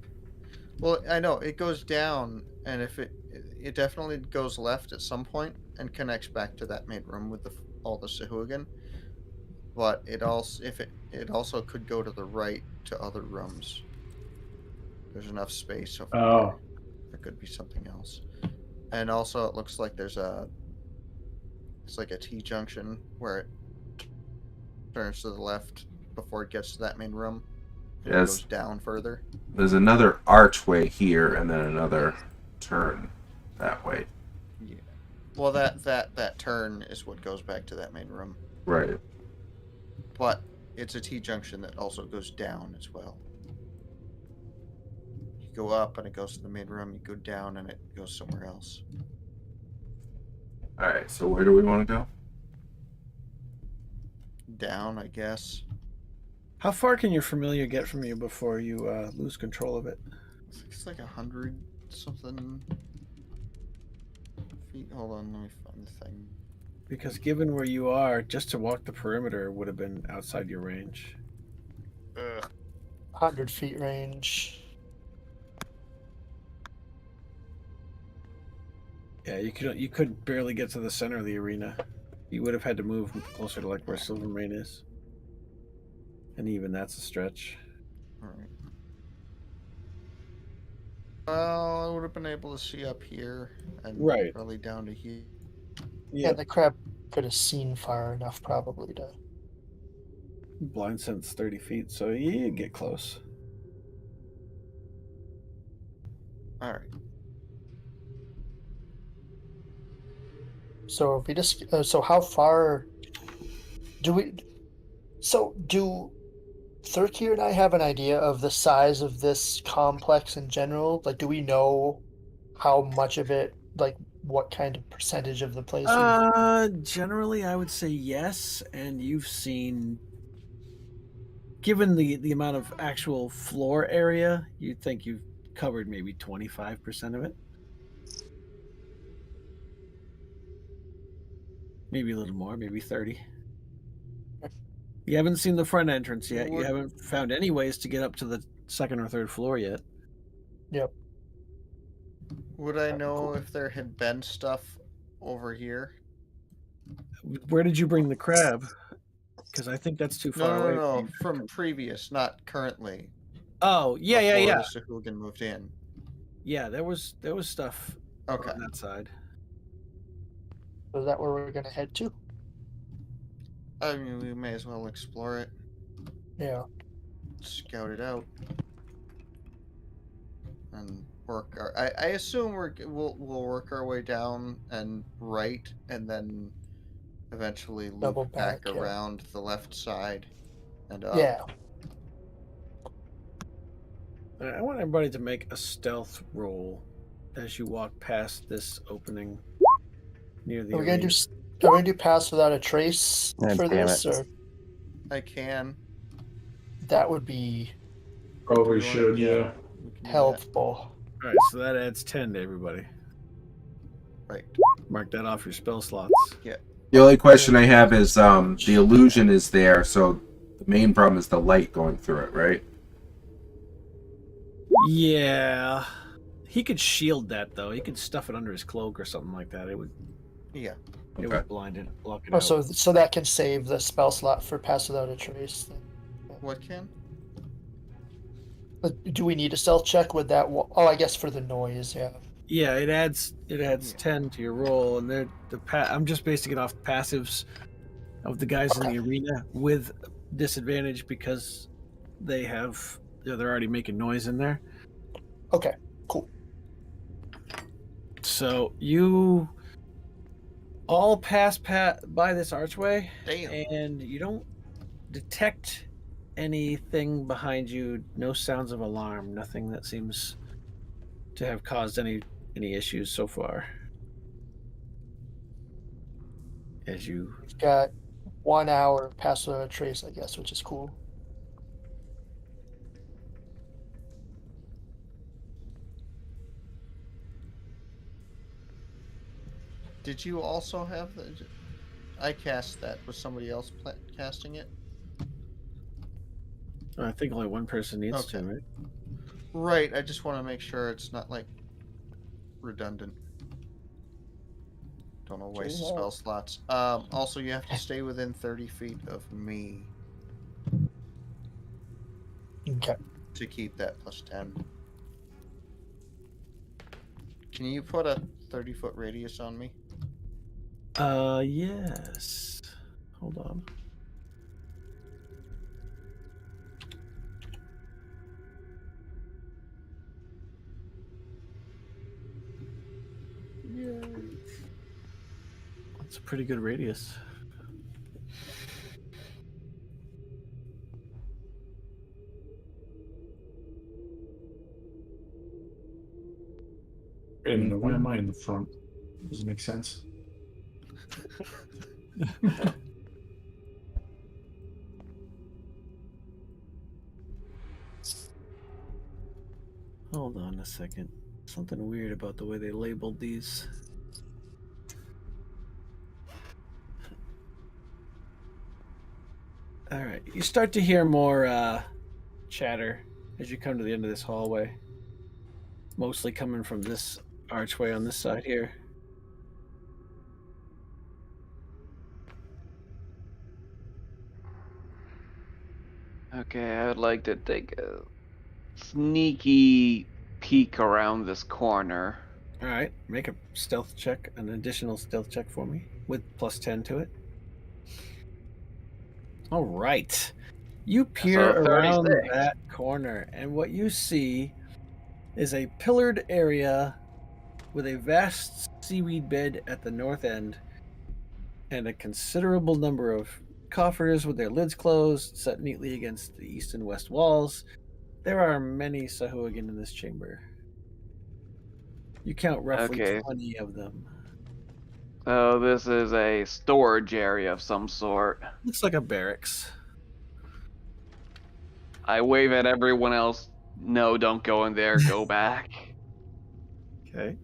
Well, I know it goes down, and if it definitely goes left at some point and connects back to that main room with all the Sahuagin. But it also it also could go to the right to other rooms. There's enough space over Oh. there. There could be something else. And also it looks like it's like a T junction where it turns to the left before it gets to that main room. And it Yes. goes down further. There's another archway here and then another turn that way. Yeah. Well, that turn is what goes back to that main room. Right. But it's a T junction that also goes down as well. You go up and it goes to the main room. You go down and it goes somewhere else. Alright, so where do we want to go? Down, I guess. How far can your familiar get from you before you lose control of it? It's like 100 something feet. Hold on, let me find the thing. Because given where you are, just to walk the perimeter would have been outside your range. 100 feet range. Yeah, you could barely get to the center of the arena. You would have had to move closer to like where Silvermane is, and even that's a stretch. All right. Well, I would have been able to see up here and Right. probably down to here. Yeah, Yeah, the crab could have seen far enough probably to. blind sense 30 feet, so you get close. All right. So if we just so how far do we? So do Thurkir and I have an idea of the size of this complex in general? Like, do we know how much of it, like, what kind of percentage of the place we've? Generally, I would say yes, and you've seen, given the amount of actual floor area, you'd think you've covered maybe 25% of it. Maybe a little more, maybe 30. You haven't seen the front entrance yet. You Would- haven't found any ways to get up to the second or third floor yet. Yep. Would I know if there had been stuff over here? Where did you bring the crab? Because I think that's too far away. No. From previous, not currently. Oh, yeah. Before the Sahuagin moved in. Yeah, there was stuff Okay. on that side. So is that where we're gonna head to? I mean, we may as well explore it, Yeah. scout it out, and work our. I assume we'll work our way down and right, and then eventually loop Double back back, yeah. around the left side and up. Yeah. I want everybody to make a stealth roll as you walk past this opening near the Are we gonna arena. are we gonna do pass without a trace Ah, for damn this, it. or I can. that would be Probably You wanna- should, yeah. we can do that. helpful? All right, so that adds 10 to everybody. Right. Mark that off your spell slots. The only question I have is the illusion is there, so the main problem is the light going through it, right? Yeah. He could shield that, though. He could stuff it under his cloak or something like that. It would Yeah. Okay. blind it, block it Oh, out. so that can save the spell slot for pass without a trace. Then. What can? But do we need a stealth check with that? Oh, I guess for the noise, yeah. Yeah, it adds Yeah. 10 to your roll, and I'm just basing it off passives of the guys in Okay. the arena with disadvantage because they're already making noise in there. Okay, cool. So you all pass by this archway, Damn. and you don't detect anything behind you. No sounds of alarm. Nothing that seems to have caused any issues so far. As you We've got 1 hour pass without a trace, I guess, which is cool. Did you also have the? I cast that. Was somebody else casting it? I think only one person needs Okay. to, right? Right. I just want to make sure it's not like redundant. Don't want to waste Okay, spell slots. Also, you have to stay within 30 feet of me Okay. to keep that plus 10. Can you put a 30-foot radius on me? Yes. Hold on. That's a pretty good radius. And why am I in the front? Doesn't make sense. Hold on a second. Something weird about the way they labeled these. All right, you start to hear more chatter as you come to the end of this hallway. Mostly coming from this archway on this side here. Okay, I would like to take a sneaky peek around this corner. All right, make a stealth check, an additional stealth check for me with +10 to it. All right. You peer So around 36. that corner, and what you see is a pillared area with a vast seaweed bed at the north end and a considerable number of coffers with their lids closed, set neatly against the east and west walls. There are many Sahuagin in this chamber. You count roughly Okay. 20 of them. So this is a storage area of some sort. Looks like a barracks. I wave at everyone else. No, don't go in there. Go back. Okay.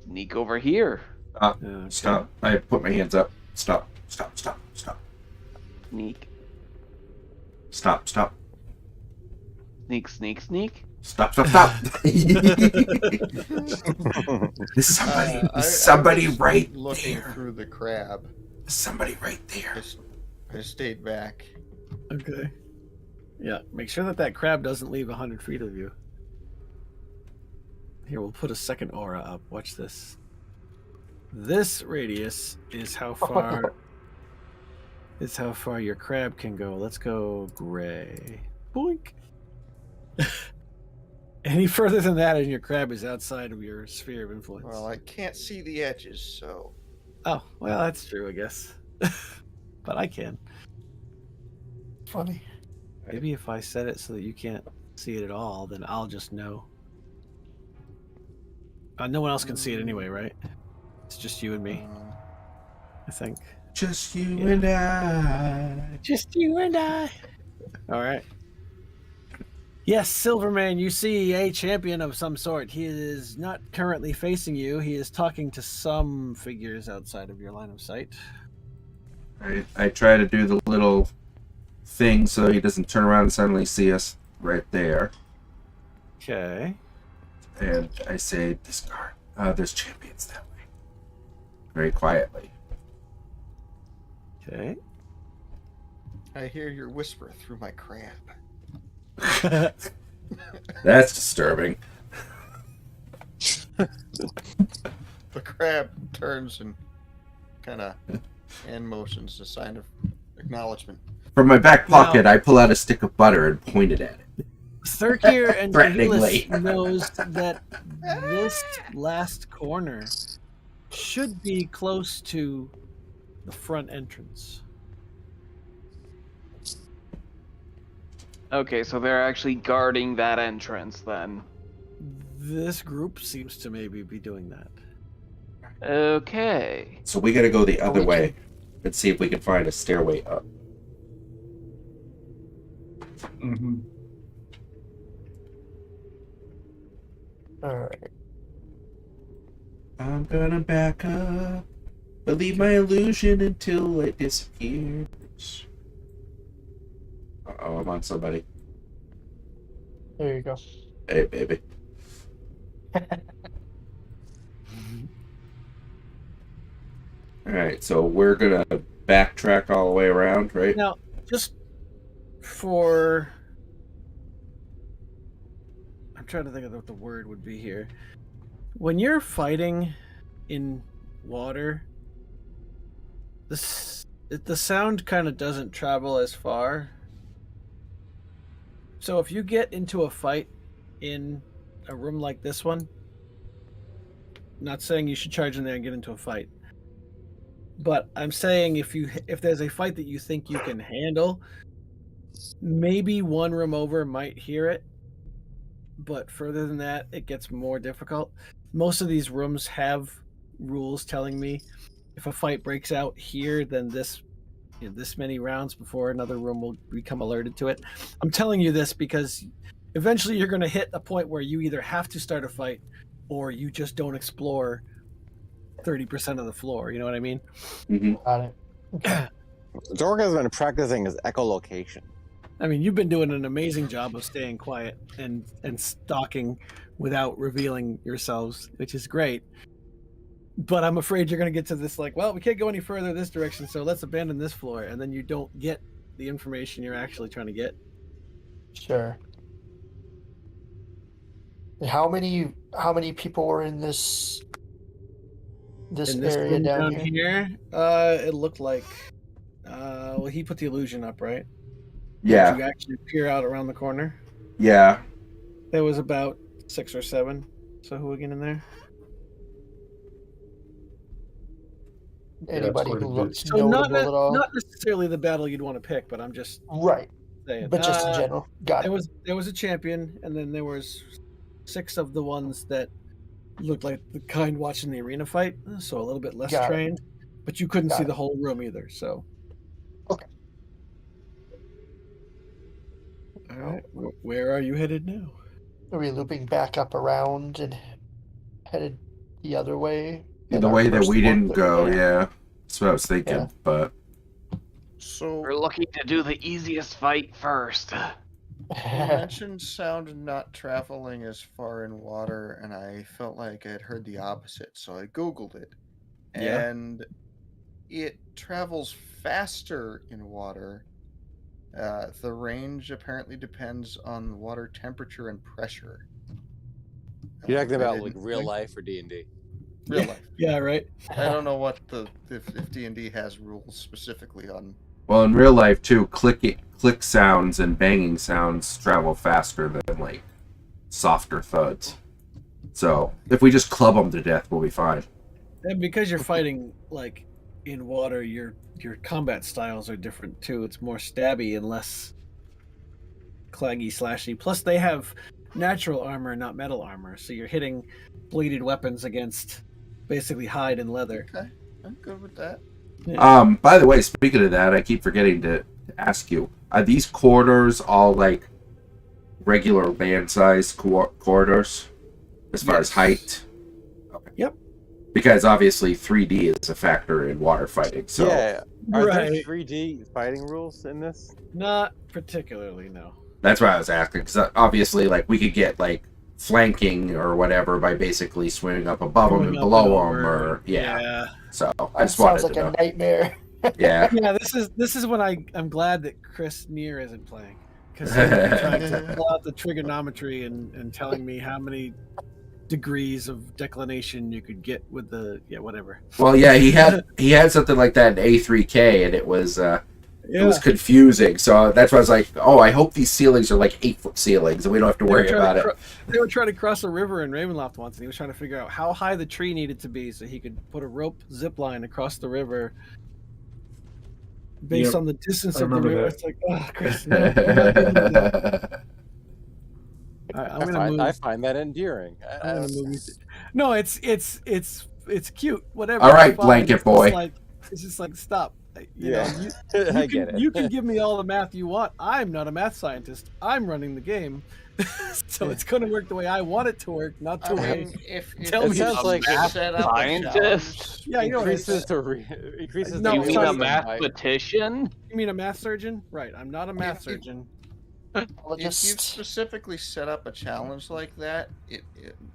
Sneak over here. Okay. Stop. I put my hands up. Stop. Stop. Stop. Stop. Sneak. Stop. Stop. Sneak, sneak, sneak. Stop. Stop. Stop. There's somebody. I Somebody was right looking there. through the crab. Somebody right there. I stayed back. Okay. Yeah, make sure that that crab doesn't leave 100 feet of you. Here, we'll put a second aura up. Watch this. This radius is how far your crab can go. Let's go gray. Boink. Any further than that, and your crab is outside of your sphere of influence. Well, I can't see the edges, so Oh, well, that's true, I guess. But I can. Funny. Maybe if I set it so that you can't see it at all, then I'll just know. No one else can see it anyway, right? It's just you and me, I think. Just you Yeah. and I. Just you and I. All right. Yes, Silverman, you see a champion of some sort. He is not currently facing you. He is talking to some figures outside of your line of sight. I try to do the little thing so he doesn't turn around and suddenly see us right there. Okay. And I say, discard. There's champions that way. Very quietly. Okay. I hear your whisper through my crab. That's disturbing. The crab turns and kind of hand motions, a sign of acknowledgement. From my back pocket, Now- I pull out a stick of butter and point it at it. Thurkir and Threateningly. Keyless knows that this last corner should be close to the front entrance. Okay, so they're actually guarding that entrance then. This group seems to maybe be doing that. Okay. So we gotta go the other we way and see if we can find a stairway up. Mm-hmm. All right. I'm gonna back up, but leave my illusion until it disappears. Uh-oh, I'm on somebody. There you go. Hey, baby. Alright, so we're gonna backtrack all the way around, right? Now, just for... I'm trying to think of what the word would be here. When you're fighting in water, the sound kind of doesn't travel as far. So if you get into a fight in a room like this one, not saying you should charge in there and get into a fight, but I'm saying if there's a fight that you think you can handle, maybe one room over might hear it, but further than that, it gets more difficult. Most of these rooms have rules telling me if a fight breaks out here, then this many rounds before another room will become alerted to it. I'm telling you this because eventually you're going to hit a point where you either have to start a fight or you just don't explore 30% of the floor. You know what I mean? Mm-hmm. Got it. Okay. Dork has been practicing his echolocation. I mean, you've been doing an amazing job of staying quiet and stalking without revealing yourselves, which is great. But I'm afraid you're going to get to this like, well, we can't go any further this direction, so let's abandon this floor, and then you don't get the information you're actually trying to get. Sure. How many people were in this In this area room down down here? here, it looked like, well, he put the illusion up, right? Yeah. Did you actually peer out around the corner? Yeah. There was about 6 or 7 Sahuagin in there. Anybody quite who a bit. looks So not notable at all? not necessarily the battle you'd want to pick, but I'm just Right, saying. but just in general. Got it. There was a champion, and then there was 6 of the ones that looked like the kind watching the arena fight, so a little bit less Got it. trained. But you couldn't Got see it. the whole room either. So. Okay. All right. Where are you headed now? Are we looping back up around and headed the other way? The way that we didn't go, Yeah. yeah. That's what I was thinking, Yeah. but So We're looking to do the easiest fight first. you mentioned sound not traveling as far in water, and I felt like I had heard the opposite, so I Googled it. Yeah. And it travels faster in water. The range apparently depends on water temperature and pressure. You're talking I about like didn't real think- life or D&D? Real life. Yeah. Right. I don't know what if D&D has rules specifically on. well, in real life too, click sounds and banging sounds travel faster than like softer thuds. So if we just club them to death, we'll be fine. And because you're fighting like in water, your combat styles are different too. It's more stabby and less claggy slashy. Plus, they have natural armor, not metal armor, so you're hitting bladed weapons against basically hide and leather. Okay, I'm good with that. By the way, speaking of that, I keep forgetting to ask you: are these corridors all like regular land-sized corridors as far as Yes. height? Okay. Yep. Because obviously 3D is a factor in water fighting. So Yeah. Are there Right. 3D fighting rules in this? Not particularly, no. that's why I was asking. Because obviously, like we could get like flanking or whatever by basically swimming up above them and Going up below and them, over. or yeah. Yeah. So I That just wanted sounds like to a know. nightmare. Yeah. Yeah, this is when I'm glad that Chris Neer isn't playing, because he's trying to pull out the trigonometry and telling me how many degrees of declination you could get with the whatever. Well, yeah, he had something like that in A3K, and it was confusing. So that's why I was like, oh, I hope these ceilings are like 8-foot ceilings, and we don't have to worry about it. They were trying to cross a river in Ravenloft once, and he was trying to figure out how high the tree needed to be so he could put a rope zip line across the river based Yep, on the distance I of the remember river. that. It's like, oh, Chris, no, I'm not doing that. I'm gonna move. I find that endearing. I'm gonna move. No, it's cute. Whatever. All right, it's fine. blanket It's boy. just like stop. You Yeah. know, I get it. You can give me all the math you want. I'm not a math scientist. I'm running the game, so it's going to work the way I want it to work, not the I way. mean, if Tell It me sounds a like math set up a scientist? Yeah, you know what I increases said. increases No, the You mean sorry. a wisdom by- mathematician? You mean a math surgeon? Right. I'm not a math If you- surgeon. If you've Just specifically set up a challenge like that,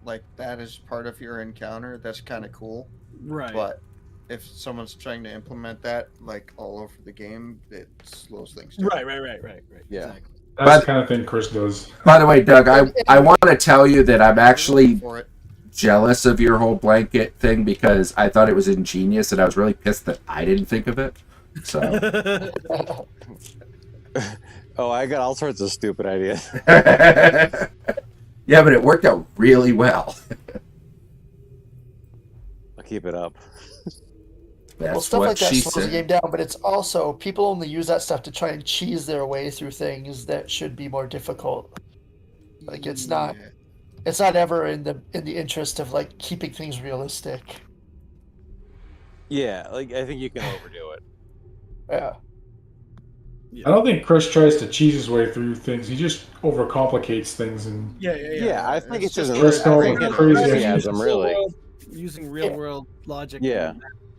like that is part of your encounter, that's kind of cool. Right. But if someone's trying to implement that like all over the game, it slows things down. Right. Yeah. Exactly. That's But- the kind of thing Chris does. By the way, Doug, I want to tell you that I'm actually For it. jealous of your whole blanket thing because I thought it was ingenious, and I was really pissed that I didn't think of it. So Oh, I got all sorts of stupid ideas. yeah, but it worked out really well. I'll keep it up. That's well, stuff what like that she slows the said. game down, but it's also people only use that stuff to try and cheese their way through things that should be more difficult. Like it's not ever in the interest of like keeping things realistic. Yeah, like I think you can overdo it. Yeah. I don't think Chris tries to cheese his way through things. He just overcomplicates things, and Yeah. Yeah, I think it's just Chris going I think it's crazy. enthusiasm, really. Using real world logic. Yeah.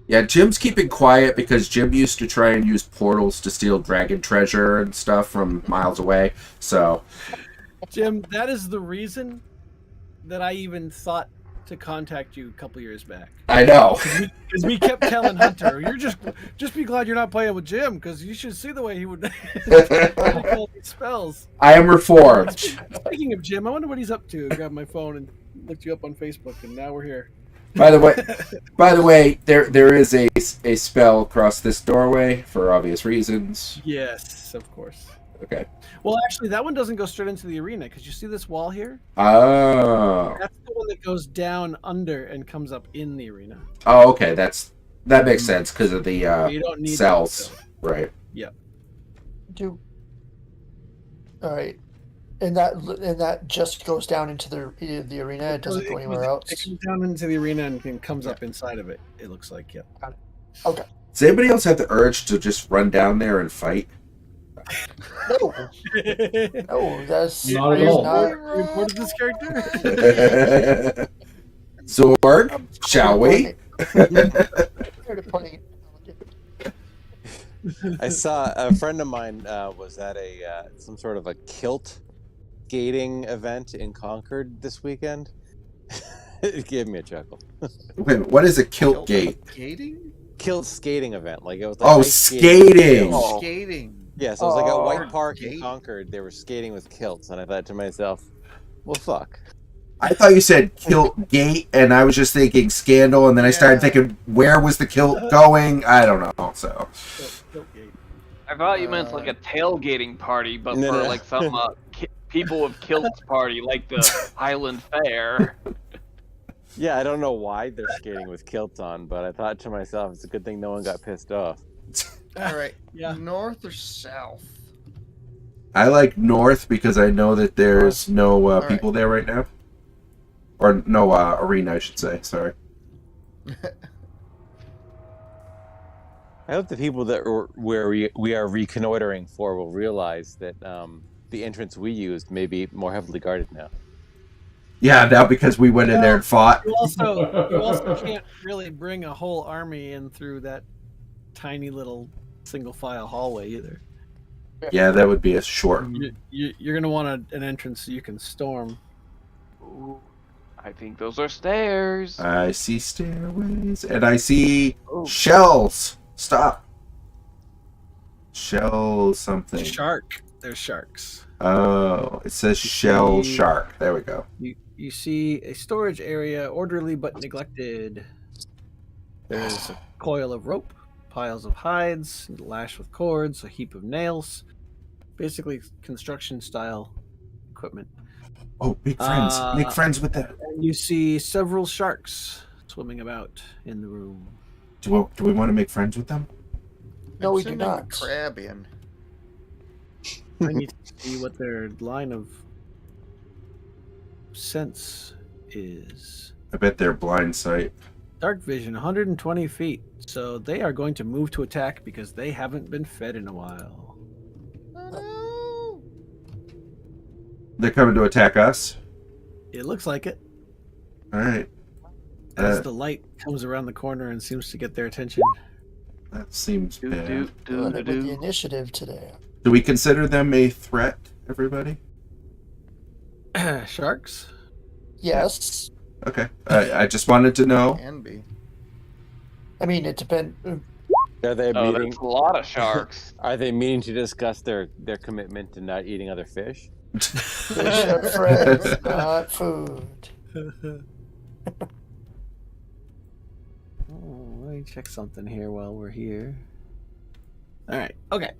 Yeah, Jim's keeping quiet because Jim used to try and use portals to steal dragon treasure and stuff from miles away. So Jim, that is the reason that I even thought to contact you a couple years back. I know. Because we kept telling Hunter, "You're just be glad you're not playing with Jim, because you should see the way he would call these spells." I am reformed. Speaking of Jim, I wonder what he's up to. I grabbed my phone and looked you up on Facebook, and now we're here. By the way, there is a spell across this doorway for obvious reasons. Yes, of course. Okay. Well, actually, that one doesn't go straight into the arena, because you see this wall here? Oh. That's the one that goes down under and comes up in the arena. Oh, okay. That makes sense because of the You don't need cells, that, right? Yeah. All right, and that just goes down into the arena. It doesn't go anywhere else. It comes down into the arena and comes up inside of it. It looks like, yeah. Okay. Does anybody else have the urge to just run down there and fight? No, no, that's Not at all. You imported this character? Zorg, shall we? I saw a friend of mine was at some sort of a kilt skating event in Concord this weekend. It gave me a chuckle. Wait, what is a kilt gate? Skating? Kilt skating event, like it was like Oh, ice skating! Oh. Skating. Yeah, so it was like at Oh. White Park in Skate. Concord. They were skating with kilts, and I thought to myself, "Well, fuck." I thought you said kilt gate, and I was just thinking scandal, and then I started thinking, where was the kilt going? I don't know. So I thought you meant like a tailgating party, but No, for no. like some people with kilts party, like the Highland Fair. Yeah, I don't know why they're skating with kilts on, but I thought to myself, it's a good thing no one got pissed off. All right. Yeah. North or south? I like north because I know that there's no All right. people there right now. Or no arena, I should say. Sorry. I hope the people that we are reconnoitering for will realize that the entrance we used may be more heavily guarded now. Yeah, now because we went in there and fought. You also can't really bring a whole army in through that tiny little single file hallway either. Yeah, that would be a short. You're going to want an entrance so you can storm. Ooh, I think those are stairs. I see stairways, and I see Oh. shells. Stop. Shell something. Shark. There's sharks. Oh, it says shell see- shark. There we go. You see a storage area, orderly but neglected. There's a coil of rope, piles of hides, lashed with cords, a heap of nails. Basically construction style equipment. Oh, make friends. Make friends with them. And you see several sharks swimming about in the room. Do we want to make friends with them? No, we do Sending not. a crab in. I need to see what their line of sense is. I bet they're blind sight. Dark vision, 120 feet. So they are going to move to attack because they haven't been fed in a while. Oh, They're coming to attack us. It looks like it. All right. As the light comes around the corner and seems to get their attention. That seems Do, bad. do, do, With do, the do. initiative today. Do we consider them a threat, everybody? Sharks? Yes. Okay. I just wanted to know. can be. I mean, it depends. Are they Oh, meeting? that's a lot of sharks. Are they meeting to discuss their commitment to not eating other fish? Fish are friends, not food. Oh, let me check something here while we're here. All right. Okay.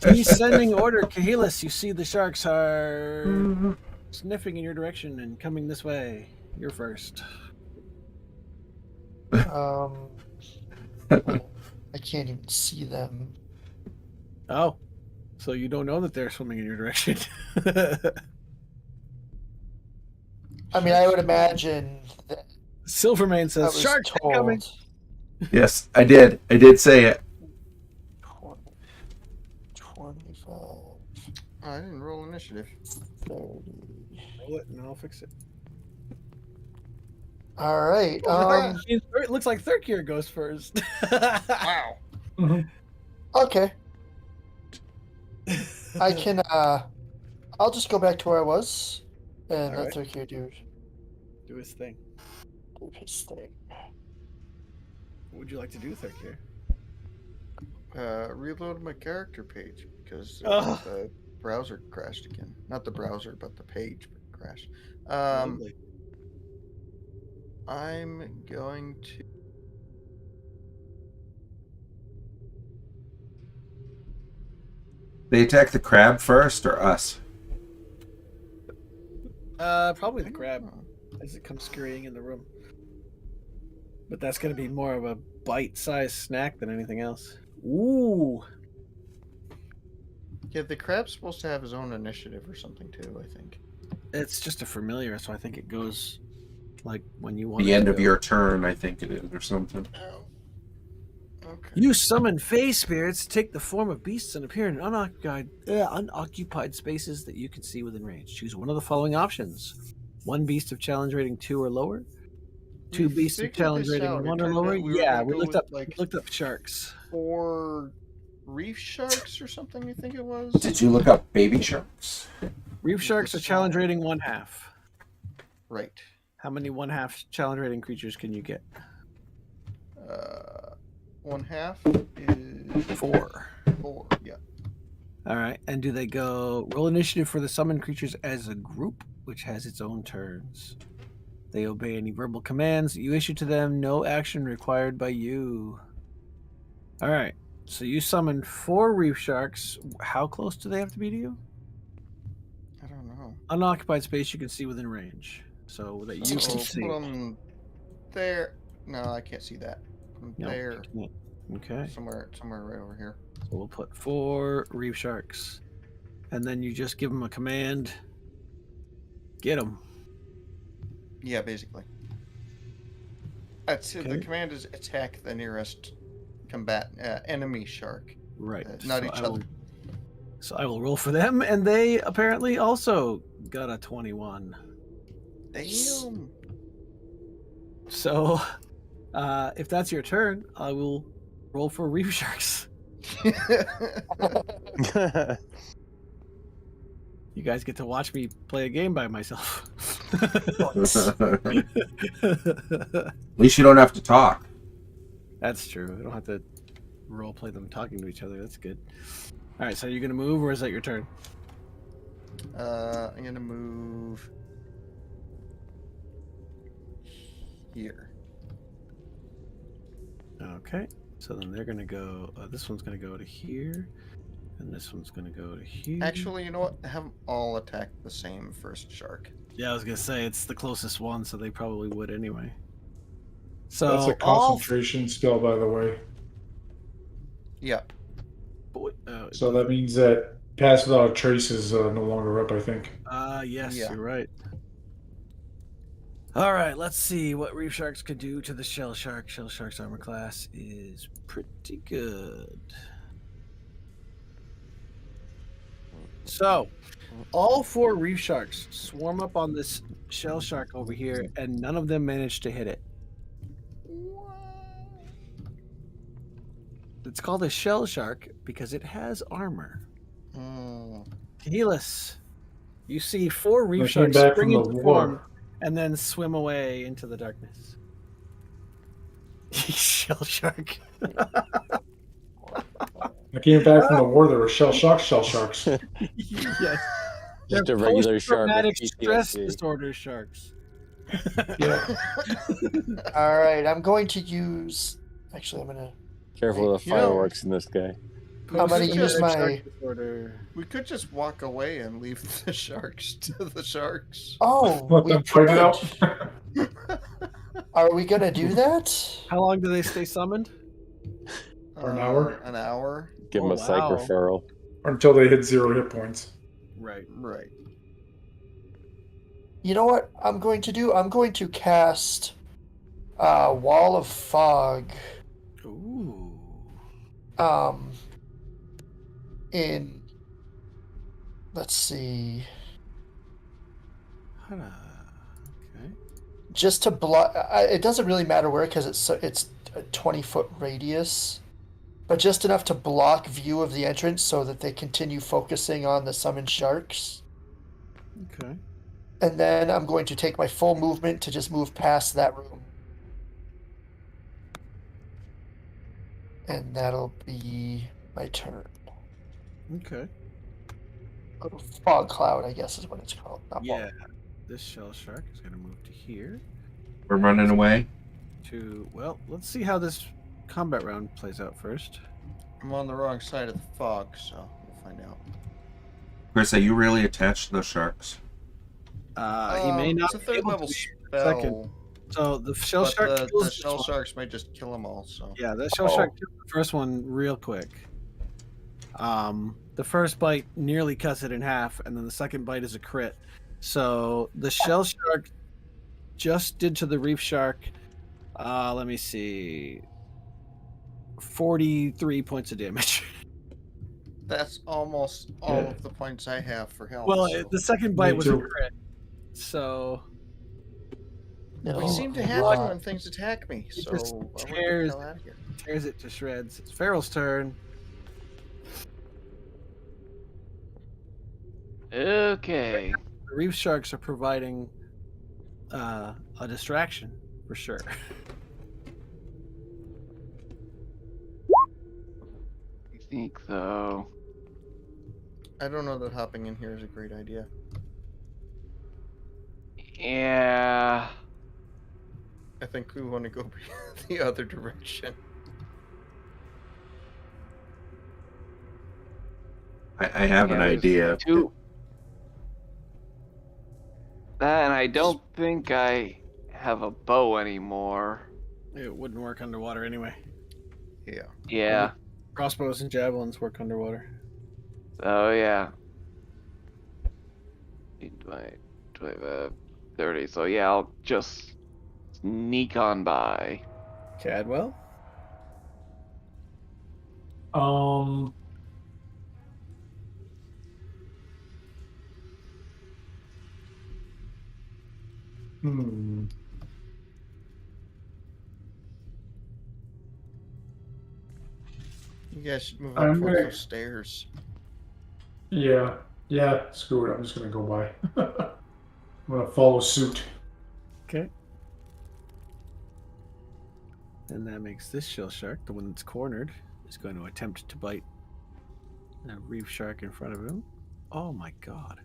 Descending order, Kahilis. You see the sharks are sniffing in your direction and coming this way. You're first. I can't even see them. Oh, so you don't know that they're swimming in your direction. I mean, I would imagine that Silvermane I says, was "Sharks are told coming." Yes, I did. I did say it. 25, Oh, I didn't roll initiative. 30. Roll it and I'll fix it. All right. It looks like Thurkir goes first. Wow. Okay. I can. I'll just go back to where I was. And All let Thurkir do his thing. his thing. What would you like to do, Thurkir? Reload my character page because Ugh. the browser crashed again. Not the browser, but the page crashed. Lovely. I'm going to. They attack the crab first or us? Probably the crab as it comes scurrying in the room. But that's going to be more of a bite-sized snack than anything else. Ooh. Yeah, the crab's supposed to have his own initiative or something too, I think. It's just a familiar, so I think it goes like when you want The it end to of go. your turn, I think it is, or something. Oh. Okay. You summon fey spirits, take the form of beasts, and appear in unoccupied spaces that you can see within range. Choose one of the following options: one beast of challenge rating 2 or lower, two We beasts of figured challenge this rating out. It 1 or turned lower. out we were Yeah, gonna we go looked with, up like, looked up sharks. 4 reef sharks or something, I think it was. Did you look up baby sharks? Reef With sharks the are challenge small- rating 1/2. Right. How many 1/2 challenge rating creatures can you get? 1/2 is 4. 4. Yeah. All right, and do they go roll initiative for the summoned creatures as a group, which has its own turns? They obey any verbal commands that you issue to them. No action required by you. All right, so you summoned 4 reef sharks. How close do they have to be to you? I don't know. Unoccupied space you can see within range, so that you can So see. put them there. No, I can't see that. From Nope, there, you can't. Okay, somewhere right over here. so we'll put 4 reef sharks, and then you just give them a command. Get them. Yeah, basically. That's Okay. The command is attack the nearest enemy shark, Right. not so each I will- other. So I will roll for them, and they apparently also got a 21. Damn. So, if that's your turn, I will roll for reef sharks. You guys get to watch me play a game by myself. At least you don't have to talk. That's true. I don't have to role play them talking to each other. That's good. All right, so you're gonna move, or is that your turn? I'm gonna move here. Okay. So then they're gonna go. This one's gonna go to here, and this one's gonna go to here. Actually, you know what? Have them all attack the same first shark. Yeah, I was gonna say it's the closest one, so they probably would anyway. So That's a concentration spell, by the way. Yeah. So that means that Pass Without a Trace is no longer up, I think. Yes, Yeah. you're right. All right, let's see what reef sharks could do to the shell shark. Shell shark's armor class is pretty good. So, all 4 reef sharks swarm up on this shell shark over here, and none of them manage to hit it. It's called a shell shark because it has armor. Mm. Kahelis, you see 4 reef I came sharks back spring from the into war. form and then swim away into the darkness. Shell shark. I came back from the war. There were shell sharks. Yes. Just a regular shark with Post-traumatic stress PTSD. disorder sharks. Yeah. All right, I'm going to use. Actually, I'm gonna. Careful of the You know- fireworks in this guy. I'm gonna Post-traumatic use my. Shark disorder. We could just walk away and leave the sharks to the sharks. Oh, Let we them fight it could. out. Are we gonna do that? How long do they stay summoned? For an hour? An hour. Give him Oh, a psych wow. referral. Until they hit 0 hit points. Right. Right. You know what I'm going to do? I'm going to cast Wall of Fog. Ooh. In. Let's see. Okay. Just to block. It doesn't really matter where because it's a 20-foot radius, but just enough to block view of the entrance so that they continue focusing on the summoned sharks. Okay. And then I'm going to take my full movement to just move past that room. And that'll be my turn. Okay. Oh, fog cloud, I guess is what it's called. Not Yeah. fog. This shell shark is going to move to here. We're running away. Well, let's see how this combat round plays out first. I'm on the wrong side of the fog, so we'll find out. Chris, are you really attached to those sharks? He may not It's a be third able level to. spell. Second. So the shell But shark the kills this shell one. sharks might just kill them all. So Yeah, the shell shark killed the first one real quick. The first bite nearly cuts it in half, and then the second bite is a crit. So the shell shark just did to the reef shark. Let me see. 43 points of damage. that's almost all of the points I have for health. Well, so. the second bite Me was a too. crit. So No. We seem to happen when things attack me, It so just I want to get the tears- hell out of here. tears it to shreds. It's Farrell's turn. Okay. The reef sharks are providing a distraction for sure. I think so. I don't know that hopping in here is a great idea. Yeah. I think we want to go the other direction. I have an Yeah, there's idea. Two. That, and I don't think I have a bow anymore. It wouldn't work underwater anyway. Yeah. Yeah. Crossbows and javelins work underwater. Oh yeah. 25, 30. So yeah, I'll just sneak on by. Cadwell? Hmm. You guys should move I'm up towards gonna- those stairs. Yeah. Yeah. Screw it. I'm just gonna go by. I'm gonna follow suit. Okay. And that makes this shell shark, the one that's cornered, is going to attempt to bite a reef shark in front of him. Oh my god.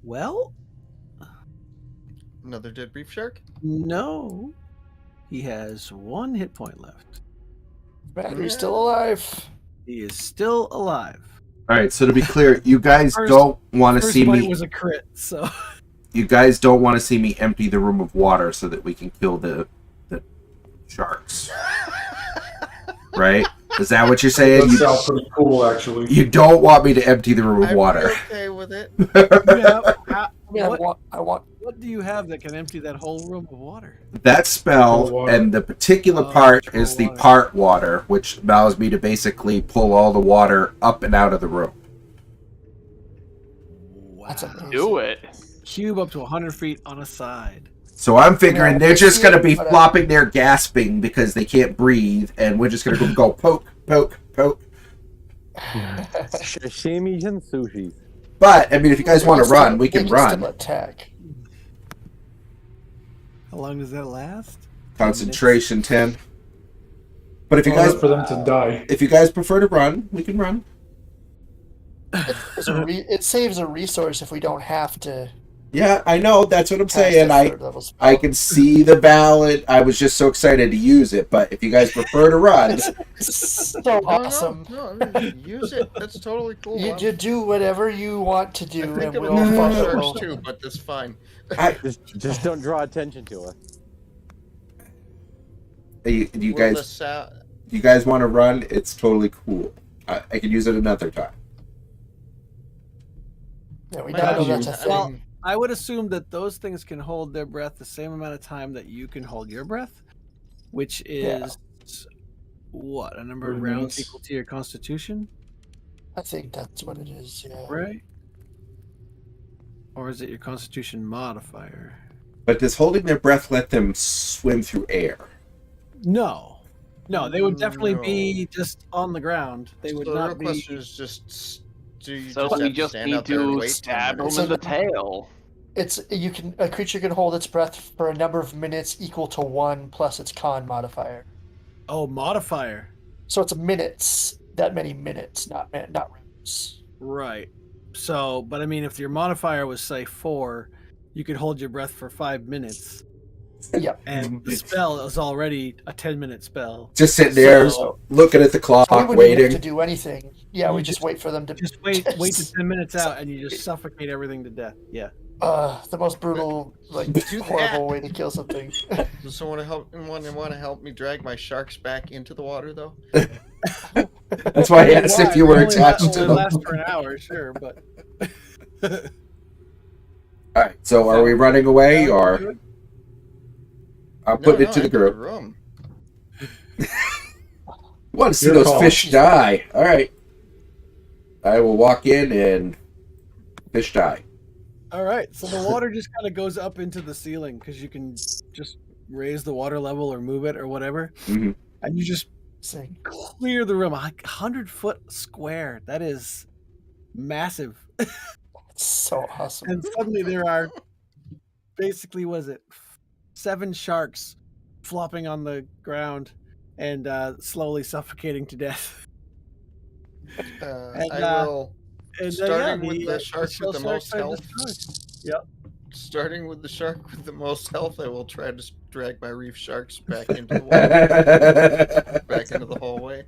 Well, Another dead reef shark? no. He has 1 hit point left. Battery's still alive. He is still alive. All right. So to be clear, you guys First- don't want to First see bite me. was a crit, so You guys don't want to see me empty the room of water so that we can kill the sharks, right? Is that what you're saying? That sounds pretty cool, actually. You don't want me to empty the room of I'm water. okay with it. What do you have that can empty that whole room of water? That spell Control water. and the particular Oh, part control is the water. part water, which allows me to basically pull all the water up and out of the room. Wow. That's amazing. Do it. Cube up to 100 feet on a side. So I'm figuring Yeah, they're just going to be but, flopping there gasping because they can't breathe, and we're just going to go poke, poke, poke. Sashimi and sushi. But, I mean, if you guys want to run, we can Still run. attack. How long does that last? Concentration 10. But if you Well, guys that's for them to die. if you guys prefer to run, we can run. It saves a resource if we don't have to. Yeah, I know. That's what I'm cast saying. a third level spell. I can see the ballot. I was just so excited to use it. But if you guys prefer to run, so No, awesome. No, use it. That's totally cool. You do whatever you want to do, I think and it we'll would No. involve follow. sharks too, but that's fine. Just don't draw attention to us. you Will guys, the sou- you guys want to run? It's totally cool. I can use it another time. Yeah, we My now know gosh, that's a I thing. mean, I would assume that those things can hold their breath the same amount of time that you can hold your breath, which is what, a number of 30 rounds minutes. equal to your constitution, I think that's what it is. Yeah. right? Or is it your constitution modifier? But does holding their breath let them swim through air? No. No, they would definitely be just on the ground. They would so the real not be. question is just Do you So just we have to just stand need out there and to wait 10 stab him minutes? in the tail. A creature can hold its breath for a number of minutes equal to 1 plus its con modifier. Oh, modifier. So it's minutes. That many minutes, not rounds. Right. So, but I mean, if your modifier was say 4, you could hold your breath for 5 minutes, Yep. and the spell is already a 10-minute spell. Just sitting there, So- looking at the clock, So we wouldn't even have waiting. to do anything. Yeah, You we just wait for them to. Just wait to 10 minutes out, and you just suffocate everything to death. Yeah. The most brutal, like Do horrible that. way to kill something. Does someone want to help me drag my sharks back into the water, though? That's why I asked if you were attached to It them. lasts for an hour, sure, but. All right, so are we running away, or I'm putting it to the into group? room. Want to see Your those call. fish die? All right, I will walk in and fish die. All right, so the water just kind of goes up into the ceiling because you can just raise the water level or move it or whatever, Mhm. and you just Sing. clear the room. 100-foot square. That is massive. It's so awesome. And suddenly there are basically, was it 7 sharks flopping on the ground and slowly suffocating to death. And, I will. And Starting with the shark with shell the sharks most are health. destroyed. Yep. Starting with the shark with the most health, I will try to drag my reef sharks back into the water, back into the hallway.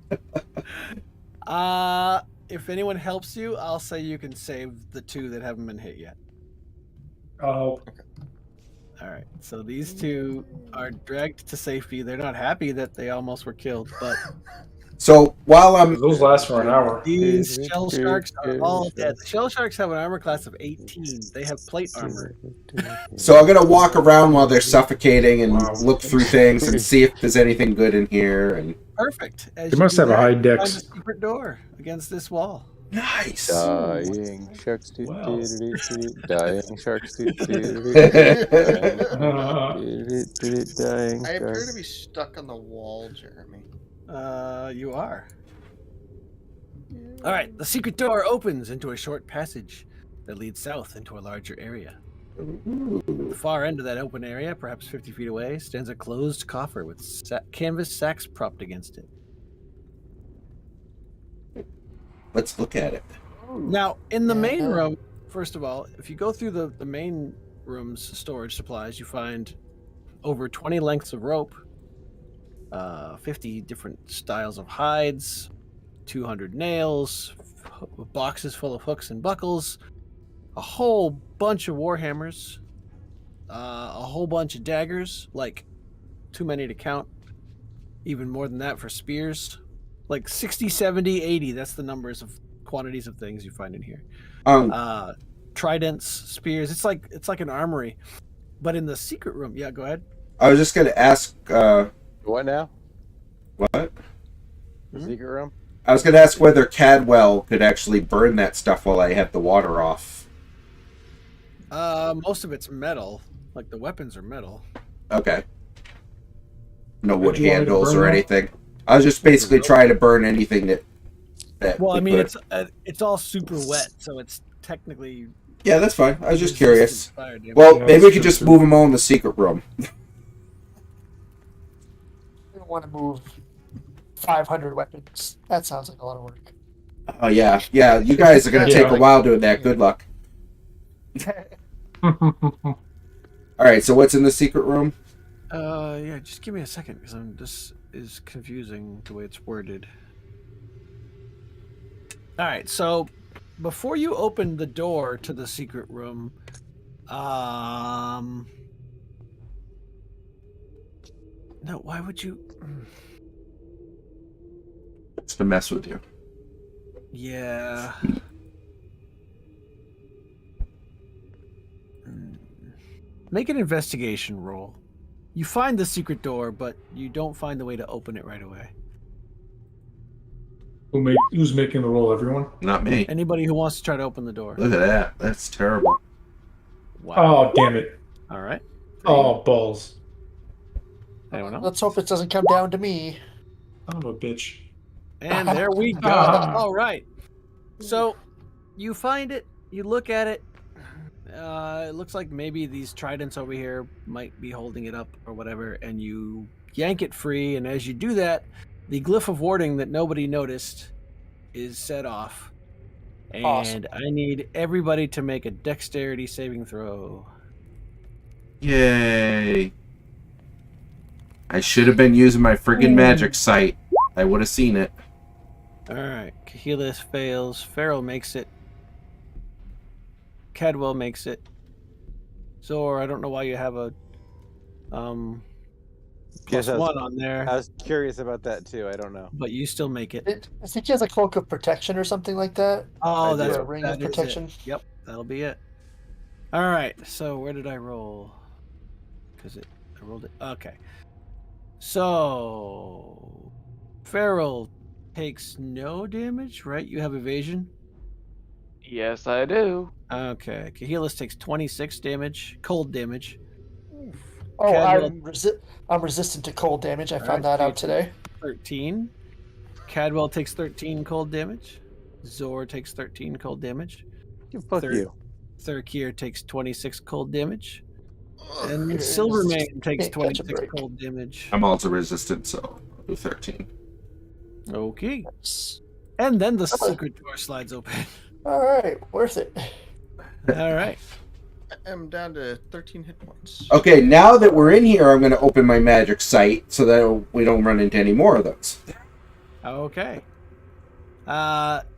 If anyone helps you, I'll say you can save the 2 that haven't been hit yet. Oh, All right. So these 2 are dragged to safety. They're not happy that they almost were killed, but So while I'm those last for an hour. these shell sharks are all dead. The shell sharks have an armor class of 18. They have plate armor. I'm gonna walk around while they're suffocating and Wow. look through things and see if there's anything good in here. And Perfect. As They you must do have a that, high you dex. find a secret door against this wall. nice. Dying sharks, Wow. dying sharks, dying I appear to sharks. be stuck on the wall, Jeremy. You are. All right. The secret door opens into a short passage that leads south into a larger area. At the far end of that open area, perhaps 50 feet away, stands a closed coffer with canvas sacks propped against it. Let's look at it. Now, in the main Uh-huh. room, first of all, if you go through the main room's storage supplies, you find over 20 lengths of rope, 50 different styles of hides, 200 nails, boxes full of hooks and buckles, a whole bunch of warhammers, a whole bunch of daggers, like too many to count, even more than that for spears, like 60, 70, 80, that's the numbers of quantities of things you find in here. Tridents, spears, it's like an armory. But in the secret room, yeah, go ahead. I was just gonna ask. What now? What? The secret room? I was gonna ask whether Cadwell could actually burn that stuff while I had the water off. Most of it's metal, like the weapons are metal. Okay. No wood Would you want me to handles burn or them? anything. I was just basically trying to burn anything that. Well, I we mean, could. it's all super wet, so it's technically. Yeah, that's fine. I was just resistant curious. to fire damage. Well, Yeah, maybe we that's could true, just too. move them all in the secret room. We don't want to move 500 weapons. That sounds like a lot of work. Oh yeah, yeah. You guys are gonna Yeah. take a while doing that. Good luck. All right. So what's in the secret room? Yeah, just give me a second because this is confusing the way it's worded. All right, so before you open the door to the secret room, no, why would you? It's to mess with you. Yeah. Make an investigation roll. You find the secret door, but you don't find the way to open it right away. Who's making the roll? Everyone? Not me. Anybody who wants to try to open the door. Look at that. That's terrible. Wow. Oh, damn it. All right. Oh, balls. Anyone else? Let's hope it doesn't come down to me. Son of a bitch. And there we go. Ah. All right. So You find it. You look at it. It looks like maybe these tridents over here might be holding it up or whatever, and you yank it free. And as you do that, the glyph of warding that nobody noticed is set off. And Awesome. I need everybody to make a dexterity saving throw. Yay! I should have been using my friggin' magic sight. I would have seen it. All right. Kahillis fails. Farrell makes it. Cadwell makes it. Zor, I don't know why you have a Yes, I was- +1 on there, I was curious about that too. I don't know. but you still make it. I think he has a cloak of protection or something like that. Oh, I that's do. A ring that of is it. protection. Yep, that'll be it. All right. So where did I roll? Because I rolled it. Okay. So Farrell takes no damage, right? You have evasion. Yes, I do. Okay. Kahillis takes 26 damage, cold damage. Oh, Cadwell- I'm resistant to cold damage. I All found right, that out so today. 13. Cadwell takes 13 cold damage. Zor takes 13 cold damage. Fuck Third- you. Thurkir takes 26 cold damage. And Okay, Silvermane takes can't catch a 26 break. cold damage. I'm also resistant, so I'll do 13. Okay. Yes. And then the secret door slides open. All right, worth it. All right. I'm down to 13 hit points. Okay, now that we're in here, I'm going to open my magic sight so that we don't run into any more of those. Okay.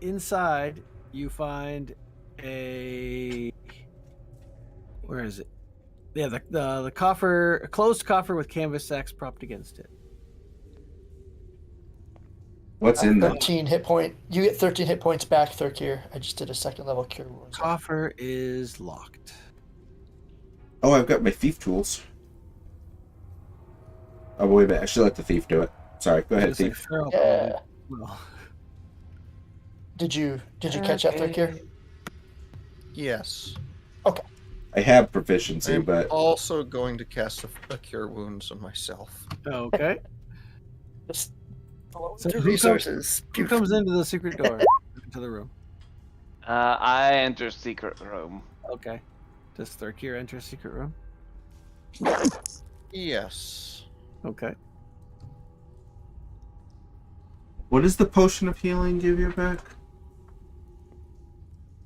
Inside, you find a. Where is it? Yeah, the coffer, a closed coffer with canvas sacks propped against it. What's in there? 13 hit point. You get 13 hit points back, Thurkir. I just did a second level cure wounds. Coffer is locked. Oh, I've got my thief tools. Oh, wait a minute. I should let the thief do it. Sorry, go ahead, It's like thief. Farrell Yeah. probably will. Did you catch that, Thurkir? Yes. I have proficiency, I'm but also going to cast a cure wounds on myself. Okay. Just So two who resources. Who comes into the secret door? Into the room. I enter secret room. Okay. Does Thurkir enter secret room? Yes. Okay. what does the potion of healing give you back?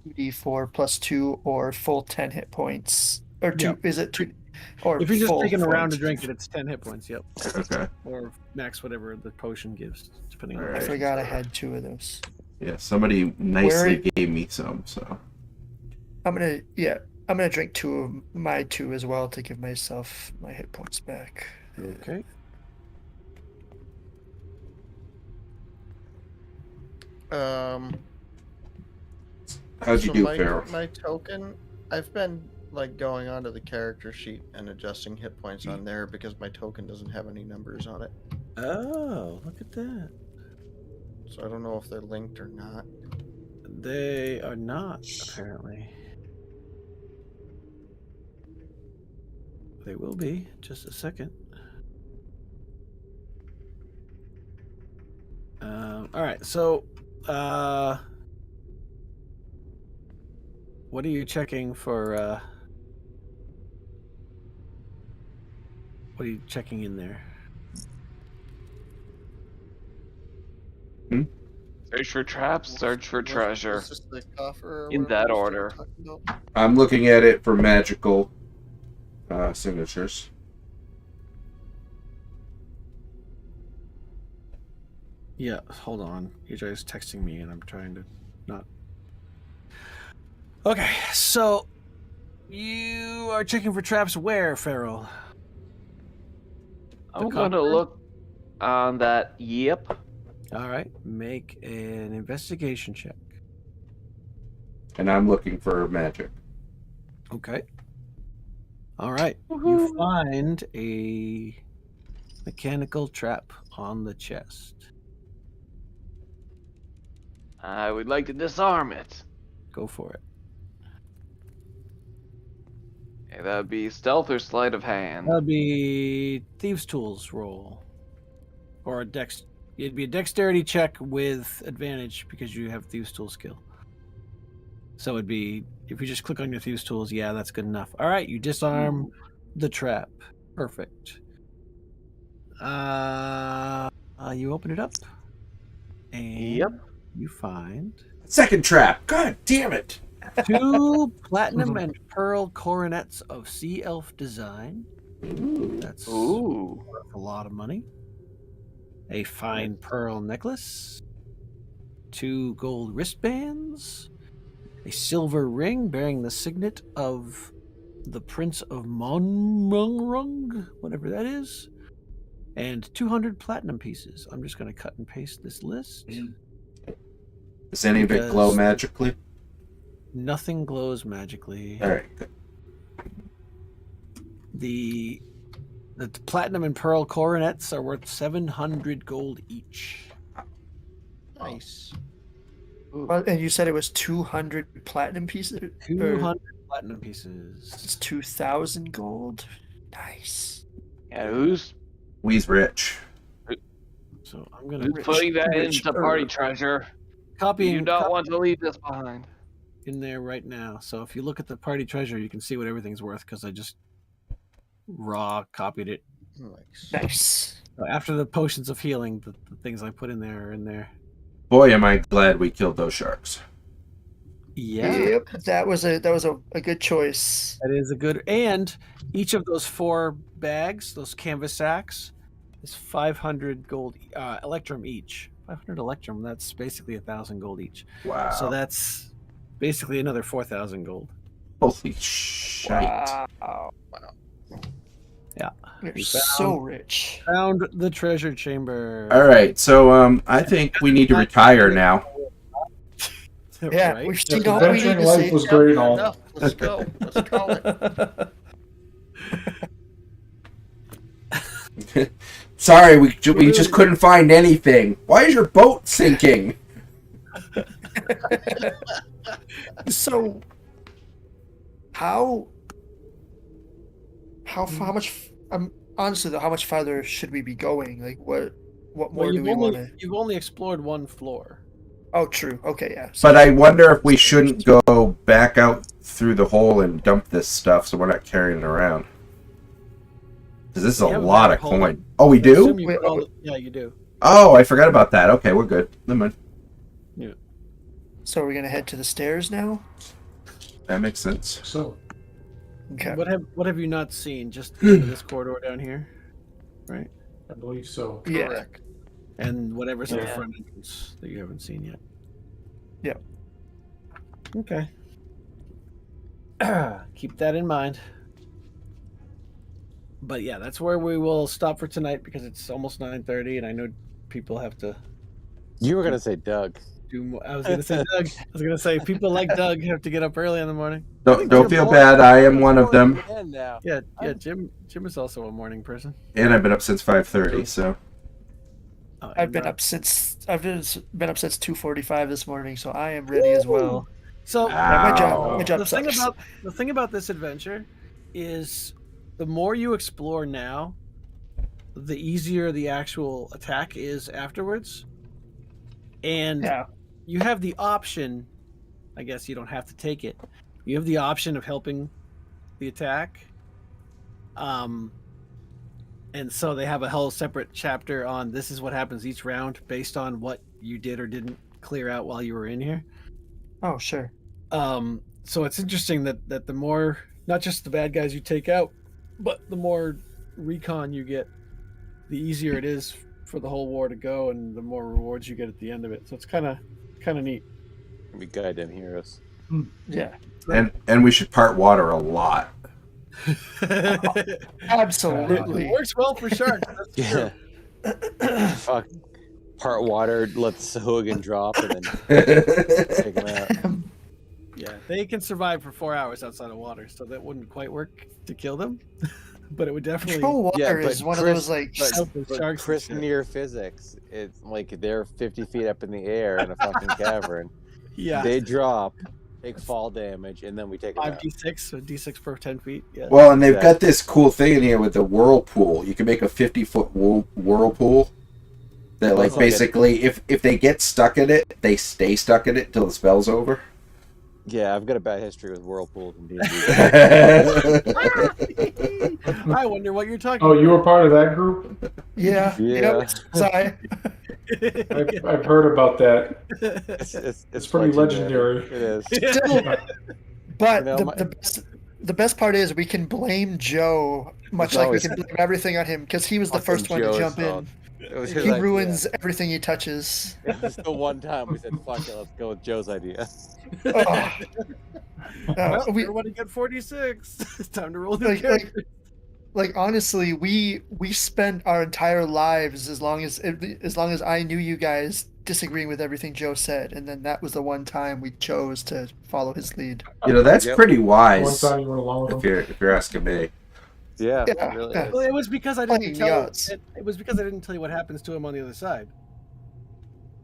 2d4 plus 2 or full 10 hit points. Or 2, Yeah. is it 2? Or If you're just full taking a round to points. drink it, it's 10 hit points, yep. Okay. Or max whatever the potion gives, depending on I Alright. forgot I had 2 of those. Yeah, somebody nicely gave me some, so. I'm gonna drink 2 of my 2 as well to give myself my hit points back. Okay. How'd you So do, my, Farrell? my token, I've been like going onto the character sheet and adjusting hit points on there because my token doesn't have any numbers on it. Oh, look at that. So I don't know if they're linked or not. They are not, apparently. They will be. Just a second. All right. So, what are you checking for? What are you checking in there? Search for traps, search for treasure. Was this the coffer or In whatever that we order. were talking about? I'm looking at it for magical signatures. Yeah, hold on. You guys texting me, and I'm trying to not. Okay, so you are checking for traps where, Farrell? I'm going to look on that. Yep. All right, make an investigation check. And I'm looking for magic. Okay. All right, you find a mechanical trap on the chest. I would like to disarm it. Go for it. Okay, that would be stealth or sleight of hand. That'd be thieves' tools roll, or a dex. It'd be a dexterity check with advantage because you have thieves' tool skill. So it'd be, if you just click on your thieves tools, yeah, that's good enough. All right, you disarm the trap. Perfect. You open it up, and Yep. you find Second trap. God damn it. 2 platinum and pearl coronets of sea elf design. That's Ooh. worth a lot of money. A fine pearl necklace. 2 gold wristbands. A silver ring bearing the signet of the Prince of Monrung, whatever that is. And 200 platinum pieces. I'm just going to cut and paste this list. Does any of it glow Because- magically? Nothing glows magically. All right. Good. The platinum and pearl coronets are worth 700 gold each. Nice. Well, and you said it was 200 platinum pieces? 200 platinum pieces. It's 2,000 gold. Nice. Yeah, who's We's rich. So I'm going who's to putting that rich into party herb. treasure? copy You don't want to leave this behind. in there right now. So if you look at the party treasure, you can see what everything's worth because I just raw copied it. Nice. Nice. So after the potions of healing, the things I put in there are in there. Boy, am I glad we killed those sharks. Yeah. Yep. That was a good choice. That is a good. And each of those 4 bags, those canvas sacks, is 500 gold electrum each. 500 electrum. That's basically 1,000 gold each. Wow. So that's basically another 4,000 gold. Holy shite. Wow. Yeah. You're We so found- rich. Found the treasure chamber. All right. So I think we need to retire now. Yeah, Right? we've seen all we need Adventuring to life see. was great and all. Enough. Let's go. Let's call it. Sorry, we just couldn't find anything. Why is your boat sinking? So, how much? Honestly, though, how much farther should we be going? Like, what more Well, do we want to? you've only explored 1 floor. Oh, true. Okay, yeah. But I wonder if we shouldn't go back out through the hole and dump this stuff so we're not carrying it around. Because this is We a have a lot of better hole. coin. Oh, we I do? assume you Wait, put all yeah, you do. Oh, I forgot about that. Okay, we're good. Never mind. So we're gonna head to the stairs now. That makes sense. So, Okay. What have you not seen? Just this corridor down here, right? I believe so. Yeah. Correct. And whatever's at the Yeah. front entrance that you haven't seen yet. Yep. Okay. Keep that in mind. But yeah, that's where we will stop for tonight because it's almost 9:30, and I know people have to You were gonna say Doug. do more. I was gonna say Doug. I was gonna say people like Doug have to get up early in the morning. Don't feel bad. I am one of them. Now. Yeah, yeah. Jim is also a morning person. And I've been up since 5:30, so. Oh, I've and, been up since 2:45 this morning, so I am ready as well. So Yeah, Ow. my job the thing sucks. about this adventure is the more you explore now, the easier the actual attack is afterwards. And Yeah. you have the option, I guess you don't have to take it. You have the option of helping the attack. And so they have a whole separate chapter on this is what happens each round based on what you did or didn't clear out while you were in here. Oh, sure. So it's interesting that the more, not just the bad guys you take out, but the more recon you get, the easier it is for the whole war to go, and the more rewards you get at the end of it. So it's kind of neat. We goddamn heroes. Yeah. And we should part water a lot. Absolutely. It works well for sharks. That's Yeah. true. Fuck. Part water, let the Hogan drop, and then take him out. Yeah, they can survive for 4 hours outside of water, so that wouldn't quite work to kill them. But it would definitely Control water Yeah, but is one Chris- of those like. but- help the But sharks. and Chris shit. near physics, it's like they're 50 feet up in the air in a fucking cavern. Yeah, They drop, take fall damage, and then we take them out. 5d6, so d6 per 10 feet. Yeah. Well, and they've got this cool thing in here with the whirlpool. You can make a 50-foot whirlpool that, like, Okay. basically, if they get stuck in it, they stay stuck in it until the spell's over. Yeah, I've got a bad history with whirlpools and D&D. I wonder what you're talking Oh, about. you were part of that group? Yeah. Yeah. Sorry. I've heard about that. It's pretty legendary. It is. Still, but You know, the best part is we can blame Joe, much It's like we always can blame everything on him, because he was the fucking first one to Joe's jump fault. in. It was his He idea. ruins everything he touches. It was the one time we said, "Fuck it, let's go with Joe's idea." Oh. Well, we we want to get 46. It's time to roll the like, character. like honestly, we spent our entire lives as long as I knew you guys disagreeing with everything Joe said, and then that was the one time we chose to follow his lead. That's Yep. pretty One wise. time you went along with him. If you're asking me. Yeah, Yeah, it really yeah. is. Well, it was because I didn't Playing tell the you. odds. It was because I didn't tell you what happens to him on the other side.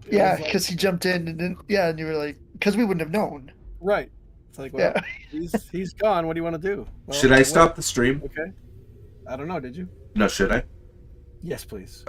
It Yeah, was like- because he jumped in and then and you were like, because we wouldn't have known. right. It's like, well, Yeah. he's gone. What do you want to do? Well, Should I wait. stop the stream? Okay. I don't know. Did you? No, should I? Yes, please.